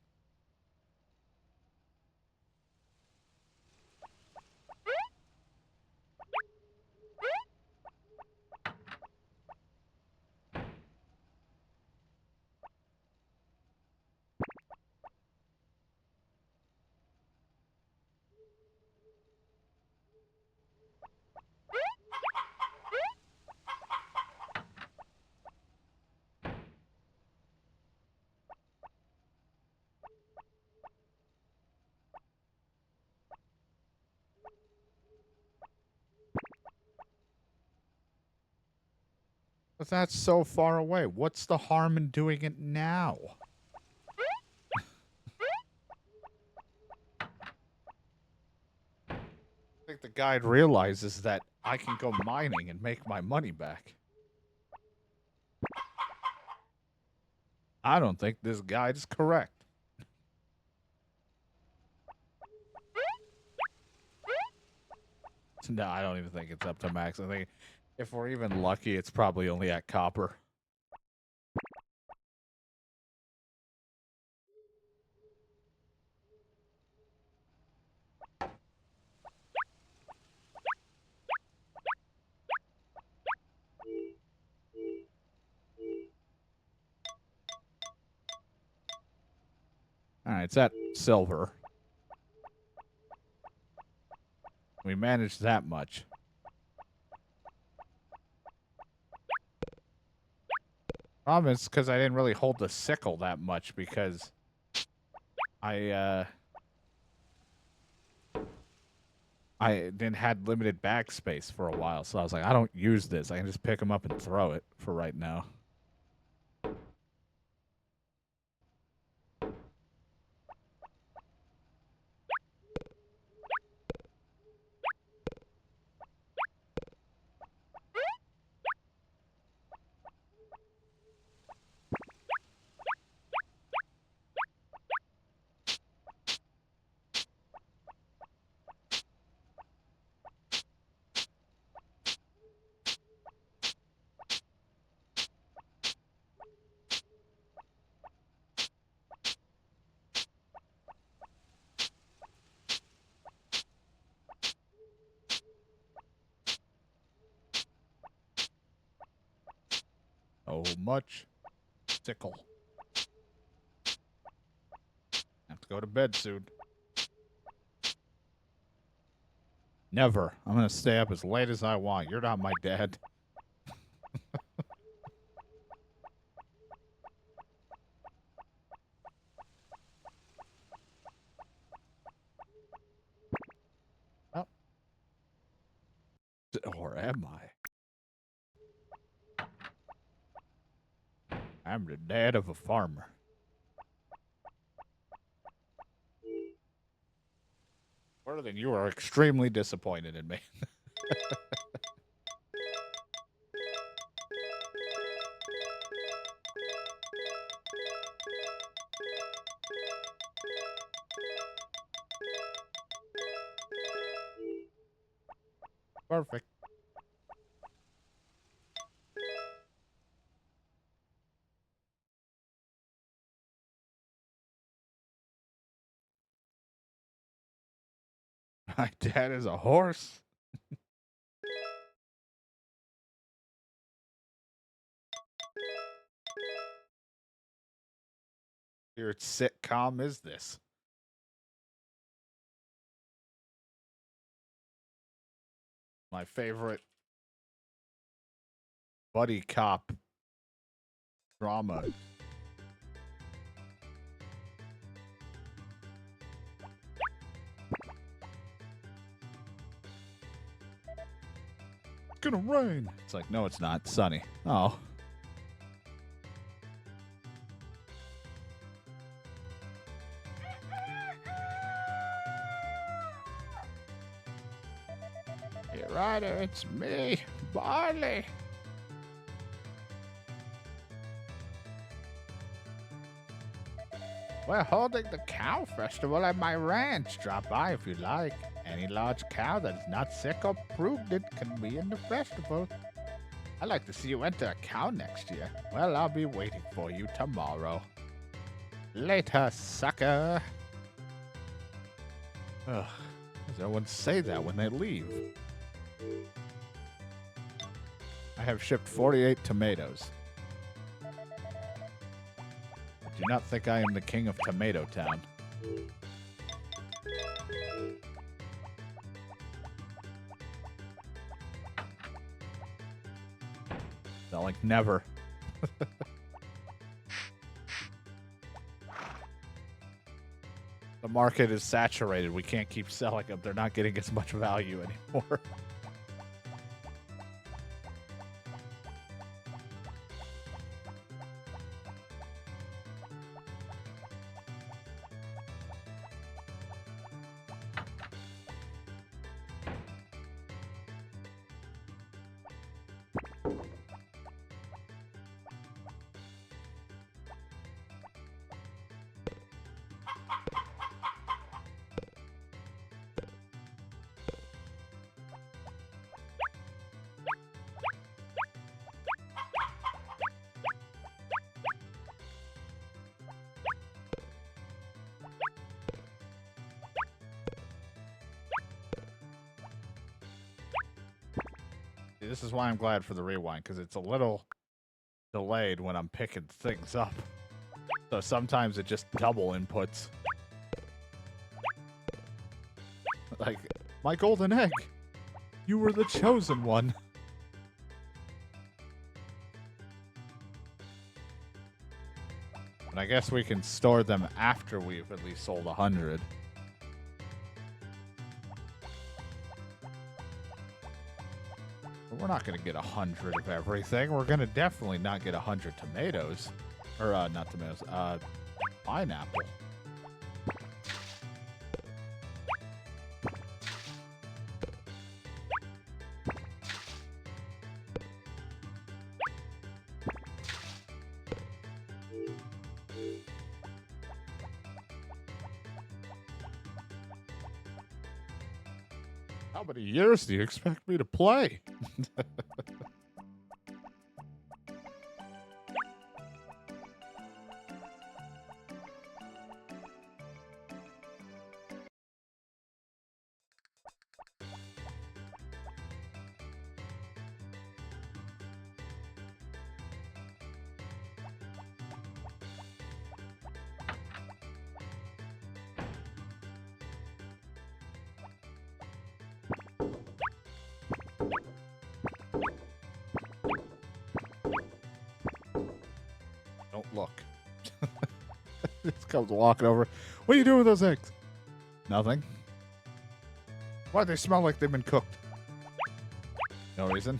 But that's so far away. What's the harm in doing it now? I think the guide realizes that I can go mining and make my money back. I don't think this guide is correct. No, I don't even think it's up to max. I think if we're even lucky, it's probably only at copper. All right, it's at silver. We managed that much. Problem is because I didn't really hold the sickle that much because I then had limited bag space for a while. So I was like, I don't use this. I can just pick them up and throw it for right now. Oh, much sickle. Have to go to bed soon. Never. I'm going to stay up as late as I want. You're not my dad. Oh. Or am I? I'm the dad of a farmer. More than you are extremely disappointed in me. Perfect. My dad is a horse. Your sitcom is this? My favorite buddy cop drama. It's gonna rain. It's like, no, it's not. It's sunny. Oh. Hey, Ryder, it's me, Barley. We're holding the cow festival at my ranch. Drop by if you like. Any large cow that is not sick or proved can be in the festival. I'd like to see you enter a cow next year. Well, I'll be waiting for you tomorrow. Later, sucker. Ugh. Does everyone say that when they leave? I have shipped 48 tomatoes. Do not think I am the king of Tomato Town. Not like never. The market is saturated. We can't keep selling them. They're not getting as much value anymore. This is why I'm glad for the rewind, because it's a little delayed when I'm picking things up. So sometimes it just double inputs. Like, my golden egg! You were the chosen one! And I guess we can store them after we've at least sold 100. But we're not going to get 100 of everything. We're going to definitely not get 100 tomatoes. Or, not tomatoes, pineapple. How many years do you expect me to play? Don't look. This comes walking over. What are you doing with those eggs? Nothing. Why do they smell like they've been cooked? No reason.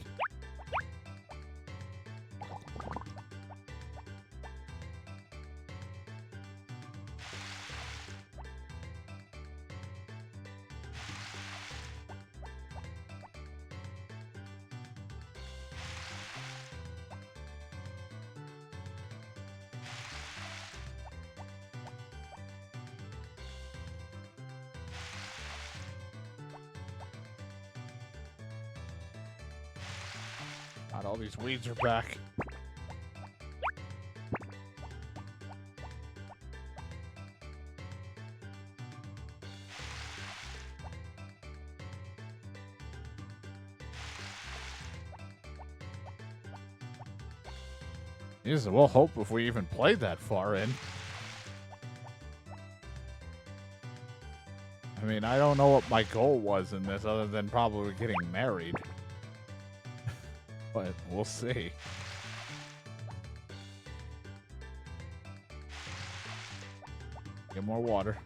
God, all these weeds are back. Yes, we'll hope if we even played that far in. I mean, I don't know what my goal was in this other than probably getting married. But we'll see. Get more water.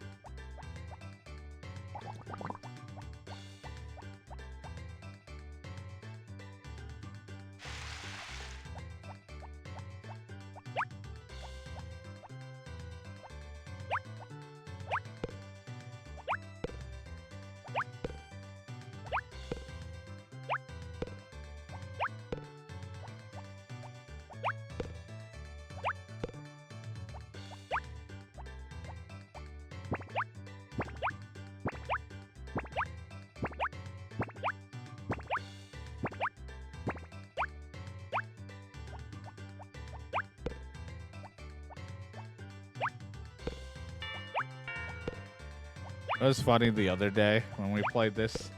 It was funny the other day when we played this,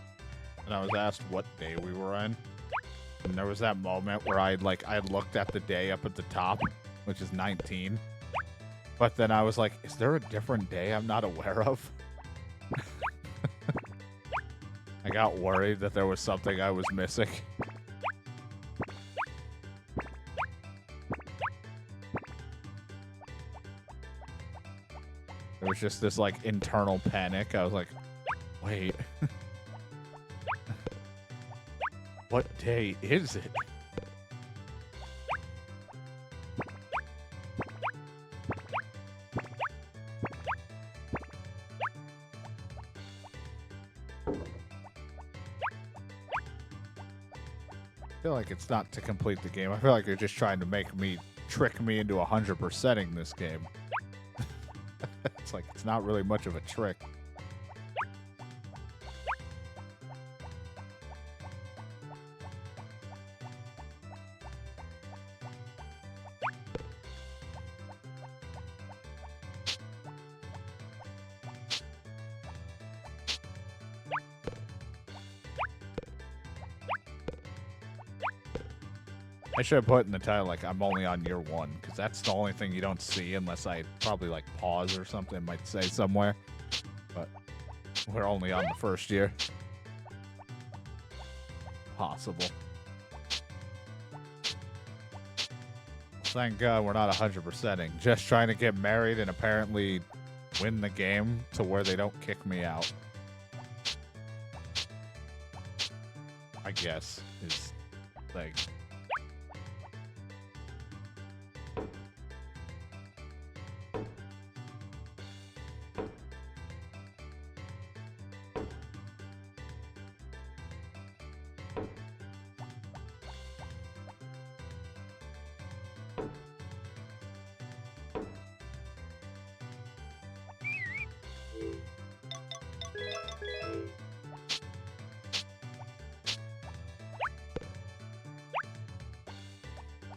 and I was asked what day we were in, and there was that moment where I looked at the day up at the top, which is 19, but then I was like, is there a different day I'm not aware of? I got worried that there was something I was missing. There was just this, like, internal panic. I was like, wait. What day is it? I feel like it's not to complete the game. I feel like you're just trying to trick me into 100%ing this game. It's like, it's not really much of a trick. I should have put in the title, like, I'm only on year 1, because that's the only thing you don't see unless I probably, like, pause or something. It might say somewhere. But we're only on the first year. Possible. Thank God we're not 100%ing. Just trying to get married and apparently win the game to where they don't kick me out. I guess is like.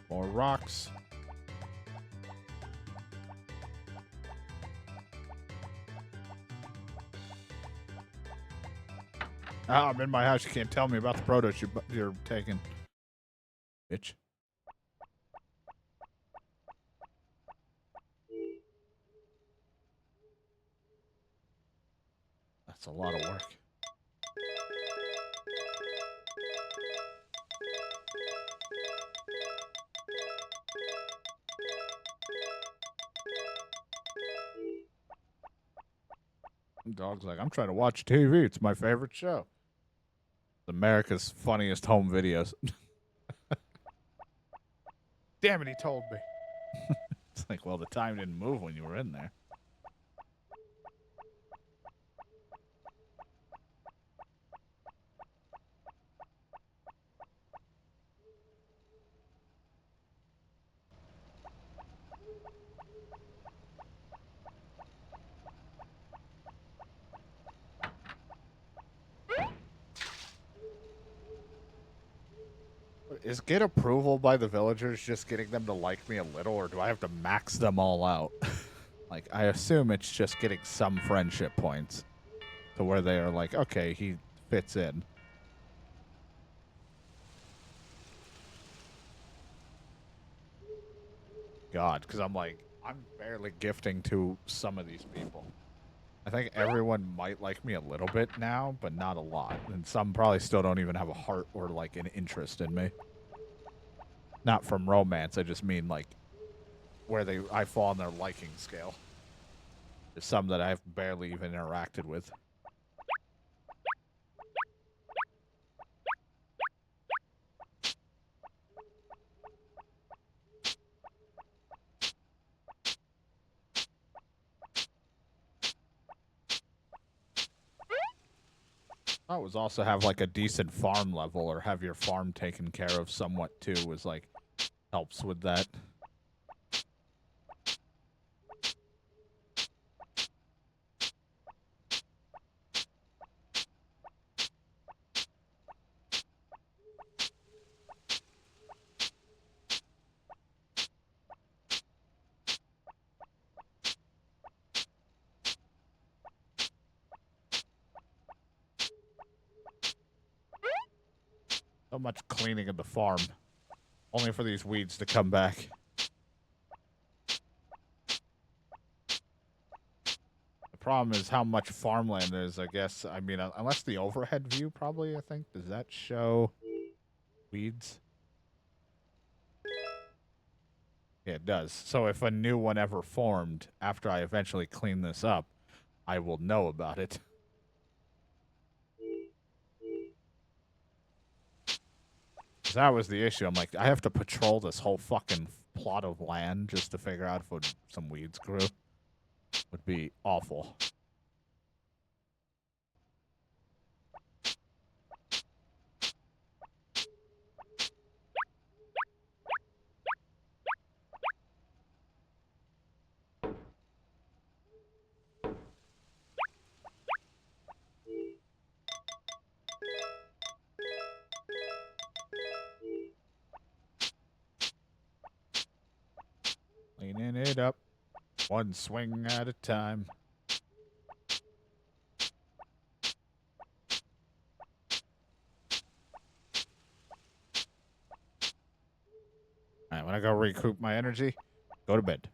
More rocks. Ah, I'm in my house. You can't tell me about the produce you're taking. Bitch. That's a lot of work. Dog's like, I'm trying to watch TV. It's my favorite show. America's funniest home videos. Damn it, he told me. It's like, well, the time didn't move when you were in there. Is get approval by the villagers just getting them to like me a little, or do I have to max them all out? Like, I assume it's just getting some friendship points to where they are like, okay, he fits in. God, because I'm like, I'm barely gifting to some of these people. I think everyone might like me a little bit now, but not a lot. And some probably still don't even have a heart or, like, an interest in me. Not from romance, I just mean, like, where I fall on their liking scale. There's some that I've barely even interacted with. I was also have, like, a decent farm level or have your farm taken care of somewhat, too, was, like, helps with that. So much cleaning of the farm. Only for these weeds to come back. The problem is how much farmland there is, I guess. I mean, unless the overhead view, probably, I think. Does that show weeds? Yeah, it does. So if a new one ever formed after I eventually clean this up, I will know about it. That was the issue. I'm like, I have to patrol this whole fucking plot of land just to figure out if some weeds grew. Would be awful. Cleaning it up, one swing at a time. when I go recoup my energy, go to bed.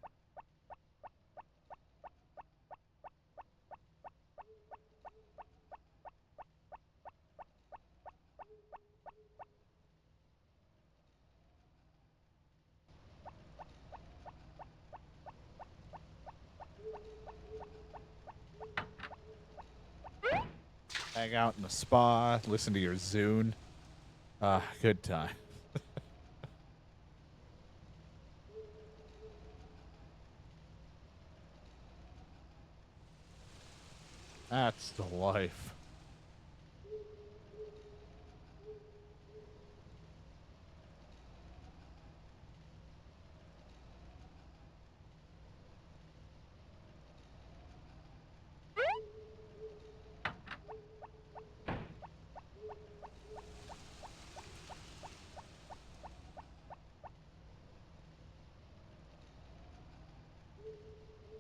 Hang out in the spa, listen to your Zune. Good time. That's the life.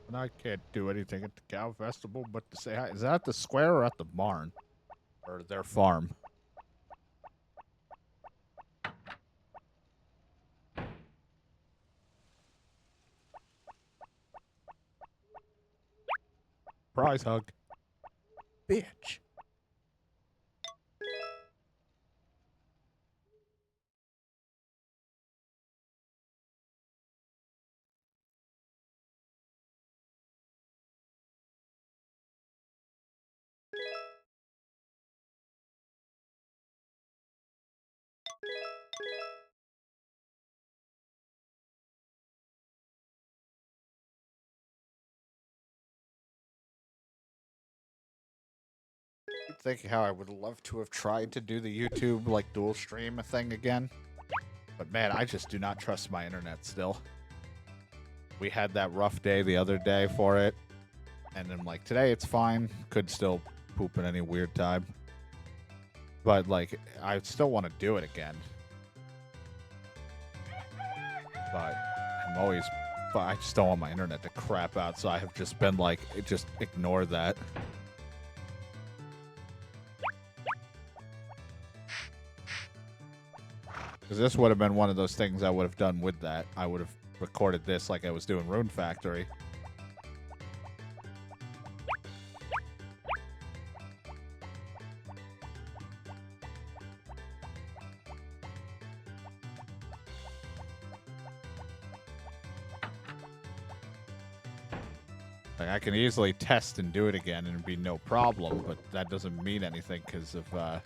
And I can't do anything at the cow festival but to say hi. Is that at the square or at the barn? Or their farm? Prize hug. Bitch. Thinking how I would love to have tried to do the YouTube like dual stream thing again. But man, I just do not trust my internet still. We had that rough day the other day for it. And then like today it's fine. Could still poop at any weird time. But like I still want to do it again. But I just don't want my internet to crap out, so I have just been like, just ignore that. Because this would have been one of those things I would have done with that. I would have recorded this like I was doing Rune Factory. Like, I can easily test and do it again and it'd be no problem, but that doesn't mean anything because of,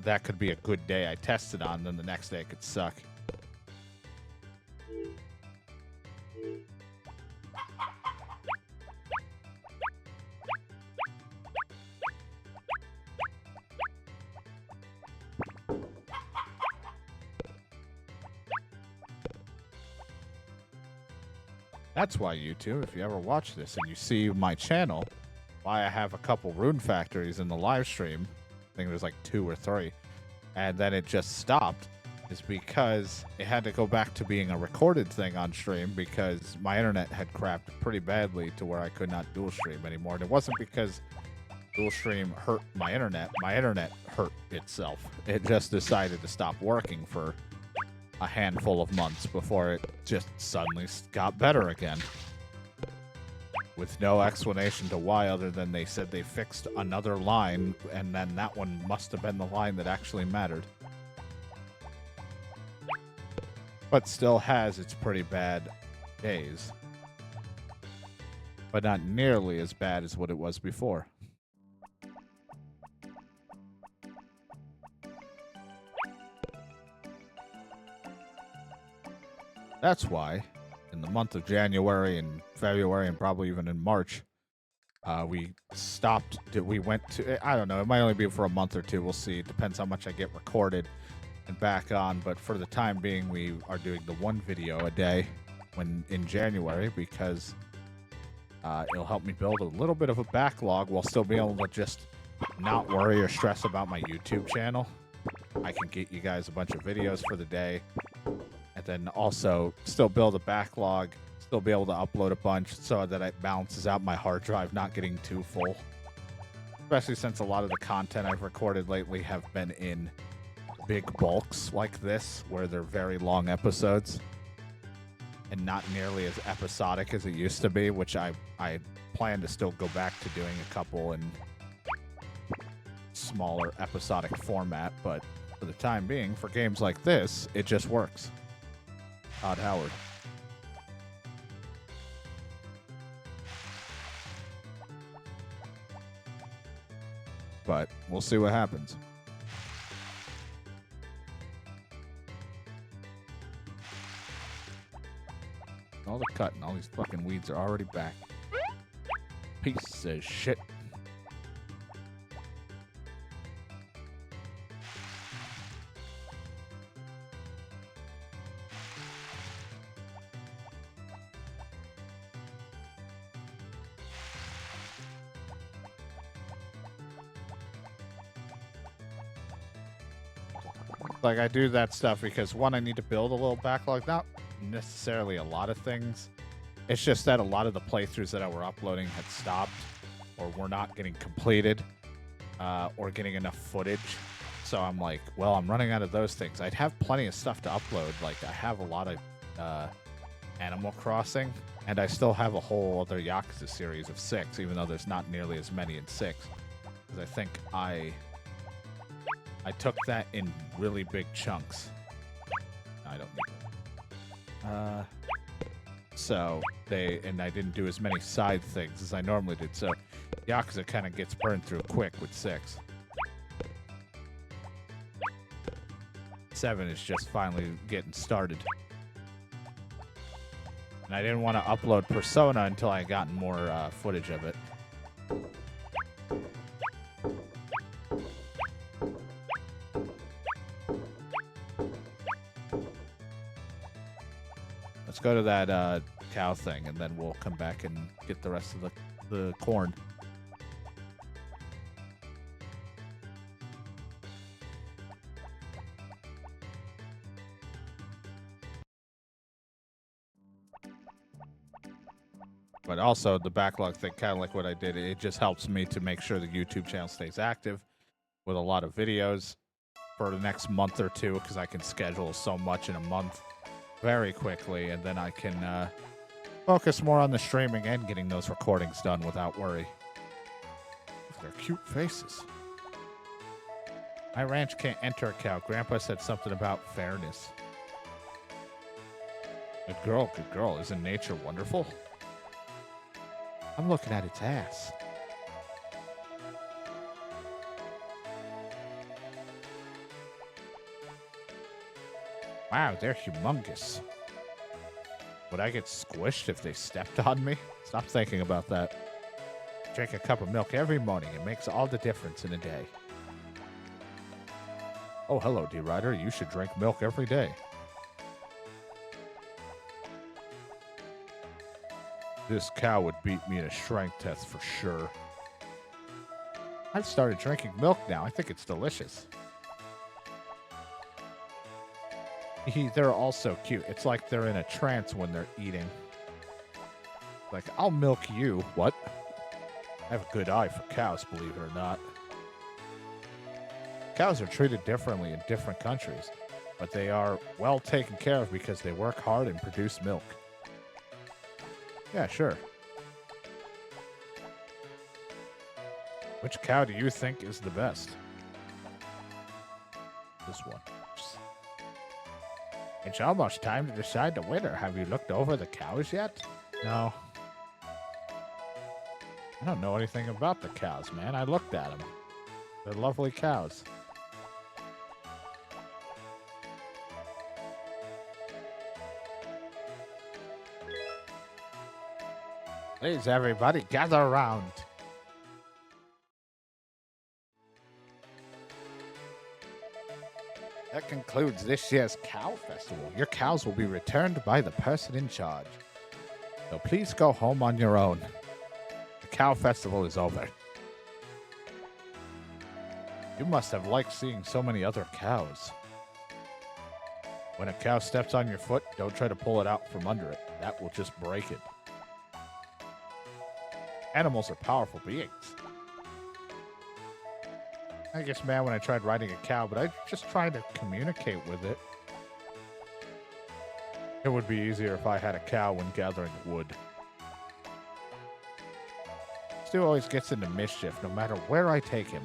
that could be a good day I tested on, then the next day it could suck. That's why YouTube, if you ever watch this and you see my channel, why I have a couple Rune Factories in the live stream, I think there's like 2 or 3, and then it just stopped, is because it had to go back to being a recorded thing on stream because my internet had crapped pretty badly to where I could not dual stream anymore. And it wasn't because dual stream hurt my internet hurt itself. It just decided to stop working for a handful of months before it just suddenly got better again. With no explanation to why other than they said they fixed another line and then that one must have been the line that actually mattered. But still has its pretty bad days. But not nearly as bad as what it was before. That's why, in the month of January and February and probably even in March, we stopped. We went to, I don't know, it might only be for a month or 2. We'll see. It depends how much I get recorded and back on. But for the time being, we are doing the 1 video a day in January because it'll help me build a little bit of a backlog while still being able to just not worry or stress about my YouTube channel. I can get you guys a bunch of videos for the day. And then also still build a backlog, still be able to upload a bunch so that it balances out my hard drive not getting too full. Especially since a lot of the content I've recorded lately have been in big bulks like this, where they're very long episodes and not nearly as episodic as it used to be, which I plan to still go back to doing a couple in smaller episodic format, but for the time being, for games like this, it just works. Todd Howard. But we'll see what happens. All the cutting, all these fucking weeds are already back. Piece of shit. Like, I do that stuff because, one, I need to build a little backlog. Not necessarily a lot of things. It's just that a lot of the playthroughs that I were uploading had stopped or were not getting completed or getting enough footage. So I'm like, well, I'm running out of those things. I'd have plenty of stuff to upload. Like, I have a lot of Animal Crossing, and I still have a whole other Yakuza series of 6, even though there's not nearly as many in 6. Because I think I took that in really big chunks. I don't need it. And I didn't do as many side things as I normally did. So Yakuza kind of gets burned through quick with 6. 7 is just finally getting started. And I didn't want to upload Persona until I gotten more footage of it. Let's go to that cow thing, and then we'll come back and get the rest of the corn. But also, the backlog thing, kind of like what I did, it just helps me to make sure the YouTube channel stays active with a lot of videos for the next month or two, because I can schedule so much in a month very quickly, and then I can focus more on the streaming and getting those recordings done without worry. Look at their cute faces. My ranch can't enter a cow. Grandpa said something about fairness. Good girl. Isn't nature wonderful? I'm looking at its ass. Wow, they're humongous. Would I get squished if they stepped on me? Stop thinking about that. Drink a cup of milk every morning. It makes all the difference in a day. Oh, hello, D-Rider. You should drink milk every day. This cow would beat me in a strength test for sure. I've started drinking milk now. I think it's delicious. They're all so cute. It's like they're in a trance when they're eating. Like, I'll milk you. What? I have a good eye for cows, believe it or not. Cows are treated differently in different countries, but they are well taken care of because they work hard and produce milk. Yeah, sure. Which cow do you think is the best? This one. It's almost time to decide the winner. Have you looked over the cows yet? No. I don't know anything about the cows, man. I looked at them. They're lovely cows. Please, everybody, gather around. That concludes this year's Cow Festival. Your cows will be returned by the person in charge. So please go home on your own. The Cow Festival is over. You must have liked seeing so many other cows. When a cow steps on your foot, don't try to pull it out from under it. That will just break it. Animals are powerful beings. I guess mad when I tried riding a cow, but I just tried to communicate with it. It would be easier if I had a cow when gathering wood. Stu always gets into mischief no matter where I take him.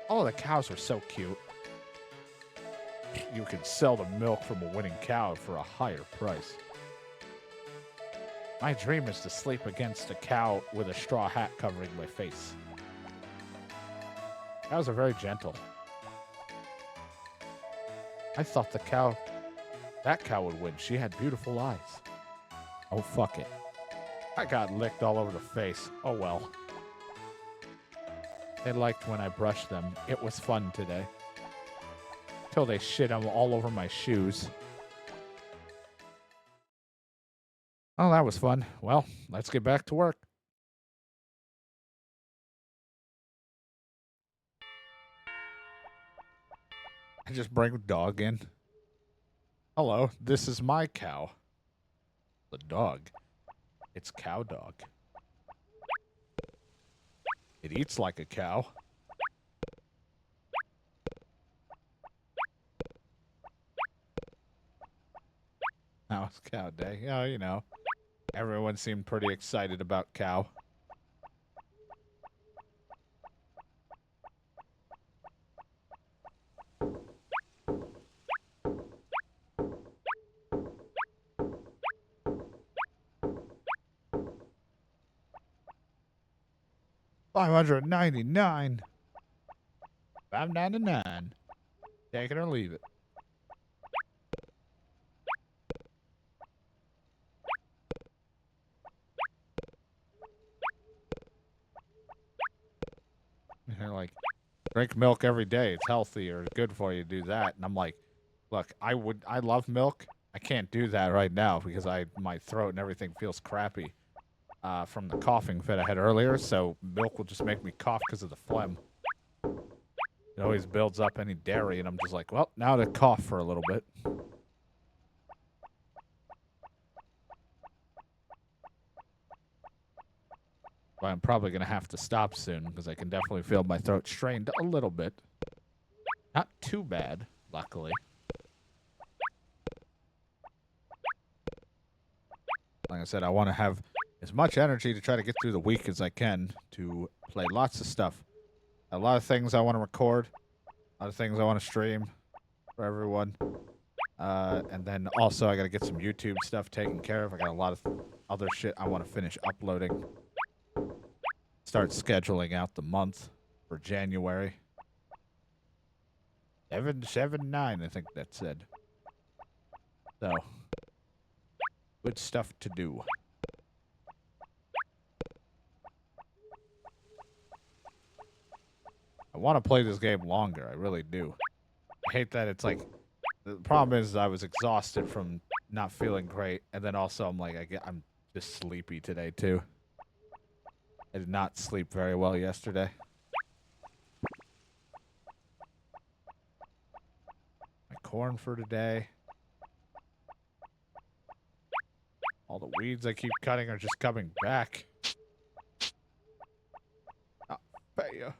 All the cows are so cute. You can sell the milk from a winning cow for a higher price. My dream is to sleep against a cow with a straw hat covering my face. Cows are very gentle. I thought that cow would win. She had beautiful eyes. Oh, fuck it. I got licked all over the face. Oh, well. They liked when I brushed them. It was fun today. Till they shit them all over my shoes. Oh, that was fun. Well, let's get back to work. I just bring the dog in. Hello, this is my cow. The dog. It's cow dog. It eats like a cow. Now it's cow day. Yeah, you know. Everyone seemed pretty excited about cow. $599. $5.99. Take it or leave it. And they're like, drink milk every day. It's healthy or good for you to do that. And I'm like, look, I love milk. I can't do that right now because my throat and everything feels crappy from the coughing fit I had earlier. So milk will just make me cough because of the phlegm. It always builds up any dairy, and I'm just like, well, now to cough for a little bit. But I'm probably going to have to stop soon because I can definitely feel my throat strained a little bit. Not too bad, luckily. Like I said, I want to have as much energy to try to get through the week as I can to play lots of stuff. A lot of things I want to record. A lot of things I want to stream for everyone. And then also I got to get some YouTube stuff taken care of. I got a lot of other shit I want to finish uploading. Start scheduling out the month for January. 779, I think that said. So, good stuff to do. I want to play this game longer. I really do. I hate that it's like... The problem is I was exhausted from not feeling great. And then also I'm like, I'm just sleepy today, too. I did not sleep very well yesterday. My corn for today. All the weeds I keep cutting are just coming back. Oh, fair.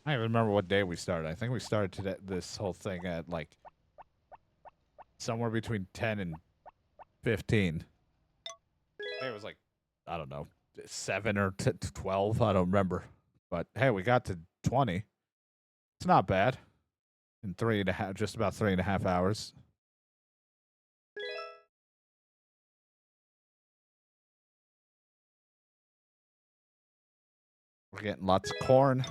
I don't even remember what day we started. I think we started today, this whole thing at like somewhere between 10 and 15. I think it was like, I don't know, 7 or 12. I don't remember. But hey, we got to 20. It's not bad. In 3.5, just about 3.5 hours. We're getting lots of corn.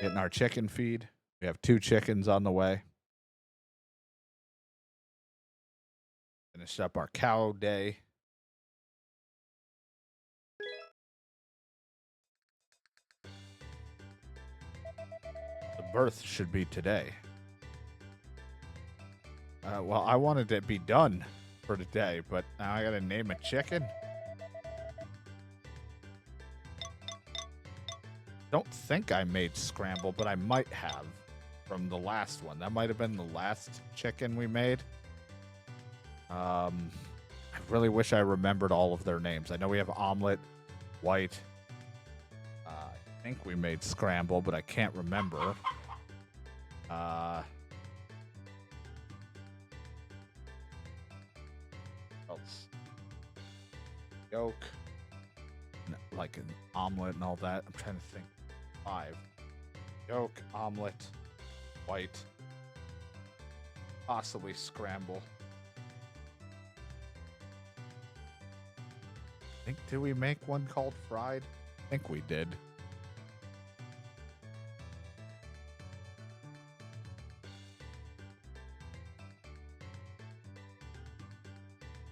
Getting our chicken feed. We have 2 chickens on the way. Finished up our cow day. The birth should be today. Well, I wanted it to be done for today, but now I gotta name a chicken. Don't think I made scramble, but I might have. from the last one. That might have been the last chicken we made. I really wish I remembered all of their names. I know we have omelet, white. I think we made scramble, but I can't remember. Else. Yolk. Like an omelet and all that. I'm trying to think. 5. Yolk, omelet, white. Possibly scramble. Did we make one called fried? I think we did.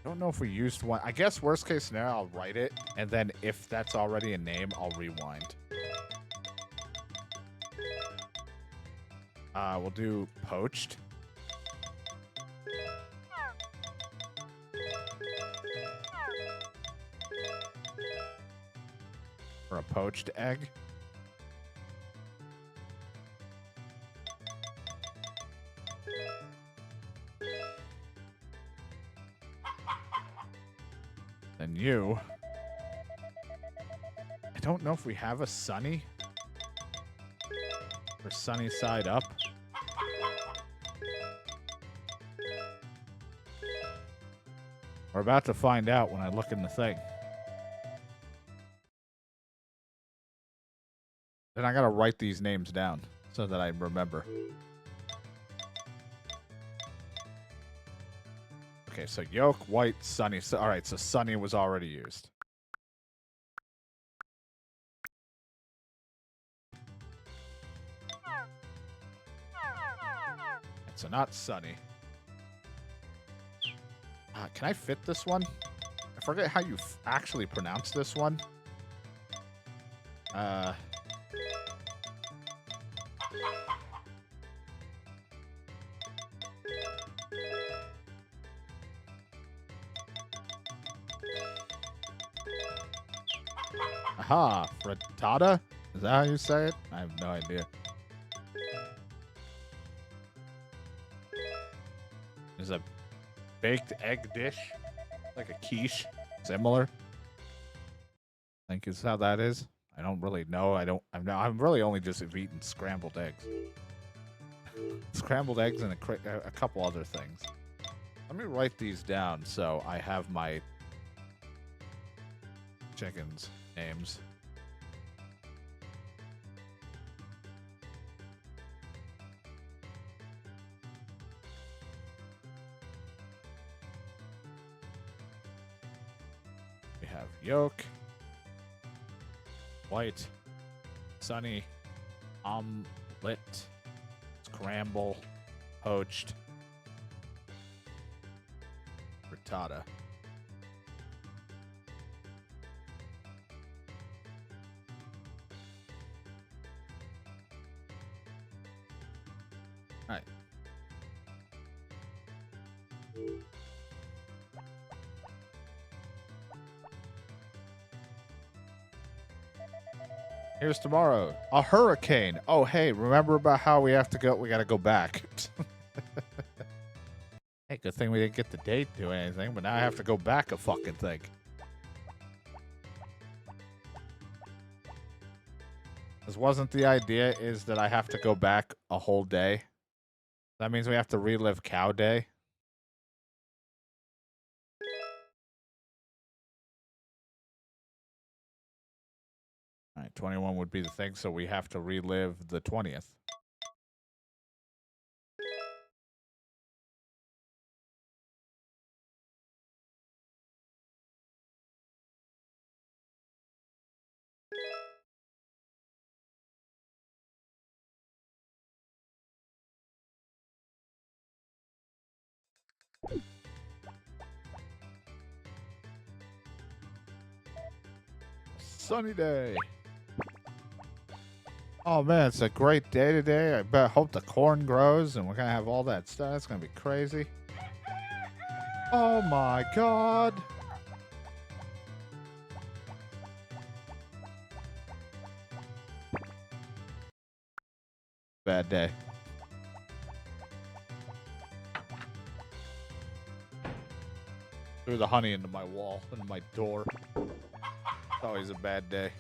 I don't know if we used one. I guess worst case scenario, I'll write it, and then if that's already a name, I'll rewind. We'll do poached. Or a poached egg. Then you. I don't know if we have a sunny. Or sunny side up. We're about to find out when I look in the thing. Then I gotta write these names down so that I remember. Okay, so yolk, white, sunny. So, all right, so sunny was already used. So not sunny. Can I fit this one? I forget how you actually pronounce this one. Aha, frittata? Is that how you say it? I have no idea. Is a baked egg dish, like a quiche, similar. I think is how that is. I don't really know. I'm really only just eating scrambled eggs. Scrambled eggs and a couple other things. Let me write these down so I have my chickens' names. We have yolk, white, sunny, omelet, scramble, poached, frittata. All right. Here's tomorrow. A hurricane. Oh, hey, remember about how we have to go? We got to go back. Hey, good thing we didn't get the date to anything, but now I have to go back a fucking thing. This wasn't the idea, is that I have to go back a whole day. That means we have to relive Cow Day. All right, 21 would be the thing, so we have to relive the 20th. Sunny day. Oh man, it's a great day today. I hope the corn grows and we're gonna have all that stuff. It's gonna be crazy. Oh my god. Bad day. Threw the honey into my wall, into my door. It's always a bad day.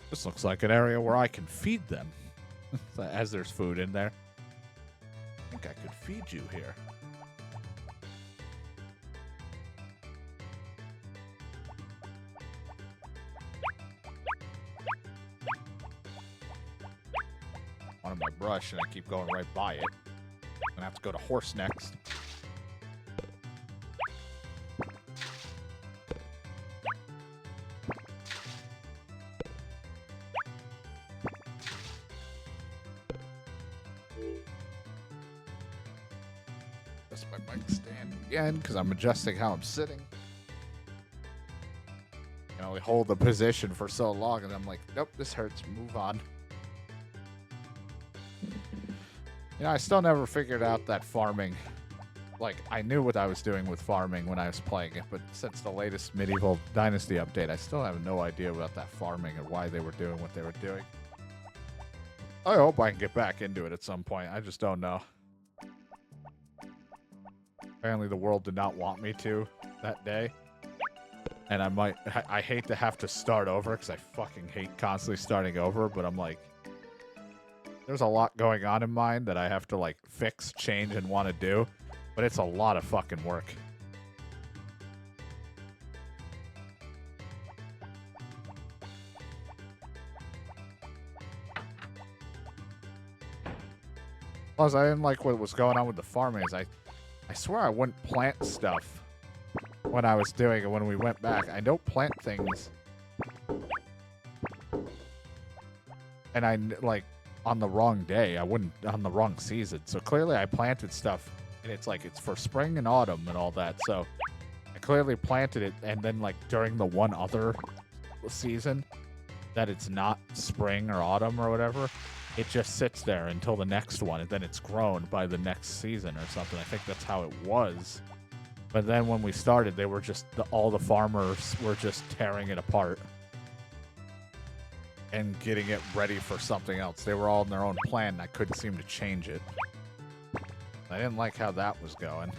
This looks like an area where I can feed them. As there's food in there. I think I could feed you here. Wanted my brush and I keep going right by it. I'm gonna have to go to horse next. Adjust my mic stand again because I'm adjusting how I'm sitting. You know, we hold the position for so long and I'm like, nope, this hurts. Move on. You know, I still never figured out that farming. Like, I knew what I was doing with farming when I was playing it, but since the latest Medieval Dynasty update, I still have no idea about that farming and why they were doing what they were doing. I hope I can get back into it at some point. I just don't know. Apparently the world did not want me to that day. And I hate to have to start over because I fucking hate constantly starting over, but I'm like, there's a lot going on in mine that I have to like fix, change, and want to do, but it's a lot of fucking work. Plus, I didn't like what was going on with the farming. Is I swear I wouldn't plant stuff when I was doing it when we went back. I don't plant things. And I, like, on the wrong day. I wouldn't, on the wrong season. So clearly I planted stuff, and it's like, it's for spring and autumn and all that. So I clearly planted it, and then, like, during the one other season that it's not spring or autumn or whatever, it just sits there until the next one, and then it's grown by the next season or something. I think that's how it was. But then when we started, they were just, all the farmers were just tearing it apart and getting it ready for something else. They were all in their own plan, and I couldn't seem to change it. I didn't like how that was going.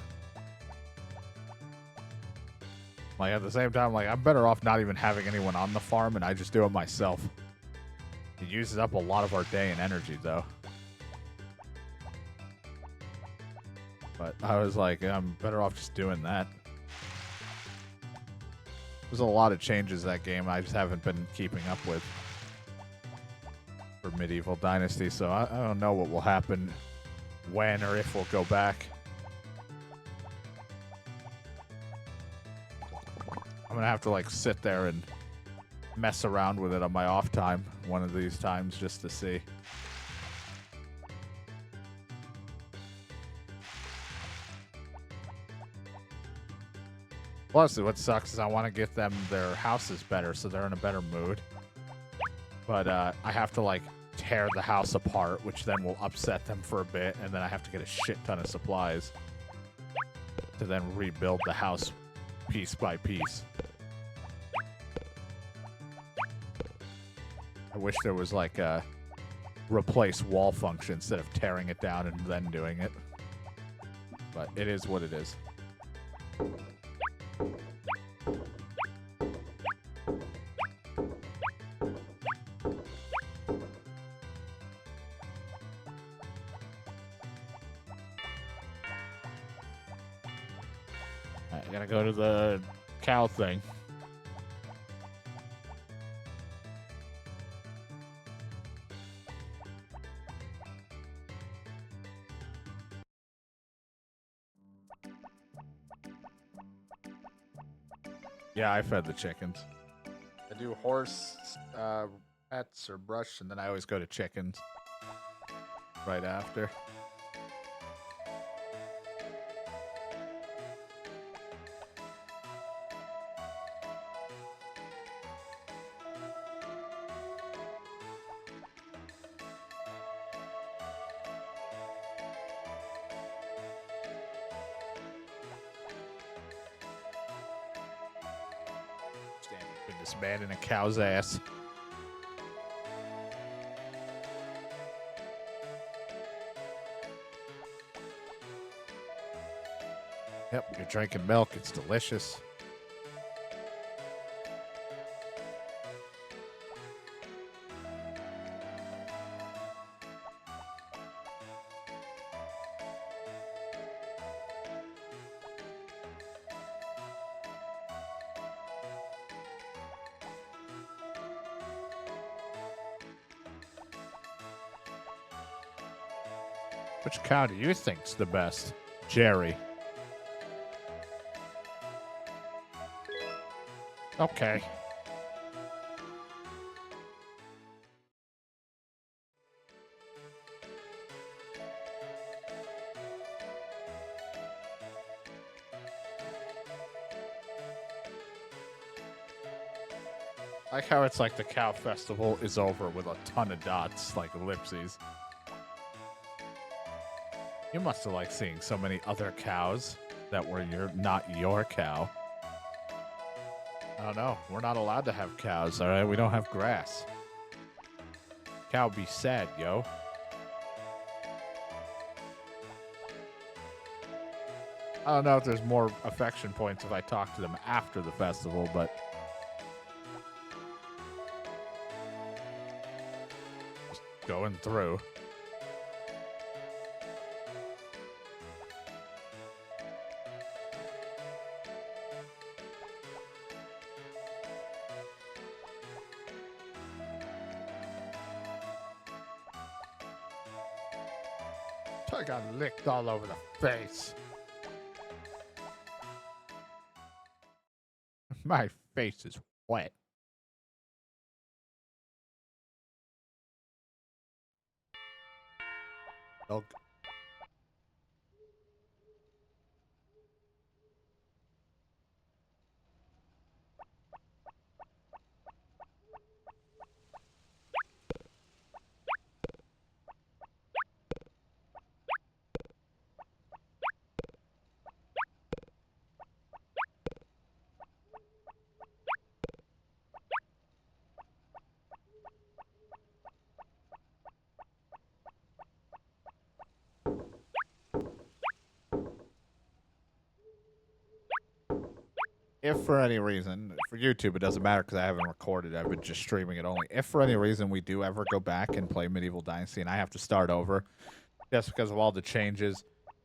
Like, at the same time, like, I'm better off not even having anyone on the farm, and I just do it myself. It uses up a lot of our day and energy, though. But I was like, I'm better off just doing that. There's a lot of changes in that game I just haven't been keeping up with for Medieval Dynasty, so I don't know what will happen when or if we'll go back. I'm gonna have to like sit there and mess around with it on my off time one of these times just to see. Plus, what sucks is I want to get them their houses better so they're in a better mood. But I have to like tear the house apart, which then will upset them for a bit, and then I have to get a shit ton of supplies to then rebuild the house piece by piece. I wish there was like a replace wall function instead of tearing it down and then doing it. But it is what it is. I gotta go to the cow thing. Yeah, I fed the chickens. I do horse pets or brush, and then I always go to chickens right after. this man in a cow's ass. Yep, you're drinking milk. It's delicious. Which cow do you think's the best? Jerry. Okay. I like how it's like the cow festival is over with a ton of dots, like ellipses. You must have liked seeing so many other cows that were not your cow. I don't know. We're not allowed to have cows, all right? We don't have grass. Cow be sad, yo. I don't know if there's more affection points if I talk to them after the festival, but... just going through. I got licked all over the face. My face is wet. Dog. If for any reason, for YouTube it doesn't matter because I haven't recorded, I've been just streaming it only. If for any reason we do ever go back and play Medieval Dynasty and I have to start over, just because of all the changes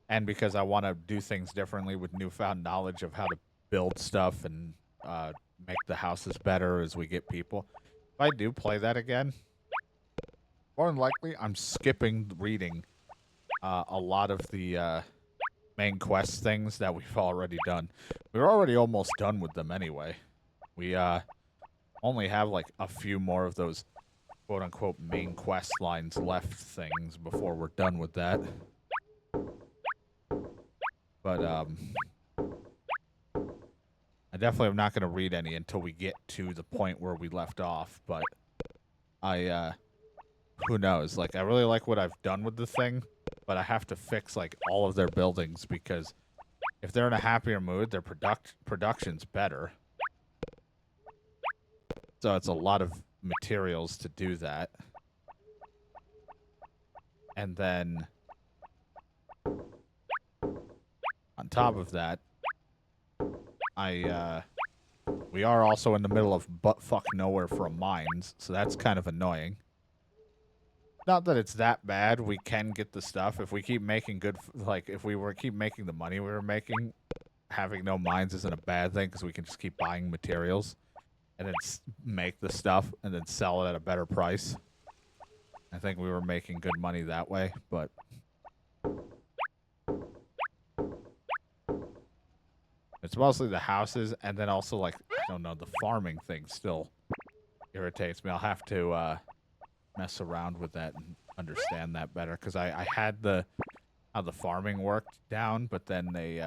and because I want to do things differently with newfound knowledge of how to build stuff and make the houses better as we get people. If I do play that again, more than likely I'm skipping reading a lot of the main quest things that we've already done. We're already almost done with them anyway. We only have like a few more of those quote-unquote main quest lines left things before we're done with that. But I definitely am not going to read any until we get to the point where we left off, but who knows? Like, I really like what I've done with the thing, but I have to fix like all of their buildings because if they're in a happier mood, their production's better. So it's a lot of materials to do that. And then on top of that, we are also in the middle of buttfuck nowhere for mines, so that's kind of annoying. Not that it's that bad. We can get the stuff if we keep making good. Like if we were keep making the money we were making, having no mines isn't a bad thing because we can just keep buying materials and then make the stuff and then sell it at a better price. I think we were making good money that way, but it's mostly the houses and then also like I don't know, the farming thing still irritates me. I'll have to mess around with that and understand that better because I had how the farming worked down, but then they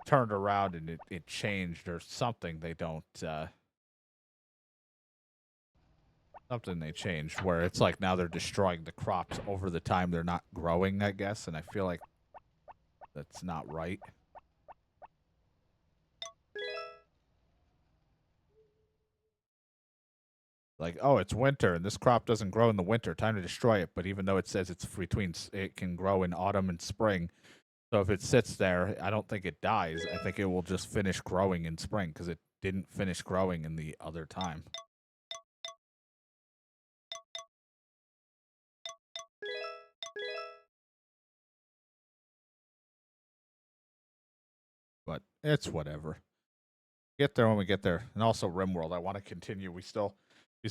turned around and it changed or something. They don't something they changed where it's like now they're destroying the crops over the time they're not growing, I guess, and I feel like that's not right. Like, oh, it's winter and this crop doesn't grow in the winter. Time to destroy it. But even though it says it's between, it can grow in autumn and spring. So if it sits there, I don't think it dies. I think it will just finish growing in spring because it didn't finish growing in the other time. But it's whatever. Get there when we get there. And also RimWorld, I want to continue. We still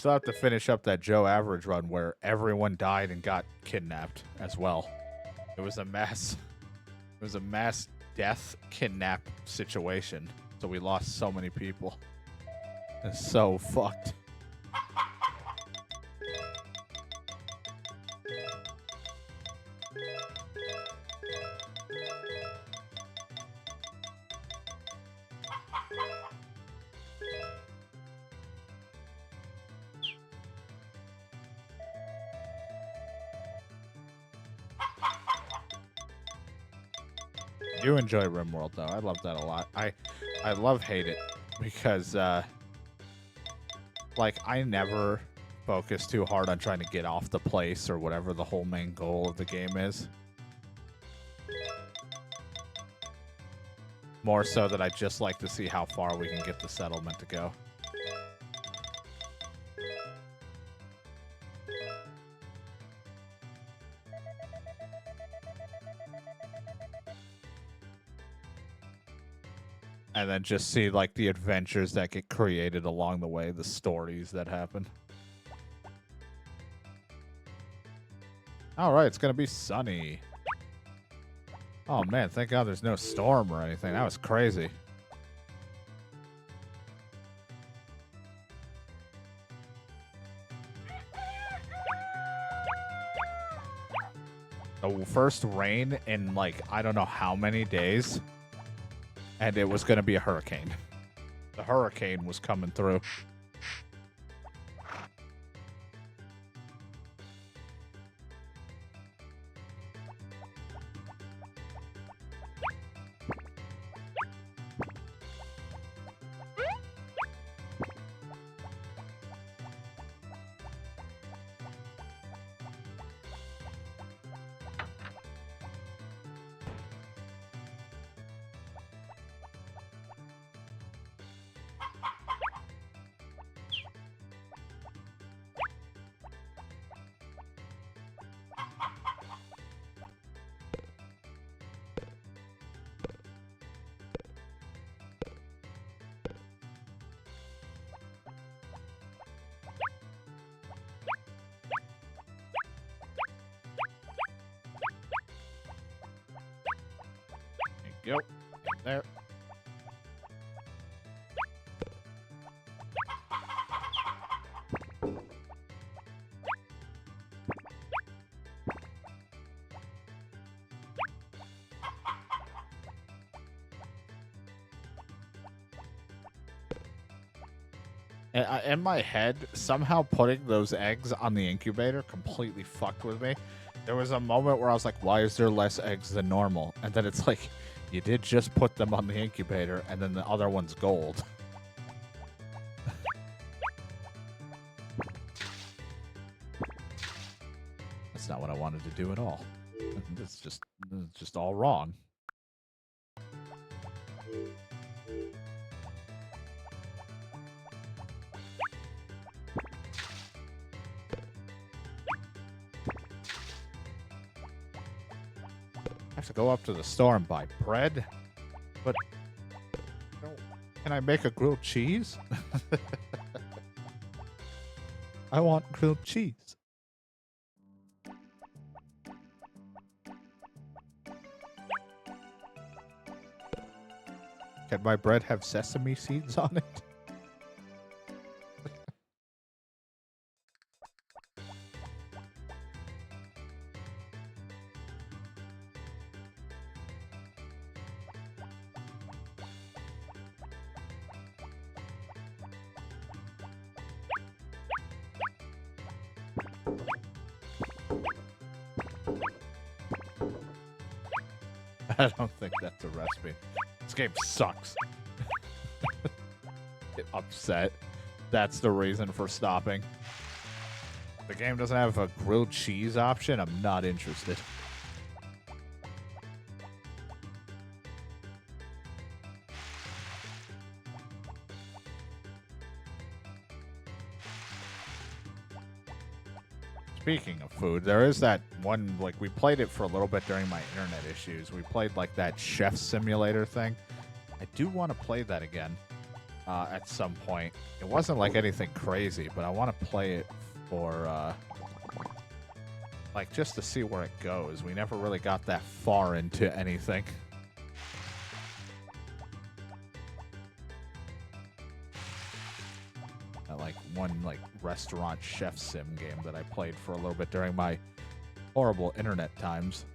have to finish up that Joe Average run where everyone died and got kidnapped as well. It was a mass death kidnap situation. So we lost so many people. It's so fucked. I do enjoy RimWorld though. I love that a lot. I love hate it because like I never focus too hard on trying to get off the place or whatever the whole main goal of the game is. More so that I just like to see how far we can get the settlement to go. And then just see like the adventures that get created along the way, the stories that happen. All right, it's gonna be sunny. Oh man, thank God there's no storm or anything. That was crazy. The first rain in like I don't know how many days. And it was going to be a hurricane. The hurricane was coming through. Yep. There. In my head, somehow putting those eggs on the incubator completely fucked with me. There was a moment where I was like, why is there less eggs than normal? And then it's like, you did just put them on the incubator, and then the other one's gold. That's not what I wanted to do at all. It's just all wrong. I have to go up to the store and buy bread, but can I make a grilled cheese? I want grilled cheese. Can my bread have sesame seeds on it? I don't think that's a recipe. This game sucks. Get upset. that's the reason for stopping. The game doesn't have a grilled cheese option. I'm not interested. Speaking of food, there is that one, like, we played it for a little bit during my internet issues. We played, like, that chef simulator thing. I do want to play that again at some point. It wasn't, like, anything crazy, but I want to play it for, like, just to see where it goes. We never really got that far into anything. Like one like restaurant chef sim game that I played for a little bit during my horrible internet times.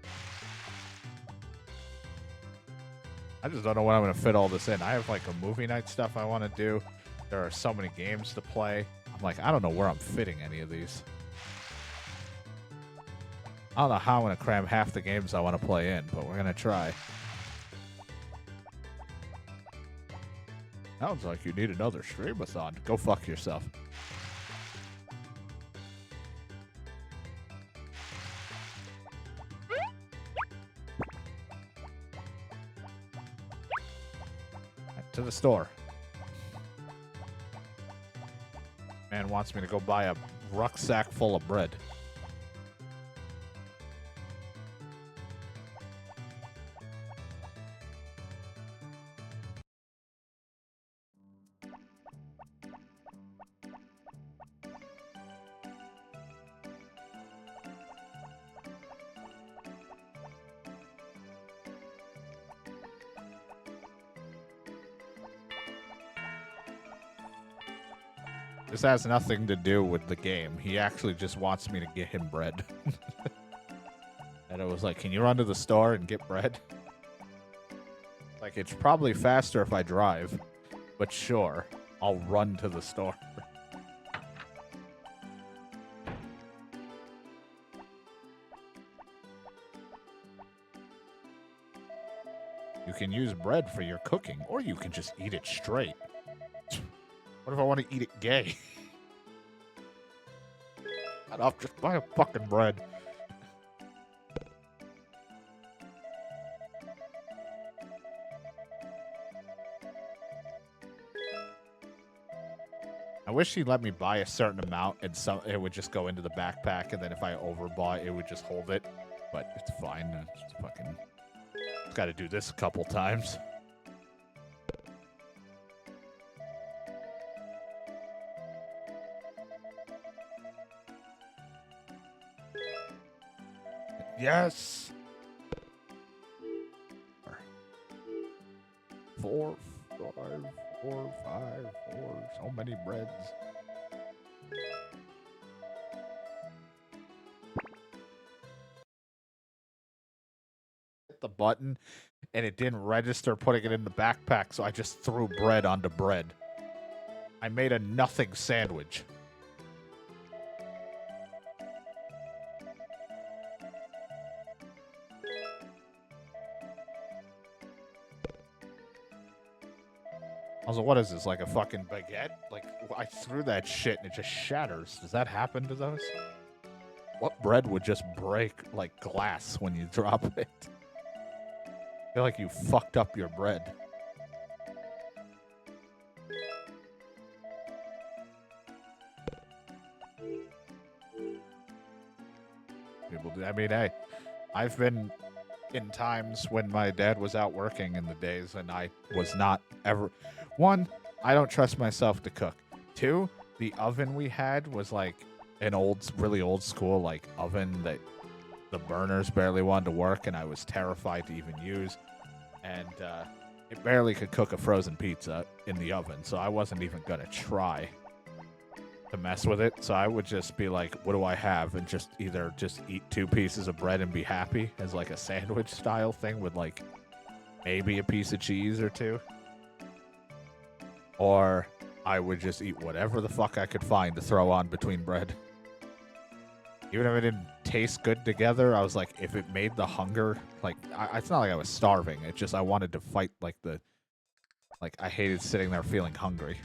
I just don't know when I'm going to fit all this in. I have like a movie night stuff I want to do. There are so many games to play. I'm like, I don't know where I'm fitting any of these. I don't know how I'm going to cram half the games I want to play in, but we're going to try. Sounds like you need another streamathon. Go fuck yourself. To the store. Man wants me to go buy a rucksack full of bread. This has nothing to do with the game. He actually just wants me to get him bread. And it was like, can you run to the store and get bread? Like, it's probably faster if I drive. But sure, I'll run to the store. You can use bread for your cooking, or you can just eat it straight. What if I want to eat it gay? I'll just buy a fucking bread. I wish he'd let me buy a certain amount and it would just go into the backpack, and then if I overbought, it would just hold it. But it's fine. It's fucking... It's got to do this a couple times. Yes. 4, 5, 4, 5, 4. So many breads. Hit the button, and it didn't register putting it in the backpack, so I just threw bread onto bread. I made a nothing sandwich. Also, what is this, like a fucking baguette? Like, I threw that shit and it just shatters. Does that happen to those? What bread would just break like glass when you drop it? I feel like you fucked up your bread. People do. I mean, hey, I've been in times when my dad was out working in the days and I was not ever... One, I don't trust myself to cook. Two, the oven we had was like an old, really old school like oven that the burners barely wanted to work, and I was terrified to even use. And it barely could cook a frozen pizza in the oven, so I wasn't even gonna try to mess with it. So I would just be like, what do I have? And just either just eat 2 pieces of bread and be happy as like a sandwich style thing with like maybe a piece of cheese or 2. Or I would just eat whatever the fuck I could find to throw on between bread. Even if it didn't taste good together, I was like, if it made the hunger, like, it's not like I was starving. It's just I wanted to fight, like, I hated sitting there feeling hungry.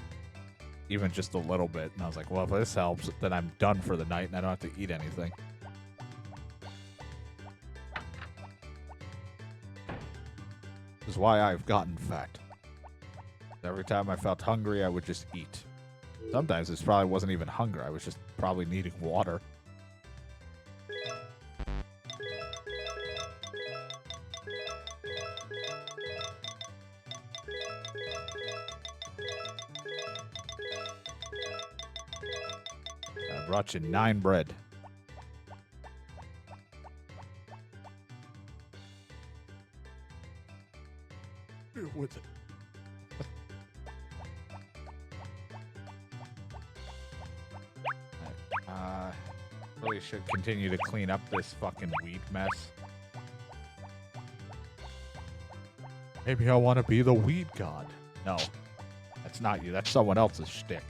even just a little bit. And I was like, well, if this helps, then I'm done for the night and I don't have to eat anything. This is why I've gotten fat. Every time I felt hungry, I would just eat. Sometimes this probably wasn't even hunger. I was just probably needing water. I brought you 9 bread. With it. Really should continue to clean up this fucking weed mess. Maybe I want to be the weed god. No, that's not you. That's someone else's shtick.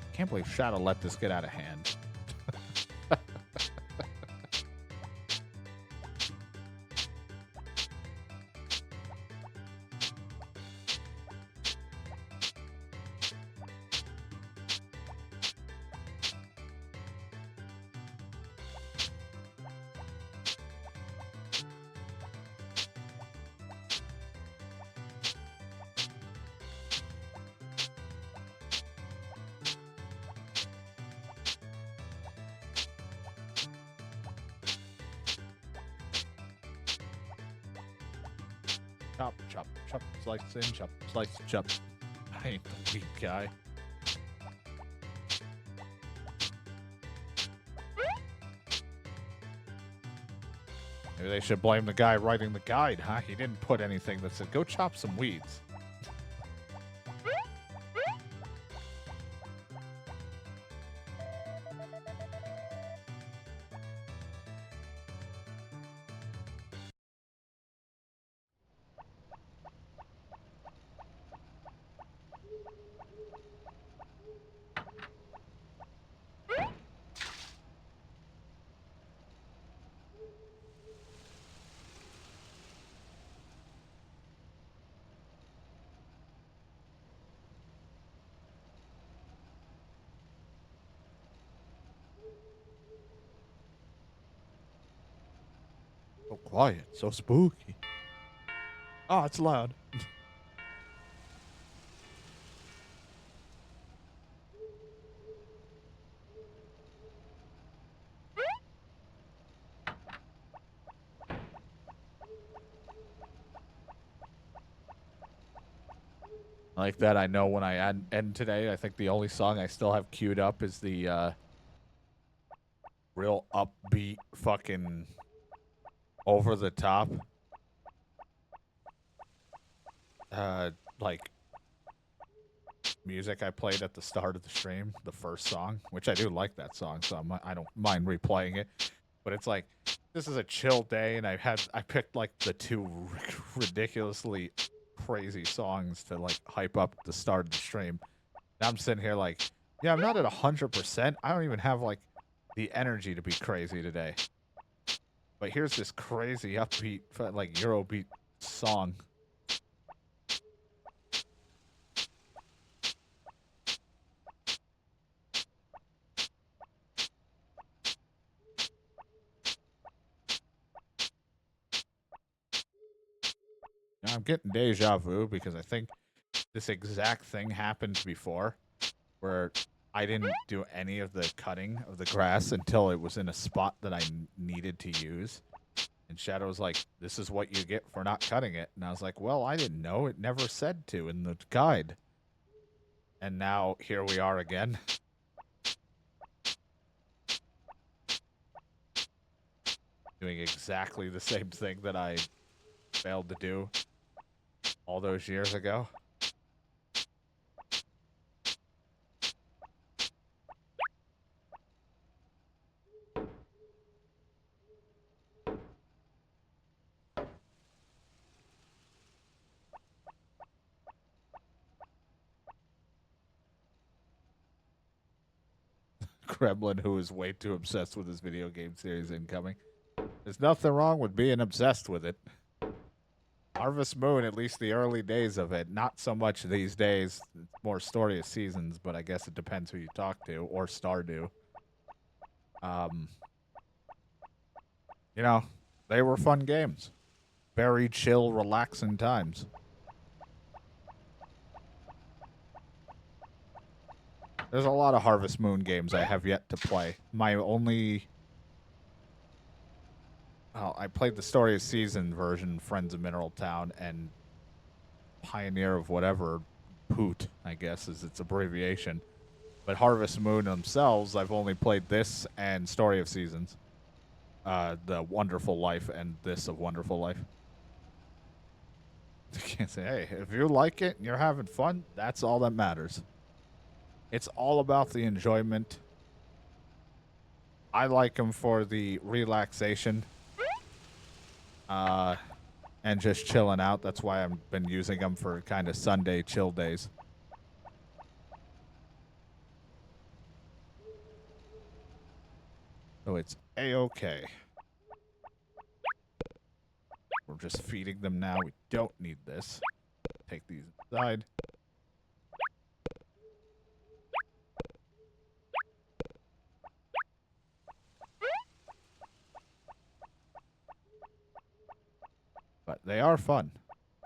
I can't believe Shadow let this get out of hand. Chop, chop, chop, slice in, chop, slice, chop. I ain't the weak guy. Maybe they should blame the guy writing the guide, huh? He didn't put anything that said, go chop some weeds. So quiet, so spooky. Oh, it's loud. Like that, I know when I end today, I think the only song I still have queued up is the real upbeat fucking over the top like music I played at the start of the stream, the first song, which I do like that song, so I don't mind replaying it. But it's like, this is a chill day, and I picked like the 2 ridiculously crazy songs to like hype up the start of the stream. And I'm sitting here like, yeah, I'm not at 100%. I don't even have like the energy to be crazy today. But here's this crazy upbeat, like Eurobeat song. Now, I'm getting deja vu because I think this exact thing happened before, where I didn't do any of the cutting of the grass until it was in a spot that I needed to use. And Shadow was like, this is what you get for not cutting it. And I was like, well, I didn't know. It never said to in the guide. And now here we are again. Doing exactly the same thing that I failed to do all those years ago. gremlin who is way too obsessed with his video game series incoming. There's nothing wrong with being obsessed with it. Harvest Moon, at least the early days of it, not so much these days. It's more Story of Seasons, but I guess it depends who you talk to, or Stardew. You know, they were fun games. Very chill, relaxing times. There's a lot of Harvest Moon games I have yet to play. My only... Oh, I played the Story of Season version, Friends of Mineral Town, and Pioneer of whatever, Poot, I guess is its abbreviation. But Harvest Moon themselves, I've only played this and Story of Seasons. The Wonderful Life and this of Wonderful Life. I can't say, hey, if you like it and you're having fun, that's all that matters. It's all about the enjoyment. I like them for the relaxation. And just chilling out. That's why I've been using them for kind of Sunday chill days. So it's A-okay. We're just feeding them now. We don't need this. Take these inside. But they are fun.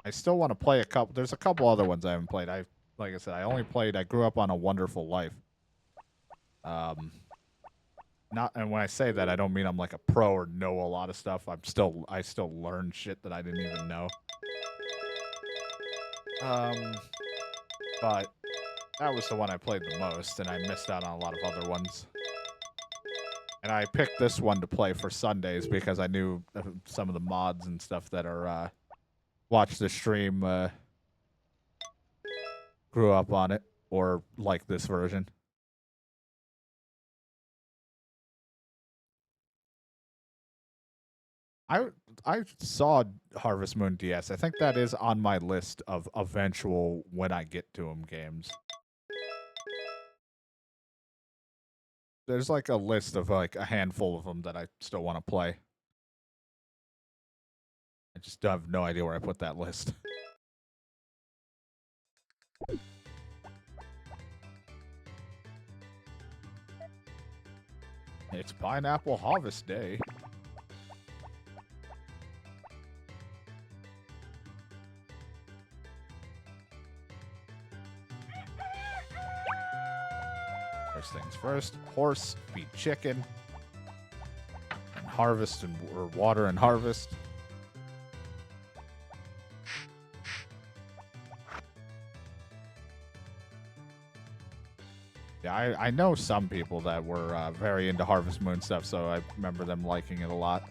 I still want to play a couple. There's a couple other ones I haven't played. Like I said, I grew up on A Wonderful Life. And when I say that, I don't mean I'm like a pro or know a lot of stuff. I still learn shit that I didn't even know. But that was the one I played the most, and I missed out on a lot of other ones. And I picked this one to play for Sundays because I knew some of the mods and stuff that are watch the stream grew up on it or like this version. I saw Harvest Moon DS. I think that is on my list of eventual when I get to them games. There's like a list of like a handful of them that I still want to play. I just have no idea where I put that list. It's Pineapple Harvest Day. First things first, horse, feed chicken, and harvest or water and harvest. Yeah, I know some people that were very into Harvest Moon stuff, so I remember them liking it a lot.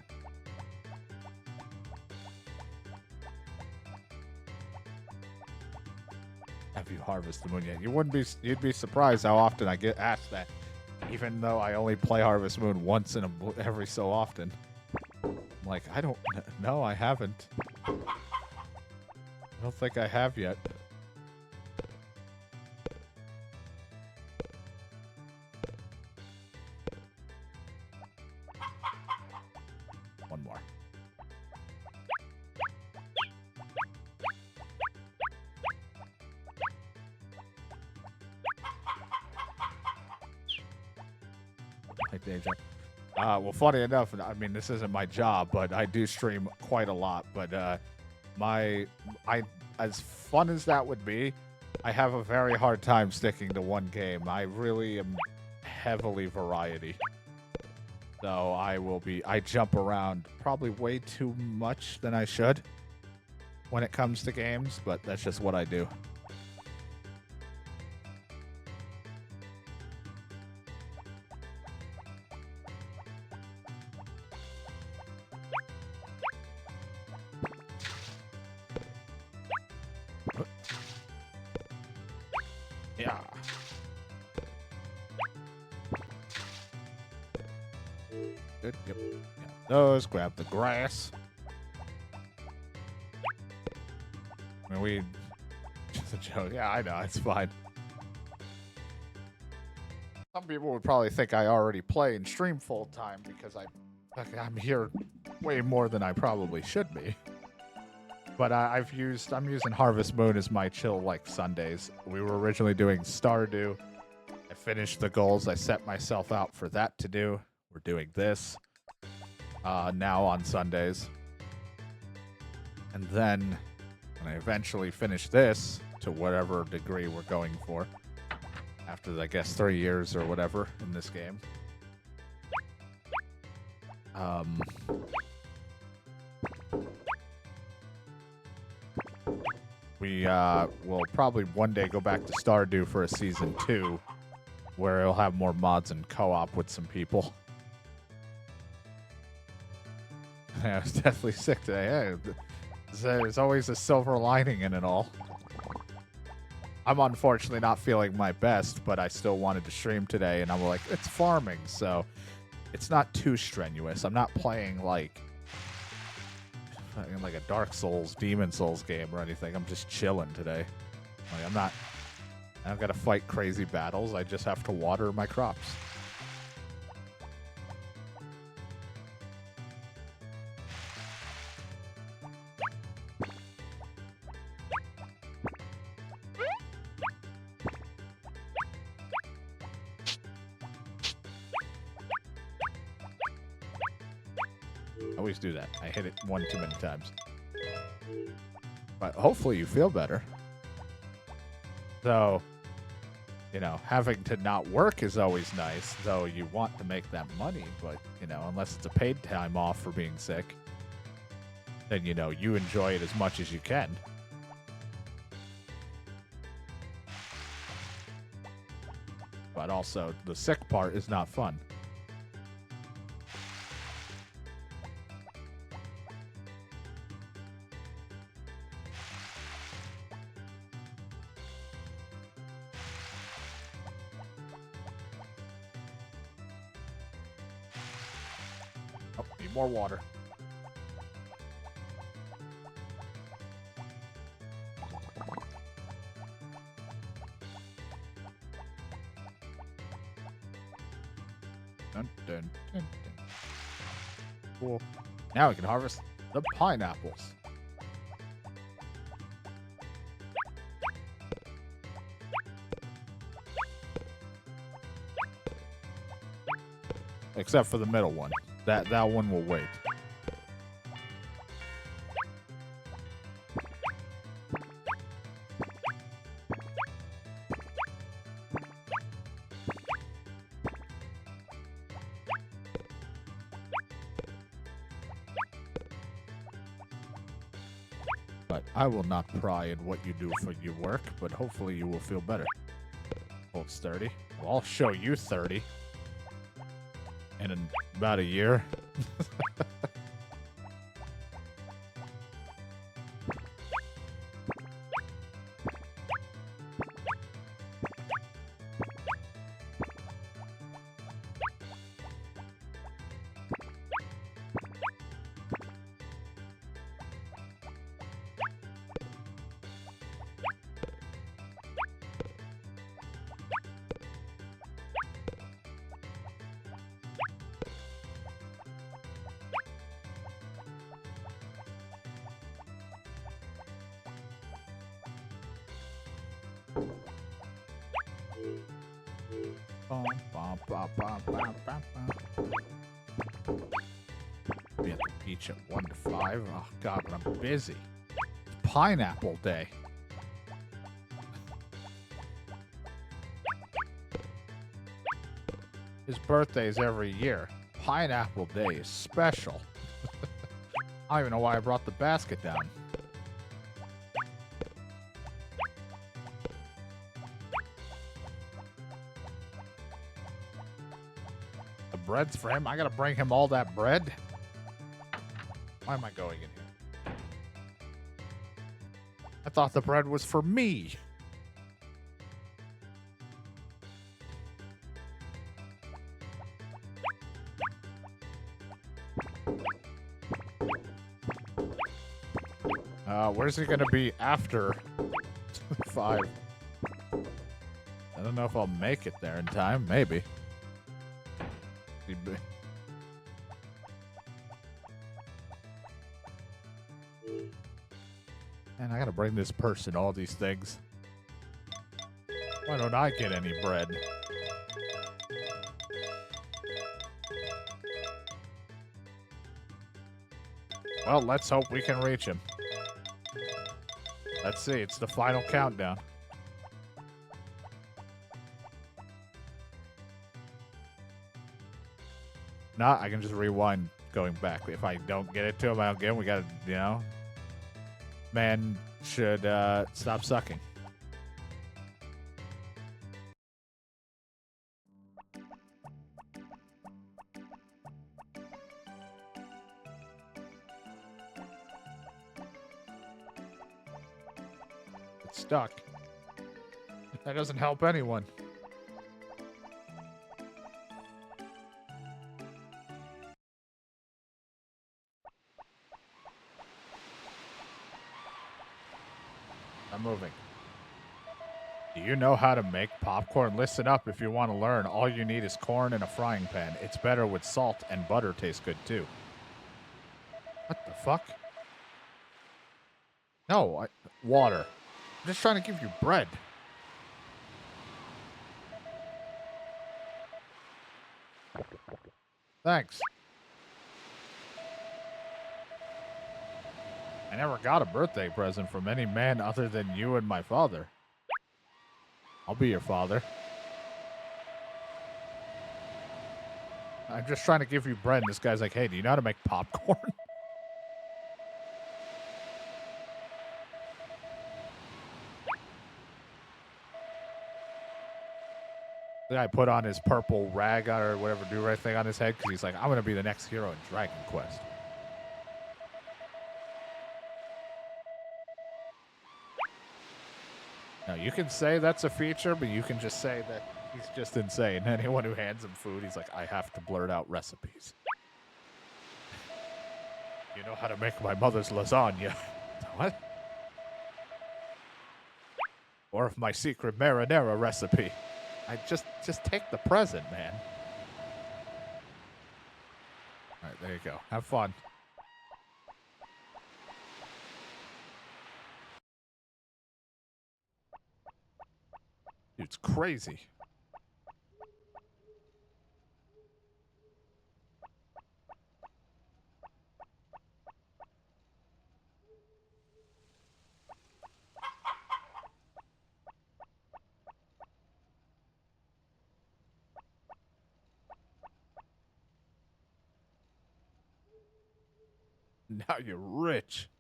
Have you harvested the moon yet? You'd be surprised how often I get asked that, even though I only play Harvest Moon once every so often. I'm like, I don't know, I haven't. I don't think I have yet. One more. Like day job. Well, funny enough, I mean, this isn't my job, but I do stream quite a lot. But as fun as that would be, I have a very hard time sticking to one game. I really am heavily variety. So I jump around probably way too much than I should when it comes to games, but that's just what I do. Yeah. Good. Yep. Yeah. Those. Grab the grass. I mean, just a joke. Yeah, I know. It's fine. Some people would probably think I already play and stream full time because I'm here way more than I probably should be. But I'm using Harvest Moon as my chill like Sundays. We were originally doing Stardew. I finished the goals I set myself out for that to do. We're doing this now on Sundays. And then when I eventually finish this to whatever degree we're going for, after, I guess, 3 years or whatever in this game. We will probably one day go back to Stardew for a Season 2, where it'll have more mods and co-op with some people. I was definitely sick today. There's always a silver lining in it all. I'm unfortunately not feeling my best, but I still wanted to stream today, and I'm like, it's farming, so it's not too strenuous. I'm not playing like a Dark Souls, Demon Souls game or anything. I'm just chilling today. Like, I don't gotta fight crazy battles. I just have to water my crops. I always do that. I hit it one too many times. But hopefully you feel better. So, you know, having to not work is always nice, though you want to make that money, but, you know, unless it's a paid time off for being sick, then, you know, you enjoy it as much as you can. But also, the sick part is not fun. Oh, need more water. Dun, dun, dun, dun. Cool. Now we can harvest the pineapples. Except for the middle one. That one will wait. But I will not pry in what you do for your work, but hopefully you will feel better. Hold sturdy. Well, I'll show you 30. In about a year. Be at the beach at 1 to 5. Oh god, but I'm busy. It's Pineapple Day. His birthday's every year. Pineapple Day is special. I don't even know why I brought the basket down. The bread's for him. I gotta bring him all that bread. Why am I going in here? I thought the bread was for me. Where's he gonna be after 5? I don't know if I'll make it there in time. Maybe. Man, I gotta bring this person all these things. Why don't I get any bread? Well, let's hope we can reach him. Let's see. It's the final countdown. Nah, I can just rewind going back. If I don't get it to him again, we gotta, you know. Man should stop sucking. It's stuck. That doesn't help anyone. I'm moving. Do you know how to make popcorn? Listen up if you want to learn. All you need is corn and a frying pan. It's better with salt, and butter tastes good too. What the fuck? No, water. I'm just trying to give you bread. Thanks. I never got a birthday present from any man other than you and my father. I'll be your father. I'm just trying to give you bread, and this guy's like, hey, do you know how to make popcorn? The guy put on his purple rag or whatever do-rag thing on his head because he's like, I'm going to be the next hero in Dragon Quest. Now, you can say that's a feature, but you can just say that he's just insane. Anyone who hands him food, he's like, I have to blurt out recipes. You know how to make my mother's lasagna. What? Or if my secret marinara recipe. I just take the present, man. All right, there you go. Have fun. Dude, it's crazy. Now you're rich.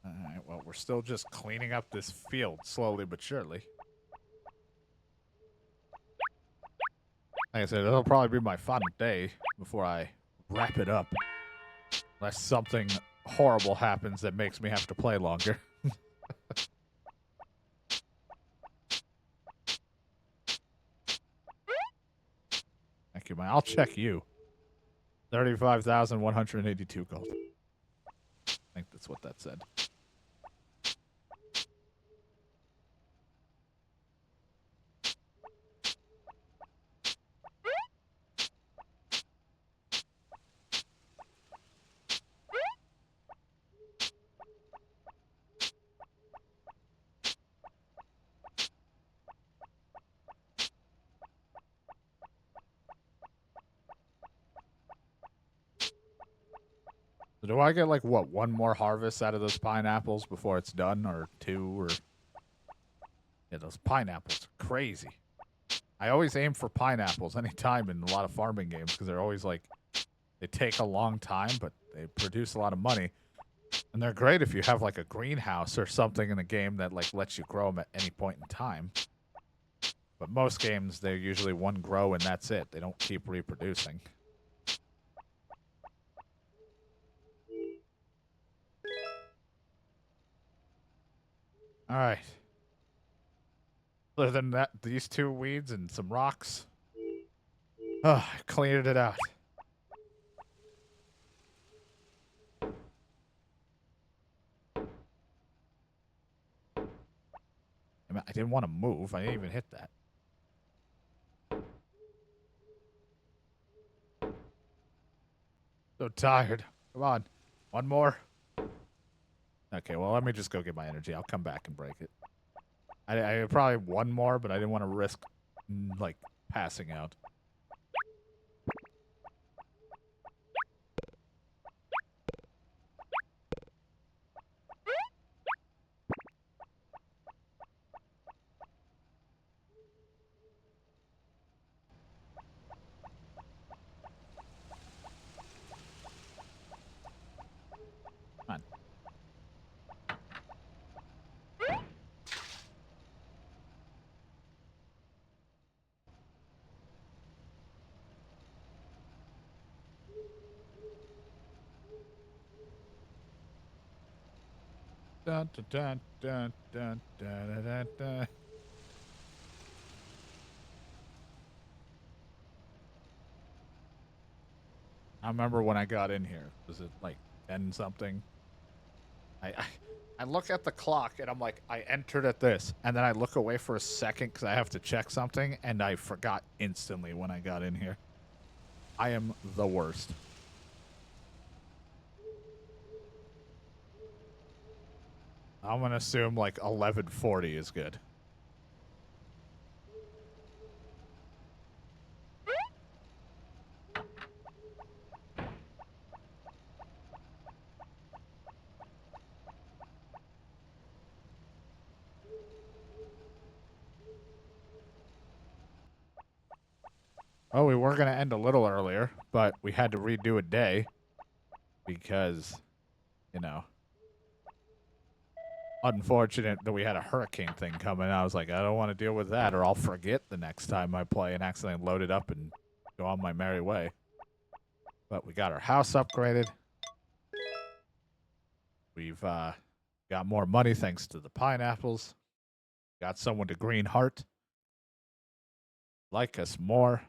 All right, well, we're still just cleaning up this field slowly but surely. Like I said, it'll probably be my final day before I wrap it up. Unless something horrible happens that makes me have to play longer. Thank you, man. I'll check you. 35,182 gold. I think that's what that said. So do I get, like, what, one more harvest out of those pineapples before it's done? Or two? Or yeah, those pineapples are crazy. I always aim for pineapples anytime in a lot of farming games because they're always, like, they take a long time, but they produce a lot of money. And they're great if you have, like, a greenhouse or something in the game that, like, lets you grow them at any point in time. But most games, they're usually one grow and that's it. They don't keep reproducing. All right. Other than that, these two weeds and some rocks. Oh, I cleared it out. mean, I didn't want to move. I didn't even hit that. So tired. Come on. One more. Okay, well, let me just go get my energy. I'll come back and break it. I probably one more, but I didn't want to risk, like, passing out. Come on. Dun, dun, dun, dun, dun, dun, dun, dun. I remember when I got in here. Was it like 10 something? I look at the clock and I'm like, I entered at this, and then I look away for a second because I have to check something, and I forgot instantly when I got in here. I am the worst. I'm gonna assume like 11:40 is good. Oh, we were going to end a little earlier, but we had to redo a day because, you know, unfortunate that we had a hurricane thing coming. I was like, I don't want to deal with that, or I'll forget the next time I play and accidentally load it up and go on my merry way. But we got our house upgraded. We've got more money thanks to the pineapples. Got someone to green heart. Like us more.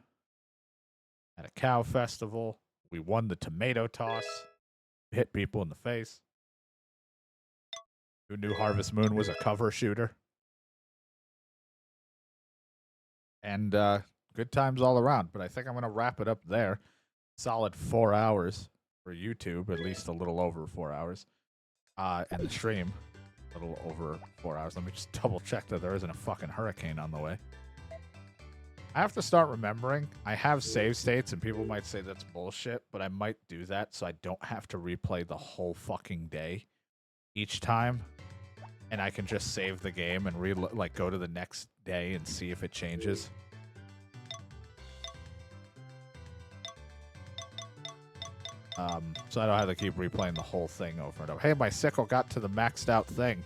At a cow festival. We won the tomato toss. Hit people in the face. Who knew Harvest Moon was a cover shooter? And good times all around. But I think I'm going to wrap it up there. Solid 4 hours for YouTube. At least a little over 4 hours. And the stream. A little over 4 hours. Let me just double check that there isn't a fucking hurricane on the way. I have to start remembering. I have save states, and people might say that's bullshit, but I might do that so I don't have to replay the whole fucking day each time, and I can just save the game and go to the next day and see if it changes. So I don't have to keep replaying the whole thing over and over. Hey, my sickle got to the maxed out thing.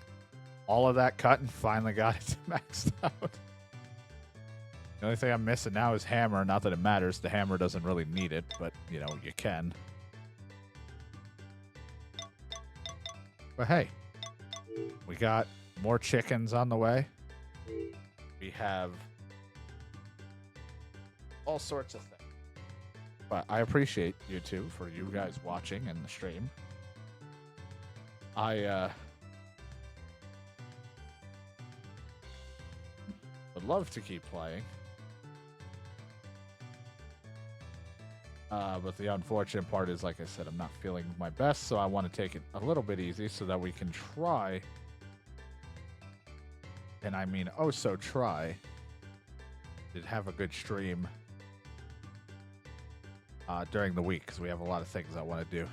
All of that cut and finally got it maxed out. The only thing I'm missing now is hammer. Not that it matters. The hammer doesn't really need it, but, you know, you can. But hey, we got more chickens on the way. We have all sorts of things. But I appreciate you two for you guys watching and the stream. I would love to keep playing. But the unfortunate part is, like I said, I'm not feeling my best, so I want to take it a little bit easy so that we can try, and I mean oh so try, to have a good stream during the week, because we have a lot of things I want to do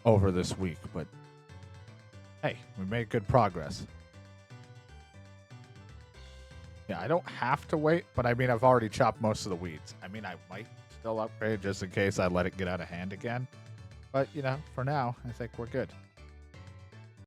over this week. But hey, we made good progress. Yeah, I don't have to wait, but I mean, I've already chopped most of the weeds. I mean, I might still upgrade just in case I let it get out of hand again. But, you know, for now, I think we're good.